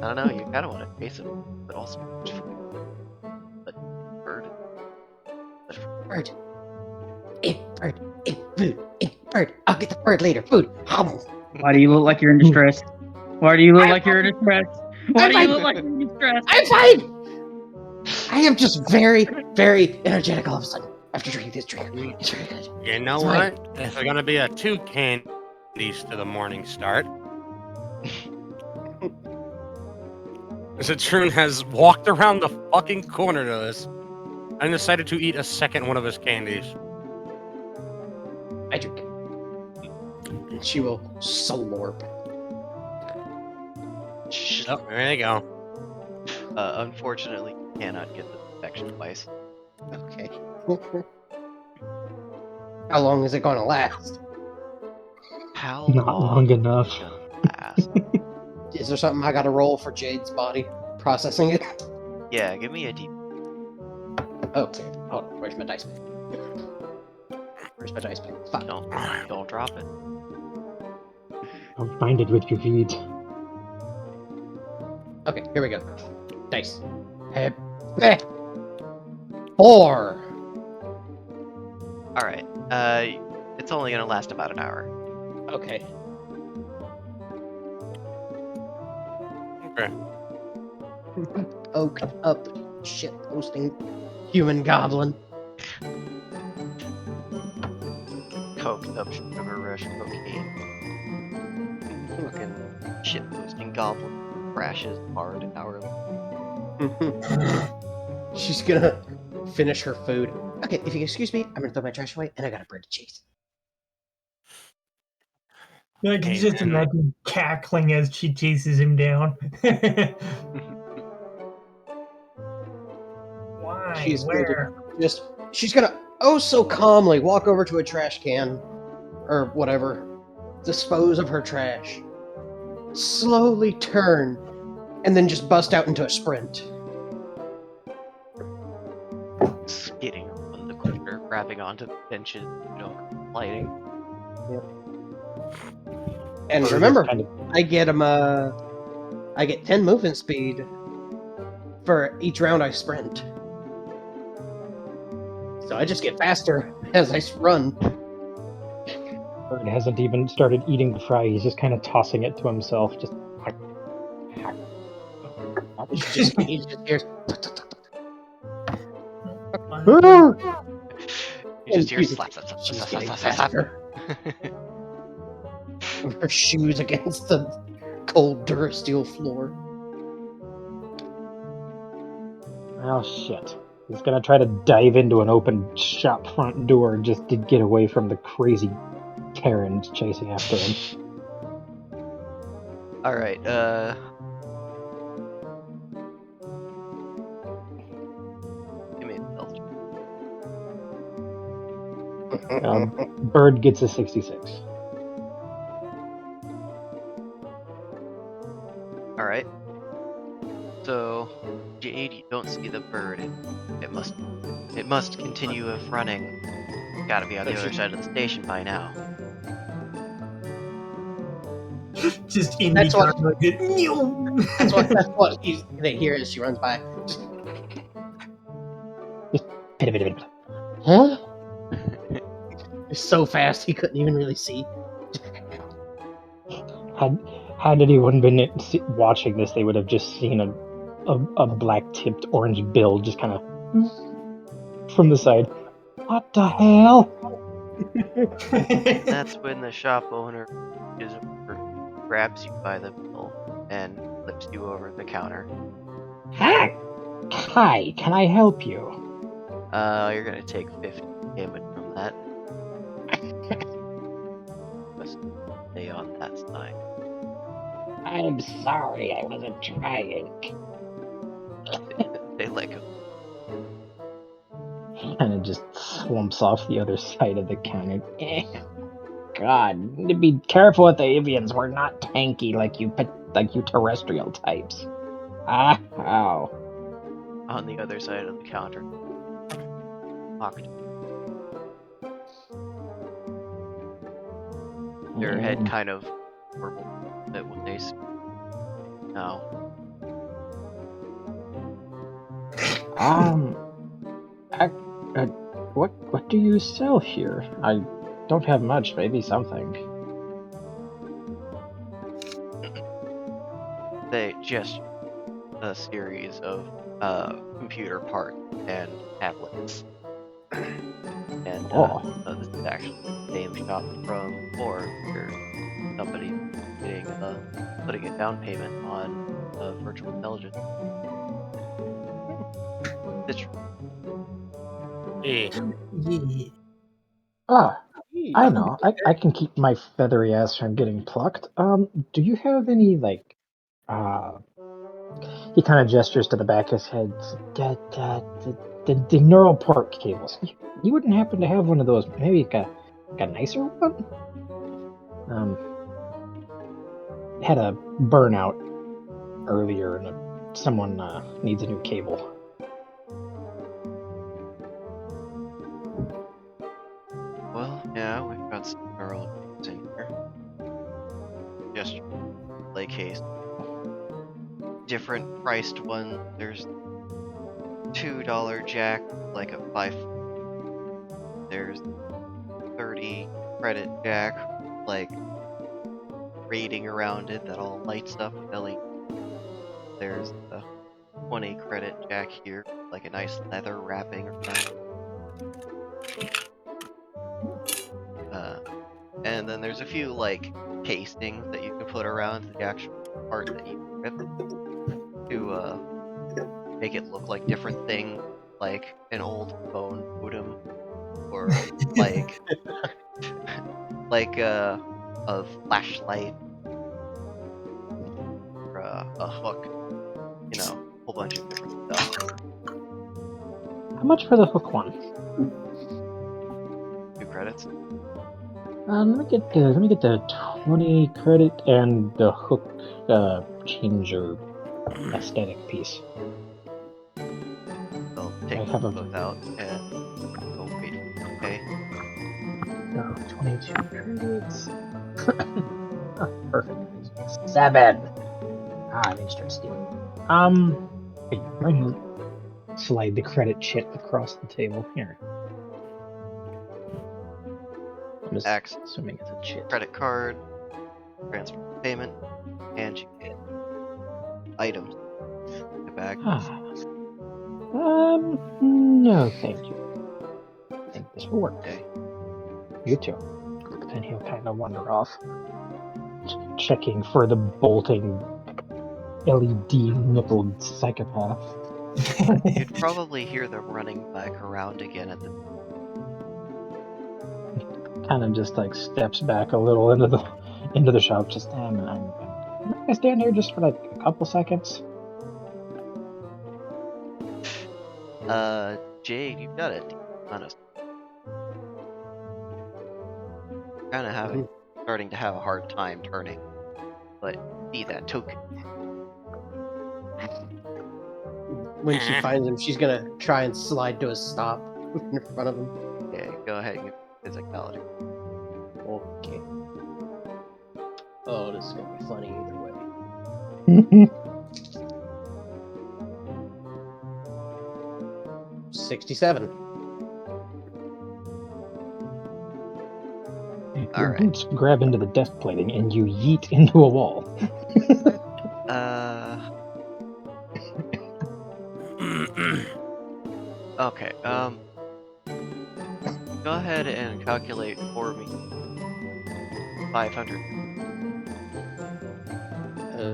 I don't know, you kind of want to taste it, but also. But bird. Bird. Bird. Food. Bird. I'll get the bird later. Food. Hum. Why do you look like you're in distress? Why do you look like you're in distress? Why I'm do you fine. look like you're in distress? I'm fine! I am just very, very energetic all of a sudden after drinking this drink. It's very good. You know It's what? If we're gonna be a 2 candies to the morning start. Citroen has walked around the fucking corner to us and decided to eat a second one of his candies. I drink. And she will slurp. Oh, there you go. Unfortunately, you cannot get the infection twice. Okay. How long is it gonna last? How Not long enough. is it gonna last? Is there something I gotta roll for Jade's body? Processing it? Yeah, give me a D. Okay. Hold on. Where's my dice bag? Where's my dice bag? Fuck. Don't drop it. Don't find it with your feet. Okay, here we go. Dice. 4. Alright, it's only gonna last about an hour. Okay. Okay. Oak up shit posting human goblin. Coked up sugar rush cocaine. Fucking shit posting goblin crashes hard hourly. She's gonna finish her food. Okay, if you excuse me, I'm gonna throw my trash away and I got a bread and cheese. Like, you Hey, just man. imagine cackling as she chases him down. Why? She's going to Where? she's gonna oh so calmly walk over to a trash can or whatever, dispose of her trash, slowly turn, and then just bust out into a sprint. Skidding on the corner, grabbing onto the benches, lighting. And Bird is remember, kind of I get 10 movement speed for each round I sprint. So I just get faster as I run. Bird hasn't even started eating the fry. He's just kind of tossing it to himself. Just He just hears. You just hear And slap, slap, slap, she's slap, slap, getting slap, slap, slap. faster. Her shoes against the cold Durasteel floor. Oh shit. He's gonna try to dive into an open shop front door just to get away from the crazy Karens chasing after him. Alright, give me a stealth. Bird gets a 66. Alright. So, Jade, you don't see the bird. It must continue running. Gotta be on the other side of the station by now. Just indie That's what- karma. That's what they hear as she runs by. Huh? It's so fast he couldn't even really see. Had anyone been watching this, they would have just seen a black-tipped orange bill just kind of from the side. What the hell? That's when the shop owner is over, grabs you by the bill and flips you over the counter. Hi, can I help you? You're gonna take 50 damage from that. Just stay on that side. I'm sorry, I wasn't trying. They let go. Kind of just slumps off the other side of the counter. God, be careful with the avians. We're not tanky like you terrestrial types. Ow. On the other side of the counter. Locked. Their head kind of warbled a bit when they no. What do you sell here? I don't have much. Maybe something. They just a series of computer parts and tablets. And this is actually the same shop from before, where somebody putting a down payment on virtual intelligence. Yeah. I know. I can keep my feathery ass from getting plucked. Do you have any he kind of gestures to the back of his head. The neural port cables. You wouldn't happen to have one of those? Maybe a nicer one? Had a burnout earlier, and someone needs a new cable. Well, yeah, we've got some neural in here. Just like case. Different priced one. There's $2 jack, like a 5. There's 30 credit jack, like rating around it that all lights up with LED. There's the 20 credit jack here, like a nice leather wrapping around. And then there's a few like casings that you can put around the actual part that you rip to make it look like different things, like an old phone modem, or like like a of flashlight, or a hook, you know, a whole bunch of different stuff. How much for the hook one? 2 credits. Let me get the 20 credit and the hook changer aesthetic piece. They'll take I have a- both out and go wait. Okay. Oh, 22 credits. Perfect. 7. I need to start stealing. Hey, I can slide the credit shit across the table here. I'm just X. assuming it's a chit. Credit card, transfer payment, and you get items. The bag. No, thank you. I think this will work. Okay. You too. And he'll kind of wander off, checking for the bolting LED nippled psychopath. You'd probably hear them running back around again at the. Kind of just like steps back a little into the shop. Just I'm gonna stand here just for like a couple seconds. Jade, you've got it. Honest. Kind of starting to have a hard time turning, but see that token. When she finds him, she's gonna try and slide to a stop in front of him. Okay, go ahead and give physicality. Okay. Oh, this is gonna be funny either way. 67. Your Alright. boots grab into the desk plating and you yeet into a wall. Okay, go ahead and calculate for me 500.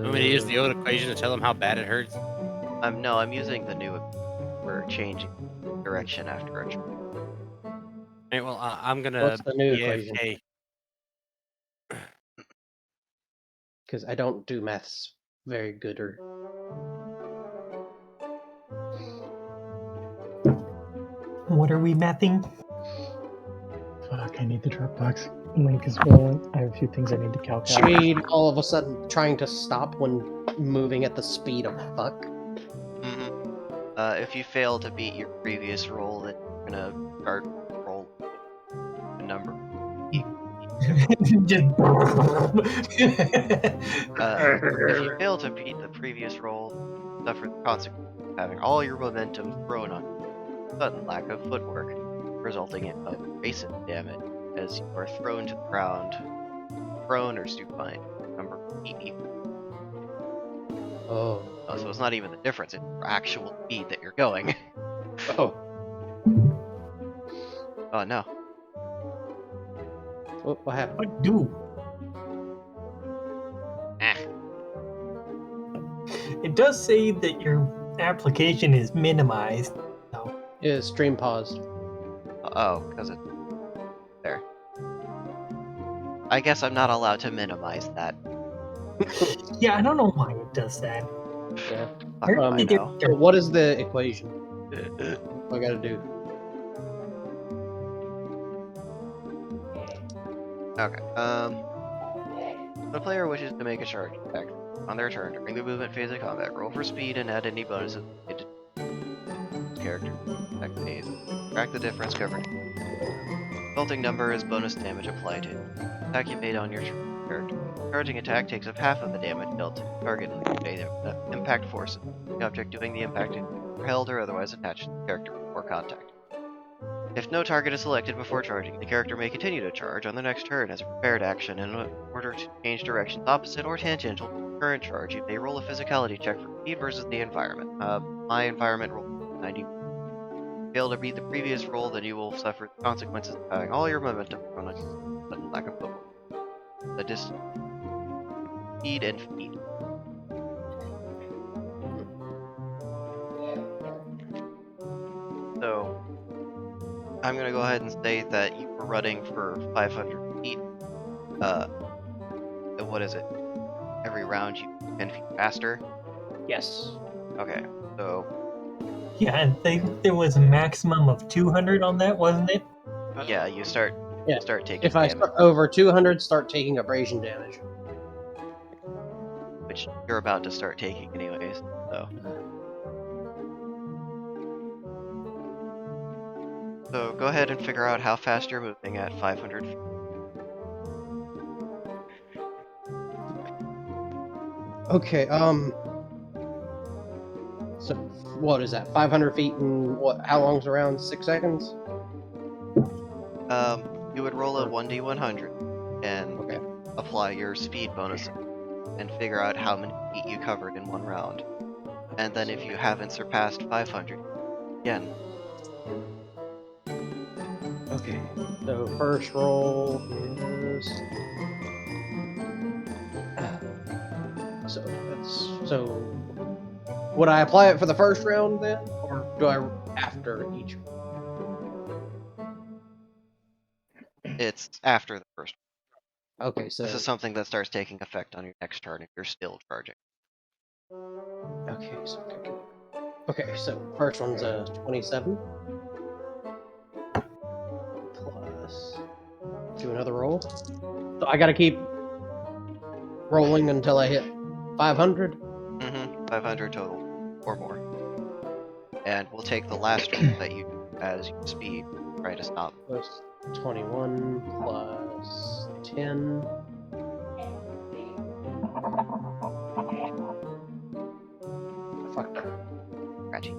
Want me to use the old equation to tell him how bad it hurts? No, I'm using the new for changing direction after a turn. Hey, well, I'm gonna What's the new be equation? AFK. Because I don't do maths very good or. What are we mathing? Fuck, I need the Dropbox link as well. I have a few things I need to calculate. Jade all of a sudden trying to stop when moving at the speed of fuck. If you fail to beat your previous roll, then you're gonna start roll a number. Just. If you fail to beat the previous roll, suffer the consequence of having all your momentum thrown on sudden lack of footwork, resulting in evasive damage as you are thrown to the ground, prone or supine. Number 80. Oh. So it's not even the difference; it's your actual speed that you're going. Oh. Oh no. What happened? What do? It does say that your application is minimized. So. Yeah, stream paused. Oh, because it's there. I guess I'm not allowed to minimize that. Yeah, I don't know why it does that. Yeah. Fuck if I know. So what is the equation? What I gotta do? Okay. The player wishes to make a charge attack on their turn during the movement phase of combat. Roll for speed and add any bonuses to character attack phase. Track the difference covered. Resulting number is bonus damage applied to attack you made on your character. Charging attack takes up half of the damage dealt to the target impact force. The object doing the impact is held or otherwise attached to the character before contact. If no target is selected before charging, the character may continue to charge on the next turn as a prepared action. In order to change directions opposite or tangential to the current charge, you may roll a physicality check for speed versus the environment. My environment roll 90. If you fail to beat the previous roll, then you will suffer the consequences of having all your momentum thrown on you, sudden lack of footwork. The distance, speed, and feet. So, I'm gonna go ahead and say that you were running for 500 feet. what is it? Every round you 10 feet faster? Yes. Okay, so Yeah, I think there was a maximum of 200 on that, wasn't it? yeah, you start Yeah. taking If I damage, start over 200, start taking abrasion damage. which you're about to start taking anyways. So go ahead and figure out how fast you're moving at 500 feet. Okay, so what is that? 500 feet and what? How long's around? 6 seconds? You would roll a 1d100 and Okay. apply your speed bonus and figure out how many feet you covered in one round. And then if you haven't surpassed 500, again. Okay. So first roll is so would I apply it for the first round then, or do I after each? It's after the first. Okay, so This is something that starts taking effect on your next turn if you're still charging. okay, so first one's a 27 plus do another roll. So I gotta keep rolling until I hit 500. 500 total or more. And we'll take the last roll that you do as your speed. Try to stop. Plus 21 plus 10. Fuck. Scratchy.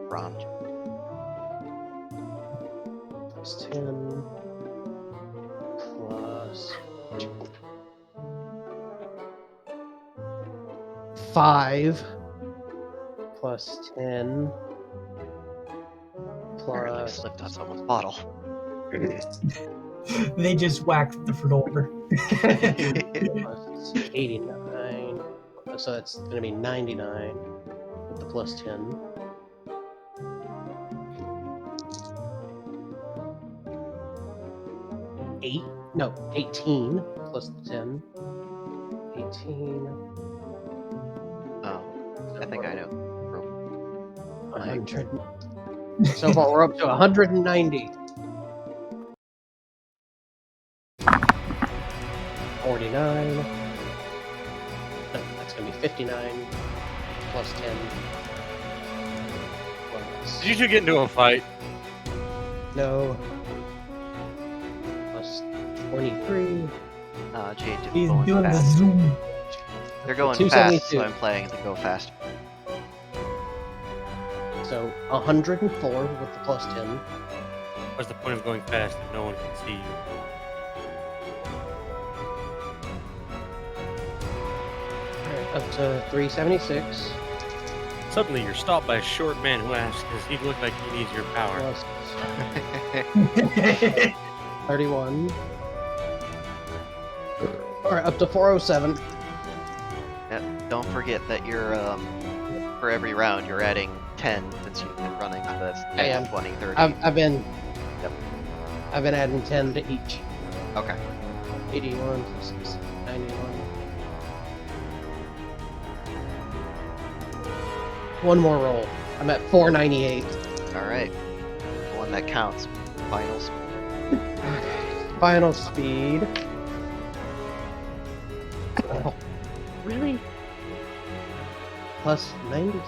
Bronze. Plus 10. Plus 5. Plus 10. Apparently Plus. slipped on someone's bottle. They just whacked the floor. Plus 89. So that's going to be 99 with the plus 10. No, 18 plus the 10. 18. Oh, I think I know. 100. So far, we're up to 190. 49. No, that's going to be 59 plus 10. Plus, Did you two get into a fight? no. Plus 23. Jade did He's going doing the fast. zoom. They're going fast, 272. so I'm playing the go fast. So 104 with the plus 10. What's the point of going fast if no one can see you? Alright, up to 376. Suddenly, you're stopped by a short man who asks, "Does he look like he needs your power?" Plus 31. Alright, up to 407. Don't forget that you're, for every round, you're adding 10 since you've been running, so that's 10, I am. 20, 30. I've been Yep. I've been adding 10 to each. Okay. 81, 91. One more roll. I'm at 498. Alright. The one that counts. Finals. Final speed. Really? Plus 96.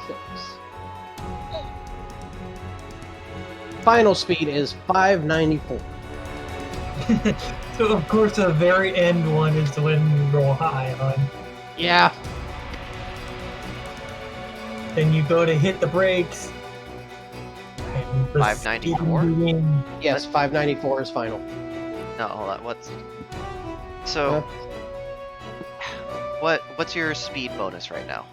Final speed is 594. So of course the very end one is the one you roll high on. Yeah. Then you go to hit the brakes. And the 594? speed begins. Yes, 594 is final. No, hold on. So, what's your speed bonus right now?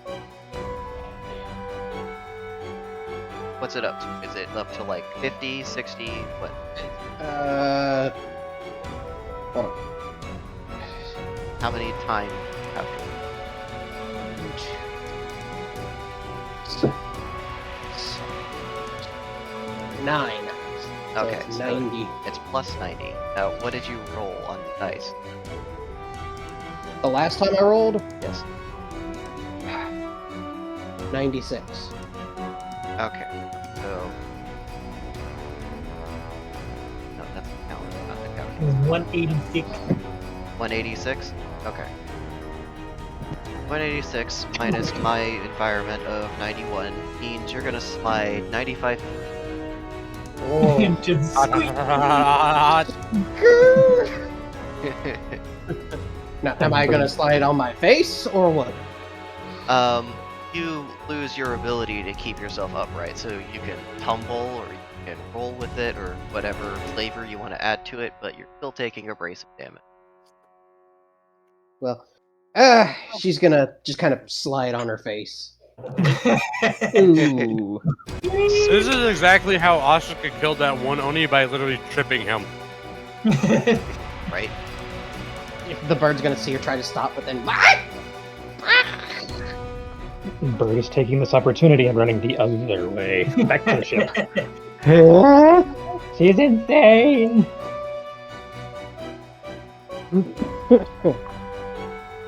What's it up to? Is it up to like 50, 60? What? Hold on. How many times have 9. So Okay, it's so 90. it's plus 90. Now, what did you roll on the dice? The last time I rolled, Yes. 96. Okay, so... No, that's the count, not the count. It was 186. 186? Okay. 186 minus my environment of 91 means you're gonna slide 95. Oh. Just squeak. Now, am I gonna slide on my face or what? You lose your ability to keep yourself upright, so you can tumble or you can roll with it or whatever flavor you want to add to it, but you're still taking abrasive damage. Well, she's gonna just kind of slide on her face. Ooh. This is exactly how Ashika killed that one Oni by literally tripping him. Right? If the bird's gonna see her try to stop, but then Bird is taking this opportunity and running the other way, back to the ship. She's insane!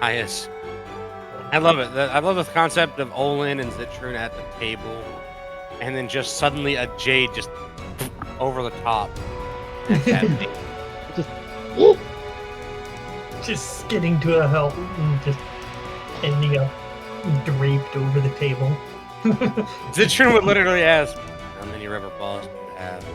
Yes. I love it. I love the concept of Olin and Zitrun at the table, and then just suddenly a Jade just over the top. Just skidding to a halt and just ending up draped over the table. Zitrun would literally ask, "How many rubber balls do you have?"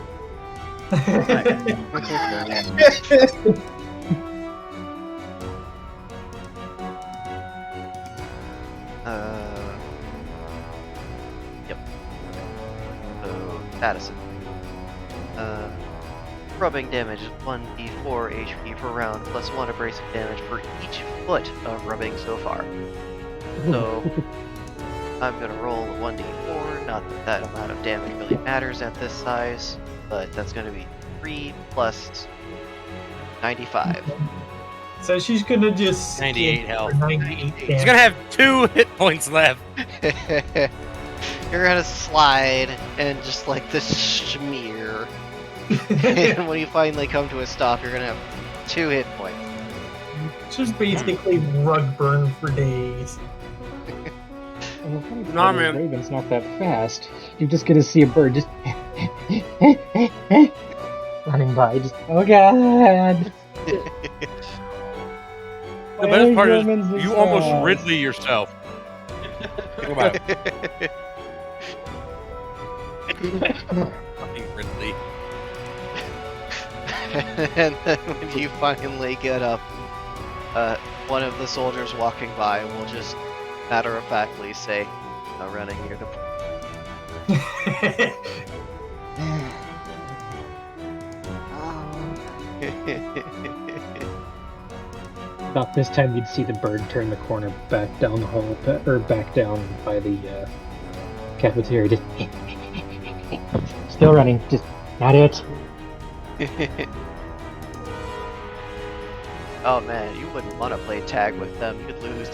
Yep. So, Addison. Rubbing damage is 1d4 HP per round, plus 1 abrasive damage for each foot of rubbing so far. So, I'm gonna roll a 1d4, not that that amount of damage really matters at this size, but that's gonna be 3 plus 95. So she's gonna just skid 98 health. for 98 He's damage. gonna have 2 hit points left. You're gonna slide and just like this smear. And when you finally come to a stop, you're gonna have 2 hit points. Just basically rug burn for days. Nah, man. Raven's not that fast. You just get to see a bird just running by. Just oh god. The best part is you almost Ridley yourself. Think about it. Fucking Ridley. And then when you finally get up, one of the soldiers walking by will just matter-of-factly say, "Not running near the About this time, you'd see the bird turn the corner back down the hall, or back down by the cafeteria. Just still running. Just not it. Oh man, you wouldn't want to play tag with them. You'd lose.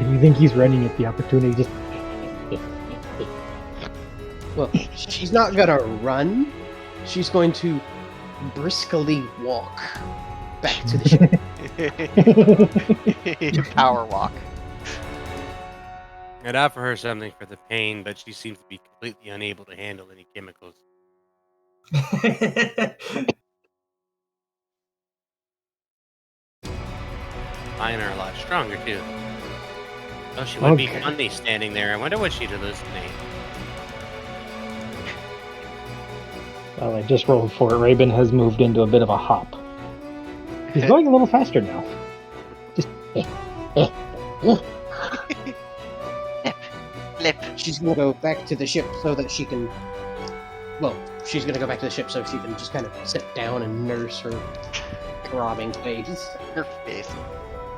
You think he's running at the opportunity? Just well, she's not gonna run. She's going to briskly walk back to the ship. Power walk. I'd offer her something for the pain, but she seems to be completely unable to handle any chemicals. Mine are a lot stronger, too. Oh, she would be Okay. funny standing there. I wonder what she'd hallucinate. well, I just rolled for it. Raven has moved into a bit of a hop. He's going a little faster now. Just Flip. She's gonna go back to the ship so that she can. Well, she's gonna go back to the ship so she can just kind of sit down and nurse her throbbing face. Her face.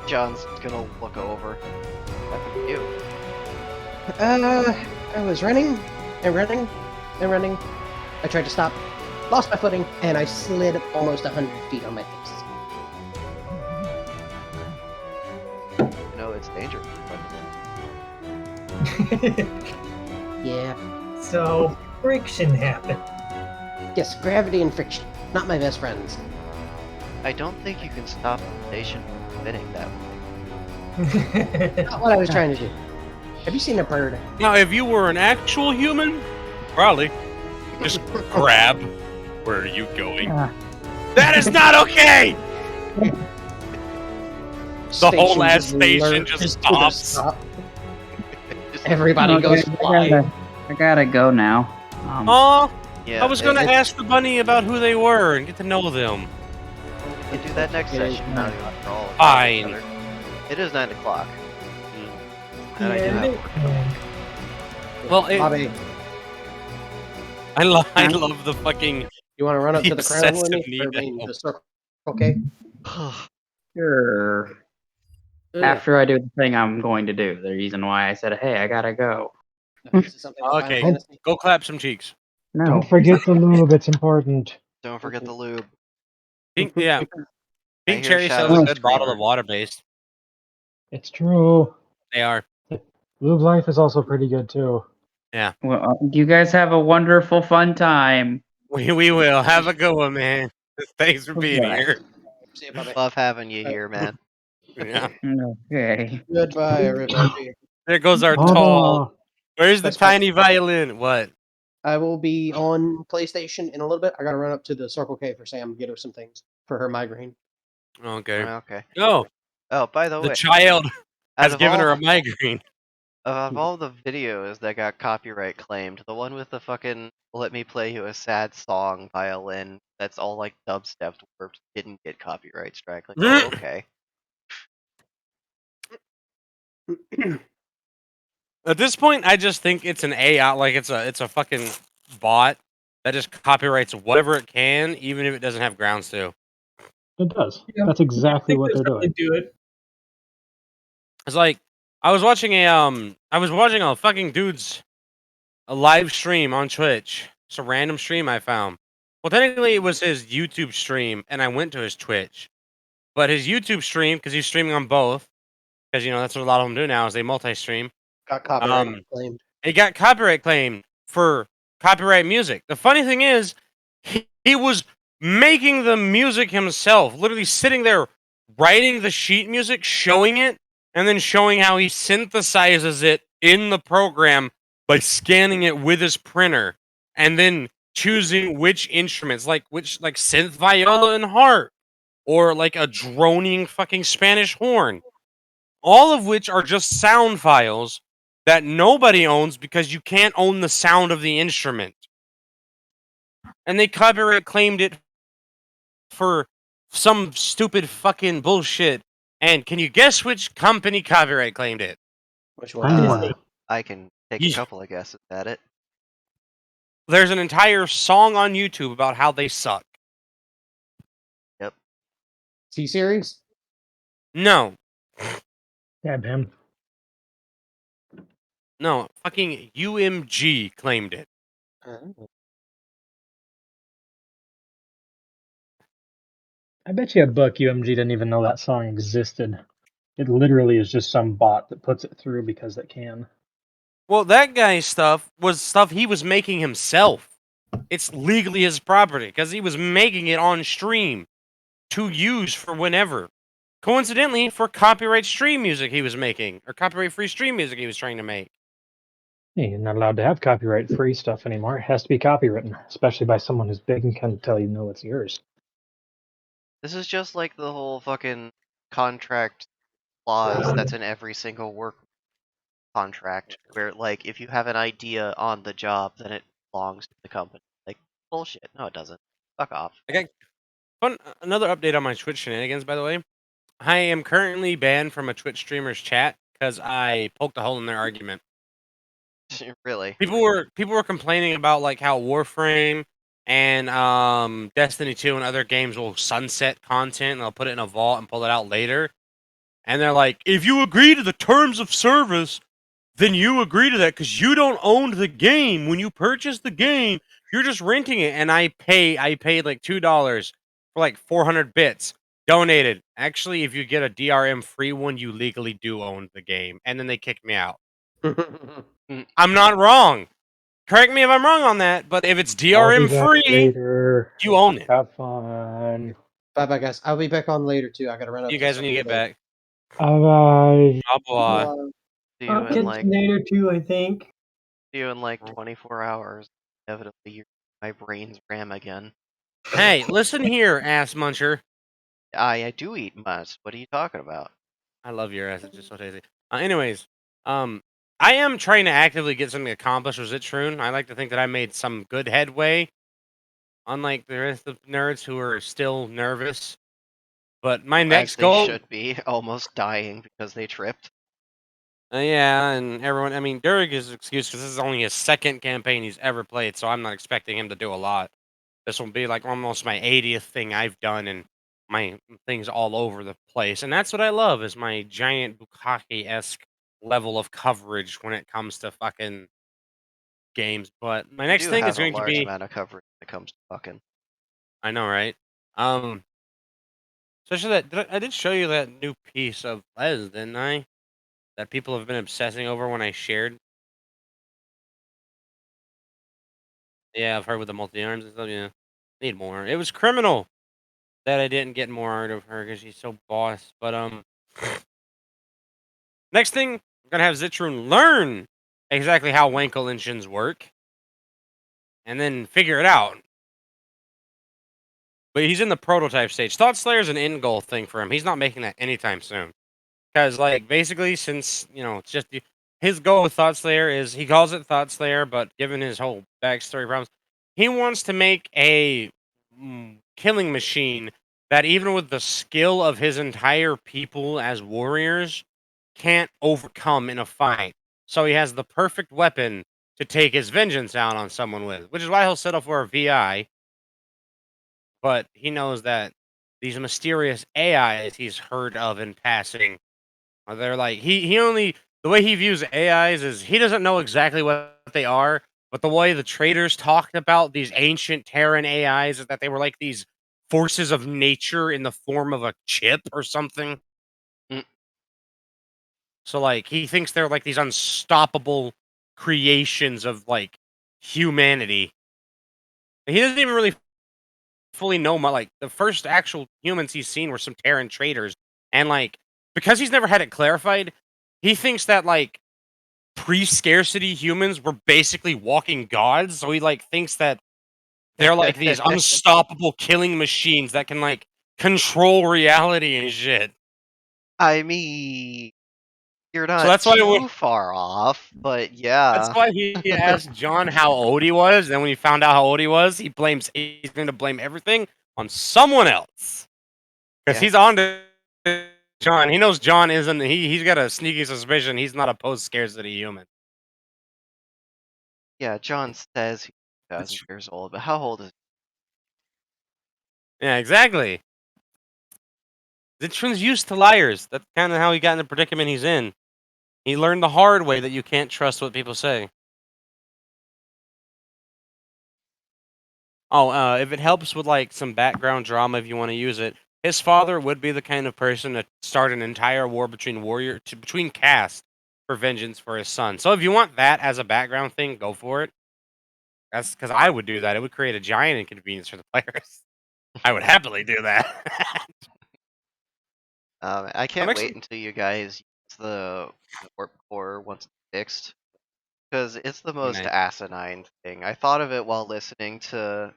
John's gonna look over. What happened to you? I was running and running and running. I tried to stop, lost my footing, and I slid almost 100 feet on my face. You know, it's dangerous. Yeah. So friction happened. Yes, gravity and friction. Not my best friends. I don't think you can stop the station from spinning that way. Not what I was trying to do. Have you seen a bird? Now, if you were an actual human, probably just grab. Where are you going? That is not okay. The whole ass station just stops. Everybody Okay, goes flying. I gotta go now. Aw, Yeah, I was gonna it- ask the bunny about who they were and get to know them. we can do that next It is session. not. Now you have to all Fine. together. It is 9 o'clock. And I do Yeah, have Well, Bobby, I love the fucking. you want to run up to the crown with me? Excessive Or, I mean, need. the circle. Okay. Sure. After I do the thing I'm going to do, the reason why I said, "Hey, I gotta go." This is something like Okay, Final Fantasy. go clap some cheeks. No. Don't forget the lube. It's important. Don't forget the lube. Pink, yeah, I Pink hear Cherry Shadow sells a the good bottle Screamer. of water based. It's true. They are. Lube life is also pretty good too. Well, you guys have a wonderful, fun time. We will have a good one, man. Thanks for being Goodbye. here. See you, Bobby. Love having you here, man. Yeah. Okay. Goodbye, everybody. There goes our Baba. tall. Where's the That's fine. tiny violin? What? I will be on PlayStation in a little bit. I gotta run up to the Circle K for Sam, get her some things for her migraine. Okay. Okay. Oh, Oh, by the the way, child out has of given all, her a migraine. of all the videos that got copyright claimed, the one with the fucking "Let me play you a sad song" violin that's all like dubstep warped didn't get copyright strike. Like, oh, okay. At this point, I just think it's an AI, like it's a fucking bot that just copyrights whatever it can, even if it doesn't have grounds to. It does. Yeah. That's I exactly think what there's they're something doing. to it. It's like I was watching a fucking dude's a live stream on Twitch. It's a random stream I found. Well, technically it was his YouTube stream, and I went to his Twitch. But his YouTube stream, because he's streaming on both, because that's what a lot of them do now is they multi-stream. Got copyright claimed. It got copyright claimed for copyright music. The funny thing is, he was making the music himself, literally sitting there writing the sheet music, showing it, and then showing how he synthesizes it in the program by scanning it with his printer, and then choosing which instruments, like synth viola and harp, or like a droning fucking Spanish horn, all of which are just sound files that nobody owns because you can't own the sound of the instrument. And they copyright claimed it for some stupid fucking bullshit. And can you guess which company copyright claimed it? Which Time one? Warner. I can take a couple of guesses at it. There's an entire song on YouTube about how they suck. T-Series? No, Stab him. no, fucking UMG claimed it. I bet you a book UMG didn't even know that song existed. It literally is just some bot that puts it through because it can. Well, that guy's stuff was stuff he was making himself. It's legally his property because he was making it on stream to use for whenever. Coincidentally, for copyright stream music he was making, or copyright free stream music he was trying to make. Hey, you're not allowed to have copyright free stuff anymore. It has to be copywritten, especially by someone who's big and can tell you no, it's yours. This is just like the whole fucking contract clause that's in every single work contract, where like if you have an idea on the job, then it belongs to the company. Like bullshit. No, it doesn't. Fuck off. Another update on my Twitch shenanigans, by the way. I am currently banned from a Twitch streamer's chat because I poked a hole in their argument. Really? People were complaining about like how Warframe and Destiny 2 and other games will sunset content and they'll put it in a vault and pull it out later. And they're like, if you agree to the terms of service, then you agree to that because you don't own the game. When you purchase the game, you're just renting it. And I paid like $2 for like 400 bits donated. Actually, if you get a DRM free one, you legally do own the game. And then they kicked me out. I'm not wrong. correct me if I'm wrong on that, but if it's I'll be DRM back free, later. you own it. Have fun. Bye, guys. I'll be back on later too. I gotta run up. You to guys when you get something back. Bye. Bye. See you I'll in catch like you later too, I think. see you in like 24 hours. Inevitably, my brain's RAM again. Hey, listen here, ass muncher. I do eat must. What are you talking about? I love your ass. It's just so tasty. Anyways, I am trying to actively get something accomplished with Zitrune. I like to think that I made some good headway, unlike the rest of nerds who are still nervous. But my As next they goal, should be, almost dying because they tripped. yeah, and everyone. I mean, Durig is excuse because this is only his second campaign he's ever played, so I'm not expecting him to do a lot. This will be like almost my 80th thing I've done, and my things all over the place. And that's what I love is my giant Bukkake-esque level of coverage when it comes to fucking games. But my You next do thing is have a going to large be amount of coverage when it comes to fucking. I know, right? Especially I did show you that new piece of Les, didn't I? That people have been obsessing over when I shared. Yeah, I've heard with the multi arms and stuff. Yeah, need more. It was criminal that I didn't get more art of her because she's so boss. But next thing I'm gonna have Zitrune learn exactly how Wankel engines work, and then figure it out. But he's in the prototype stage. Thought Slayer's an end goal thing for him. He's not making that anytime soon. Because, like, basically, since, it's just his goal with Thought Slayer is he calls it Thought Slayer, but given his whole backstory problems, he wants to make a killing machine that, even with the skill of his entire people as warriors, can't overcome in a fight. So he has the perfect weapon to take his vengeance out on someone with, which is why he'll settle for a VI. But he knows that these mysterious AIs he's heard of in passing, they're like he only the way he views AIs is he doesn't know exactly what they are, but the way the traders talked about these ancient Terran AIs is that they were like these forces of nature in the form of a chip or something. Mm. So like he thinks they're like these unstoppable creations of like humanity. He doesn't even really fully know like the first actual humans he's seen were some Terran traders, and like because he's never had it clarified, he thinks that like pre-scarcity humans were basically walking gods. So he like thinks that they're like these unstoppable killing machines that can like control reality and shit. I mean, you're So not that's why too far off, but yeah. that's why he asked John how old he was, and when he found out how old he was, he's going to blame everything on someone else because Yeah. he's on to John. He knows John isn't. He's got a sneaky suspicion he's not a post-scarcity human. Yeah, John says he's 2,000 years old, but how old is Yeah, exactly. Zitron's used to liars. That's kind of how he got in the predicament he's in. He learned the hard way that you can't trust what people say. Oh, if it helps with like some background drama, if you want to use it, his father would be the kind of person to start an entire war between caste for vengeance for his son. So if you want that as a background thing, go for it. That's because I would do that. It would create a giant inconvenience for the players. I would happily do that. I can't wait until you guys use the warp core once it's fixed, because it's the most Nice. asinine thing. I thought of it while listening to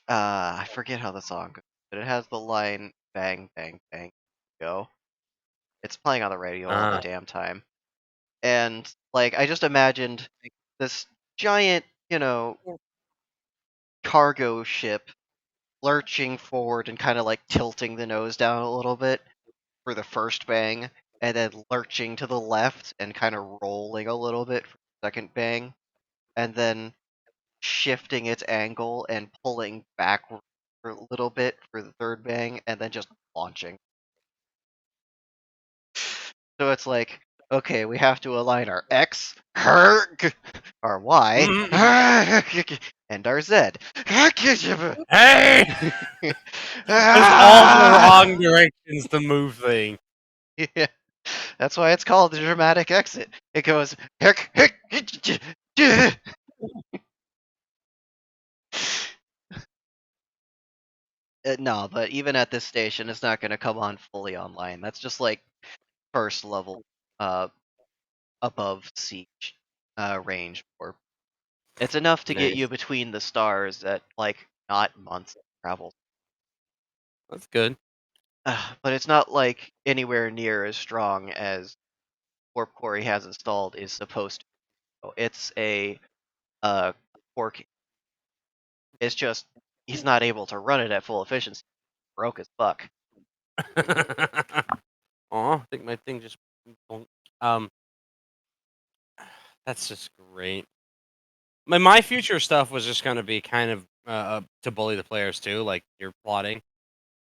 I forget how the song goes, but it has the line "bang bang bang go." It's playing on the radio all the damn time, and like I just imagined this giant, cargo ship lurching forward and kind of like tilting the nose down a little bit for the first bang, and then lurching to the left and kind of rolling a little bit for the second bang, and then shifting its angle and pulling backward for a little bit for the third bang, and then just launching. So it's like, okay, we have to align our X, our Y, and our Z. Hey! There's all the wrong directions to move things. Yeah. That's why it's called the dramatic exit. It goes. No, but even at this station, it's not going to come on fully online. That's just like first level, uh, above siege, range. Or it's enough to get Nice. you between the stars at like not months of travel. That's good. But it's not like anywhere near as strong as Warp Core he has installed is supposed to. It's a fork. It's just he's not able to run it at full efficiency. Broke as fuck. Aw, I think my thing just. Um, that's just great. My future stuff was just gonna be kind of to bully the players too, like you're plotting,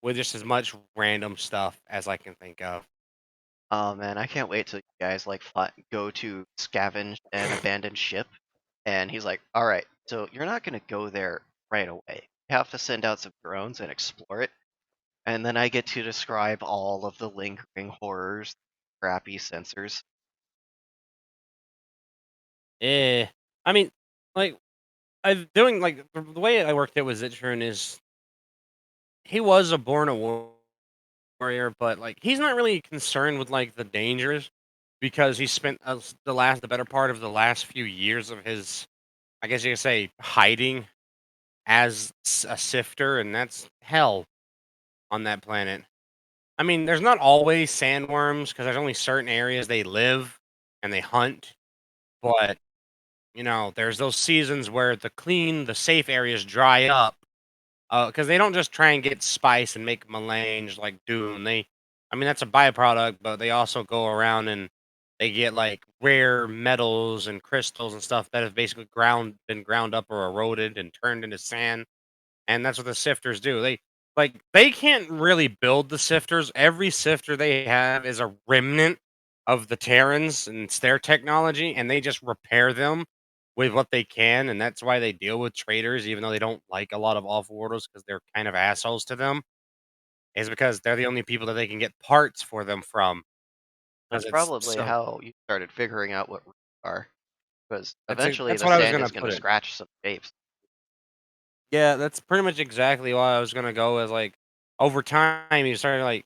with just as much random stuff as I can think of. Oh man, I can't wait till you guys like go to scavenge an abandoned ship, and he's like, "All right, so you're not gonna go there right away. You have to send out some drones and explore it, and then I get to describe all of the lingering horrors, crappy sensors." Eh, I mean, like I'm doing like the way I worked it with Zitrun is he was a born a warrior, but like he's not really concerned with like the dangers because he spent the better part of the last few years of his, I guess you could say, hiding as a sifter, and that's hell on that planet. I mean, there's not always sandworms because there's only certain areas they live and they hunt, but there's those seasons where the safe areas dry up because they don't just try and get spice and make melange like Doom. I mean, that's a byproduct, but they also go around and they get like rare metals and crystals and stuff that have basically been ground up or eroded and turned into sand. And that's what the sifters do. They can't really build the sifters. Every sifter they have is a remnant of the Terrans and it's their technology, and they just repair them with what they can, and that's why they deal with traders, even though they don't like a lot of off-worlders because they're kind of assholes to them. Is because they're the only people that they can get parts for them from. That's Because it's probably so how you started figuring out what roots are, because eventually that's the what I was sand gonna is going to put it. scratch some shapes. Yeah, that's pretty much exactly why I was gonna go. Is like over time you started like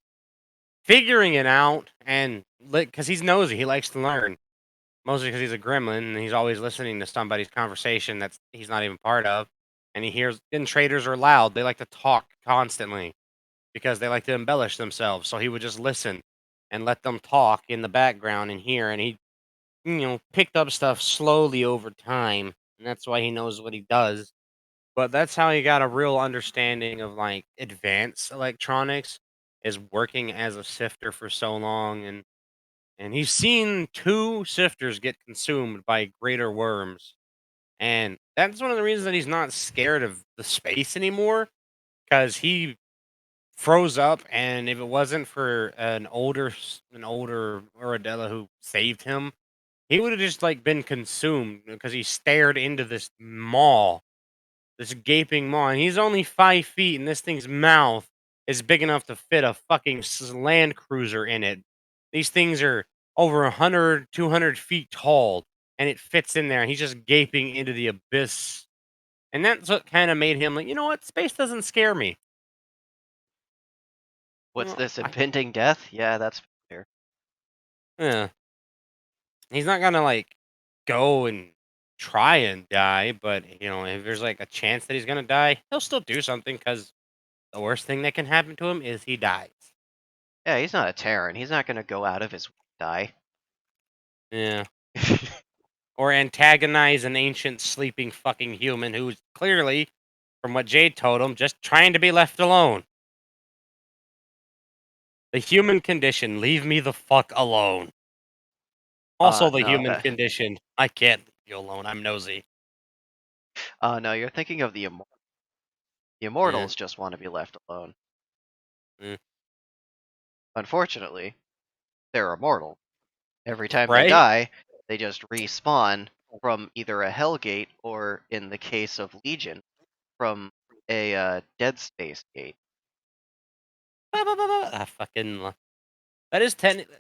figuring it out, and because he's nosy, he likes to learn. Mostly because he's a gremlin and he's always listening to somebody's conversation that's he's not even part of. And he hears, and traders are loud. They like to talk constantly because they like to embellish themselves. So he would just listen and let them talk in the background and hear. And he, picked up stuff slowly over time. And that's why he knows what he does. But that's how he got a real understanding of like advanced electronics, is working as a sifter for so long. And he's seen two sifters get consumed by greater worms. And that's one of the reasons that he's not scared of the space anymore. Because he froze up, and if it wasn't for an older Uradella who saved him, he would have just like been consumed because he stared into this gaping maw, and he's only 5 feet, and this thing's mouth is big enough to fit a fucking land cruiser in it. These things are over 100, 200 feet tall, and it fits in there, and he's just gaping into the abyss. And that's what kind of made him like, you know what? Space doesn't scare me. What's this, I, impending death? Yeah, that's fair. yeah. He's not gonna like go and try and die, but if there's like a chance that he's gonna die, he'll still do something because the worst thing that can happen to him is he dies. Yeah, he's not a Terran. He's not going to go out of his way to die. Yeah. Or antagonize an ancient sleeping fucking human who's clearly, from what Jade told him, just trying to be left alone. The human condition, leave me the fuck alone. Also, the No, human condition, I can't leave you alone. I'm nosy. no, you're thinking of the immortals. The Yeah. immortals just want to be left alone. Mm. Unfortunately, they're immortal. Every time they Right? die, they just respawn from either a Hellgate or, in the case of Legion, from a Dead Space gate. Fucking. That is technically.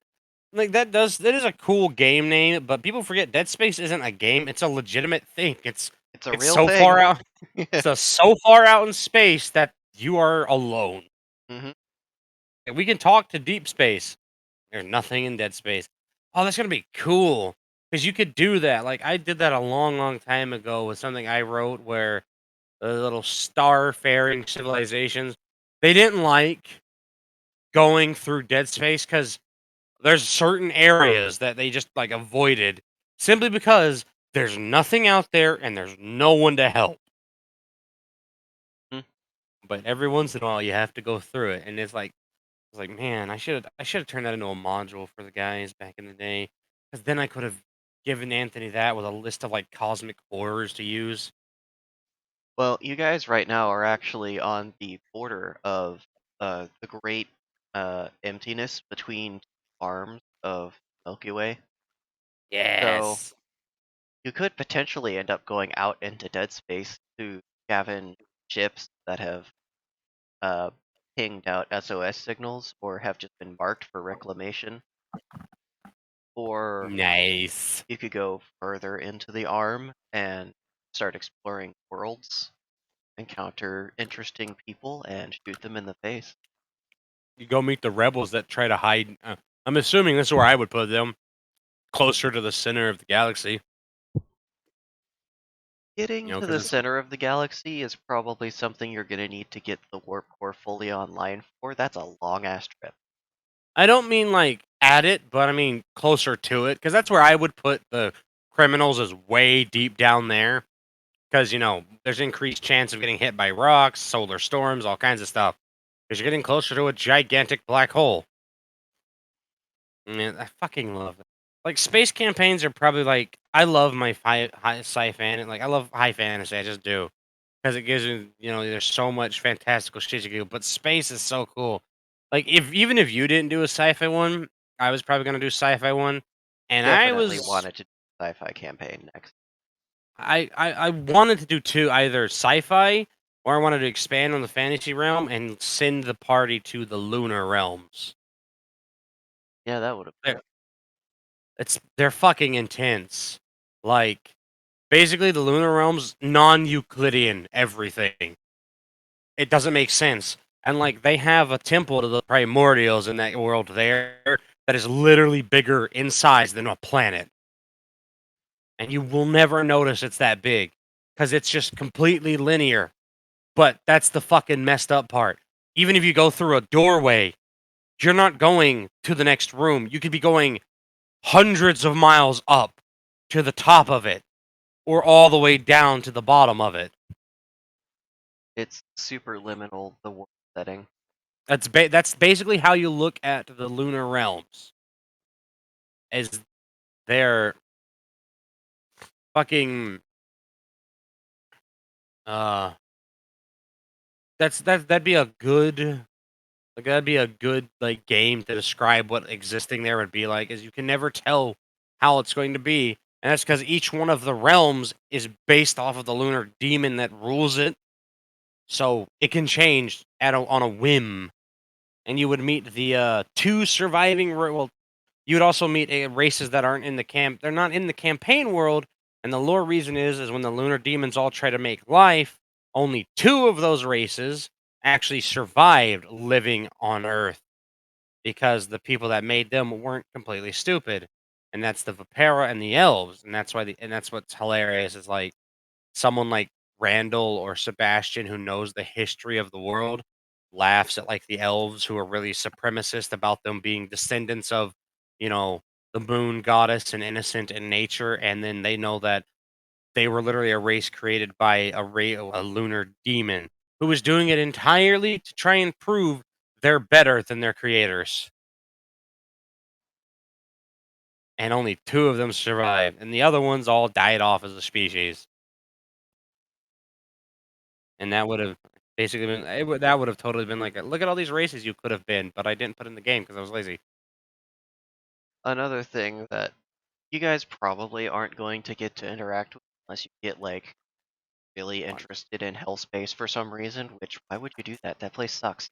Like that is a cool game name, but people forget Dead Space isn't a game; it's a legitimate thing. It's a It's real so thing. far out. It's so far out in space that you are alone. Mhm. And we can talk to deep space. There's nothing in Dead Space. Oh, that's gonna be cool because you could do that. Like I did that a long, long time ago with something I wrote where the little star-faring civilizations they didn't like going through Dead Space because there's certain areas that they just like avoided simply because there's nothing out there and there's no one to help. Mm. But every once in a while, you have to go through it, and it's like, man, I should have turned that into a module for the guys back in the day, because then I could have given Anthony that with a list of like cosmic horrors to use. Well, you guys right now are actually on the border of the great emptiness between arms of Milky Way. So Yes. you could potentially end up going out into dead space to scavenge ships that have uh, pinged out SOS signals or have just been marked for reclamation. Or Nice. you could go further into the arm and start exploring worlds, encounter interesting people, and shoot them in the face. You go meet the rebels that try to hide. I'm assuming this is where I would put them, closer to the center of the galaxy. Getting You know, to because the it's. center of the galaxy is probably something you're going to need to get the warp core fully online for. That's a long ass trip. I don't mean like at it, but I mean closer to it, because that's where I would put the criminals is way deep down there. Because there's increased chance of getting hit by rocks, solar storms, all kinds of stuff. Because you're getting closer to a gigantic black hole. Man, I fucking love it. Like space campaigns are probably like I love my high sci-fi, like I love high fantasy. I just do because it gives there's so much fantastical shit you can do. But space is so cool. Like even if you didn't do a sci-fi one, I was probably gonna do sci-fi one, and Definitely wanted to do a sci-fi campaign next. I wanted to do two, either sci-fi or I wanted to expand on the fantasy realm and send the party to the lunar realms. Yeah, that would have. They're, they're fucking intense. Like basically the lunar realms non-Euclidean everything. It doesn't make sense. And like they have a temple to the primordials in that world there that is literally bigger in size than a planet. And you will never notice it's that big because it's just completely linear. But that's the fucking messed up part. Even if you go through a doorway, you're not going to the next room. You could be going hundreds of miles up to the top of it or all the way down to the bottom of it. It's super liminal, the world setting. That's basically how you look at the lunar realms. As they're fucking uh that'd be a good like game to describe what existing there would be like, is you can never tell how it's going to be. And that's because each one of the realms is based off of the lunar demon that rules it. So it can change on a whim. And you would meet the two surviving well, you would also meet races that aren't in the camp. They're not in the campaign world, and the lore reason is when the lunar demons all try to make life, only two of those races actually survived living on Earth because the people that made them weren't completely stupid, and that's the Vipera and the elves, and that's what's hilarious is like someone like Randall or Sebastian who knows the history of the world laughs at like the elves who are really supremacist about them being descendants of, you know, the moon goddess and innocent in nature, and then they know that they were literally a race created by a lunar demon who was doing it entirely to try and prove they're better than their creators. And only two of them survived, and the other ones all died off as a species. And that would have basically been that would have totally been like, look at all these races you could have been, but I didn't put in the game because I was lazy. Another thing that you guys probably aren't going to get to interact with unless you get like really interested in hell space for some reason, which why would you do that? That place sucks.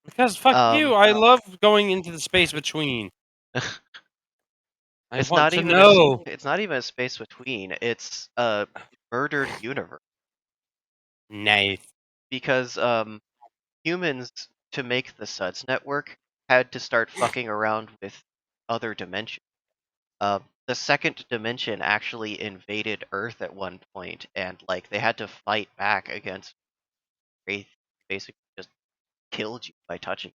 Because fuck you, Um I love going into the space between. I It's want not to even know. it's not even a space between. It's a murdered universe Nice. because humans, to make the Suds network, had to start fucking around with other dimensions. The second dimension actually invaded Earth at one point, and like they had to fight back against Wraith. Basically, just killed you by touching.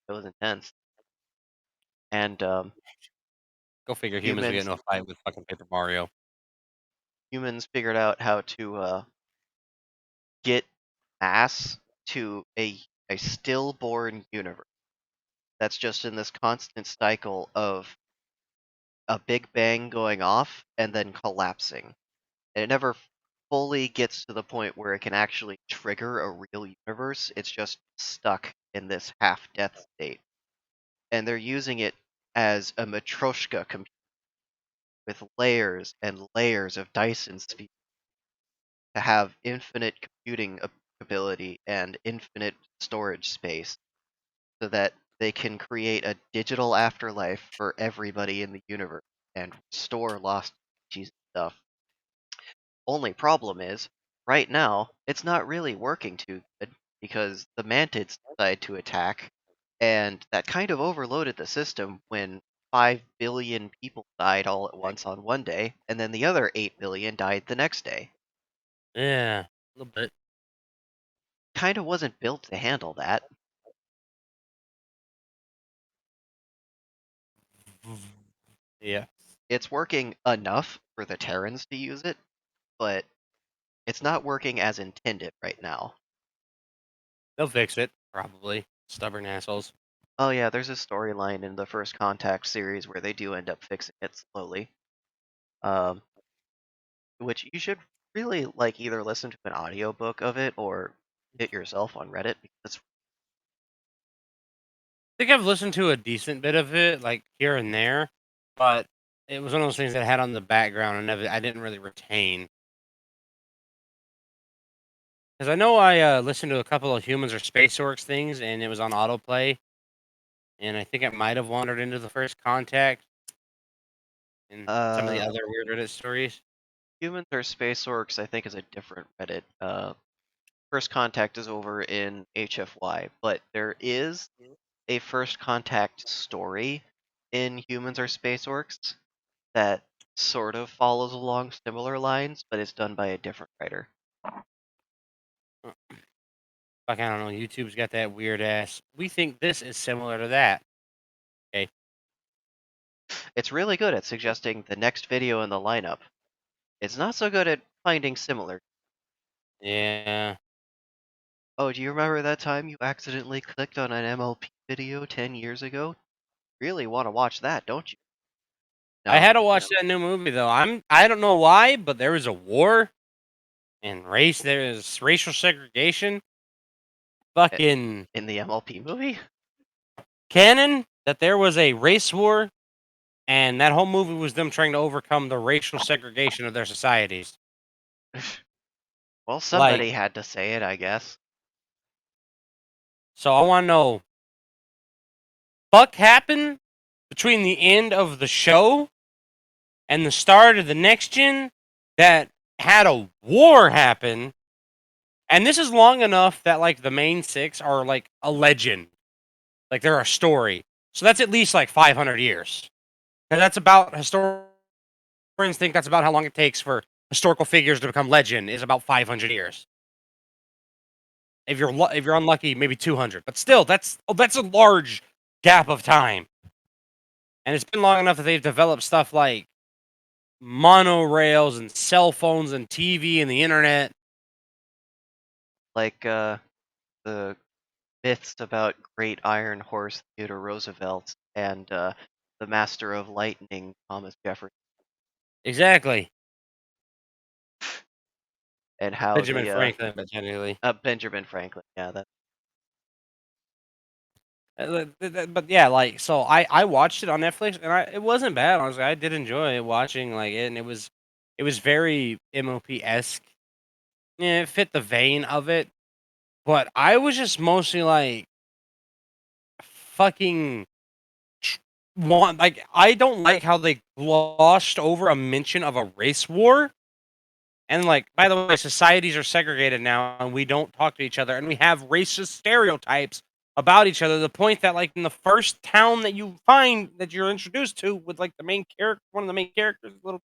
It was intense. And Go figure. Humans will get humans into a fight with fucking Paper Mario. humans figured out how to get mass to a stillborn universe that's just in this constant cycle of a big bang going off and then collapsing. And it never fully gets to the point where it can actually trigger a real universe. It's just stuck in this half-death state. And they're using it as a Matryoshka computer with layers and layers of Dyson spheres to have infinite computing ability and infinite storage space so that they can create a digital afterlife for everybody in the universe and restore lost species stuff. Only problem is, right now, it's not really working too good because the mantids decided to attack, and that kind of overloaded the system when 5 billion people died all at once on one day, and then the other 8 billion died the next day. Yeah, a little bit. Kind of wasn't built to handle that. Yeah. It's working enough for the Terrans to use it, but it's not working as intended right now. They'll fix it, probably. Stubborn assholes. Oh yeah, there's a storyline in the First Contact series where they do end up fixing it slowly. Which you should really like either listen to an audiobook of it or it yourself on Reddit because it's I think I've listened to a decent bit of it, like here and there, but it was one of those things that I had on the background and I didn't really retain. Because I know I listened to a couple of Humans or Space Orcs things, and it was on autoplay, and I think it might have wandered into the First Contact and some of the other weird Reddit stories. Humans or Space Orcs, I think, is a different Reddit. First Contact is over in HFY, but there is a First Contact story in Humans or Space Orcs that sort of follows along similar lines, but it's done by a different writer. Fuck, I don't know. YouTube's got that weird ass. We think this is similar to that. Okay. It's really good at suggesting the next video in the lineup. It's not so good at finding similar. Yeah. Oh, do you remember that time you accidentally clicked on an MLP video 10 years ago? Really want to watch that, don't you? No. I had to watch that new movie though. I don't know why, but there was a war and there is racial segregation. Fucking In the MLP movie? canon that there was a race war, and that whole movie was them trying to overcome the racial segregation of their societies. Well, somebody had to say it, I guess. So I want to know, fuck happened between the end of the show and the start of the next gen that had a war happen, and this is long enough that like the main six are like a legend, like they're a story. So that's at least like 500 years, and that's about historians think that's about how long it takes for historical figures to become legend is about 500 years. If you're unlucky, maybe 200, but still, that's a large gap of time, and it's been long enough that they've developed stuff like monorails and cell phones and TV and the internet. Like, the myths about Great Iron Horse Theodore Roosevelt and, the Master of Lightning Thomas Jefferson. Exactly. And how Benjamin Franklin, but technically. Benjamin Franklin, yeah, that. But yeah, like, so I watched it on Netflix, and it wasn't bad. Honestly, I did enjoy watching like it, and it was very MOP-esque. Yeah, it fit the vein of it, but I was just mostly like fucking I don't like how they glossed over a mention of a race war. And like, by the way, societies are segregated now, and we don't talk to each other, and we have racist stereotypes about each other. To the point that, like, in the first town that you find that you're introduced to, with like the main character, one of the main characters, little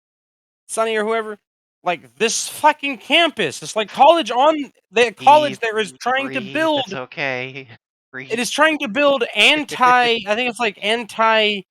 Sonny or whoever, like this fucking campus, it's like college on the college there is trying to Breathe, build. it's okay. Breathe. It is trying to build I think it's like anti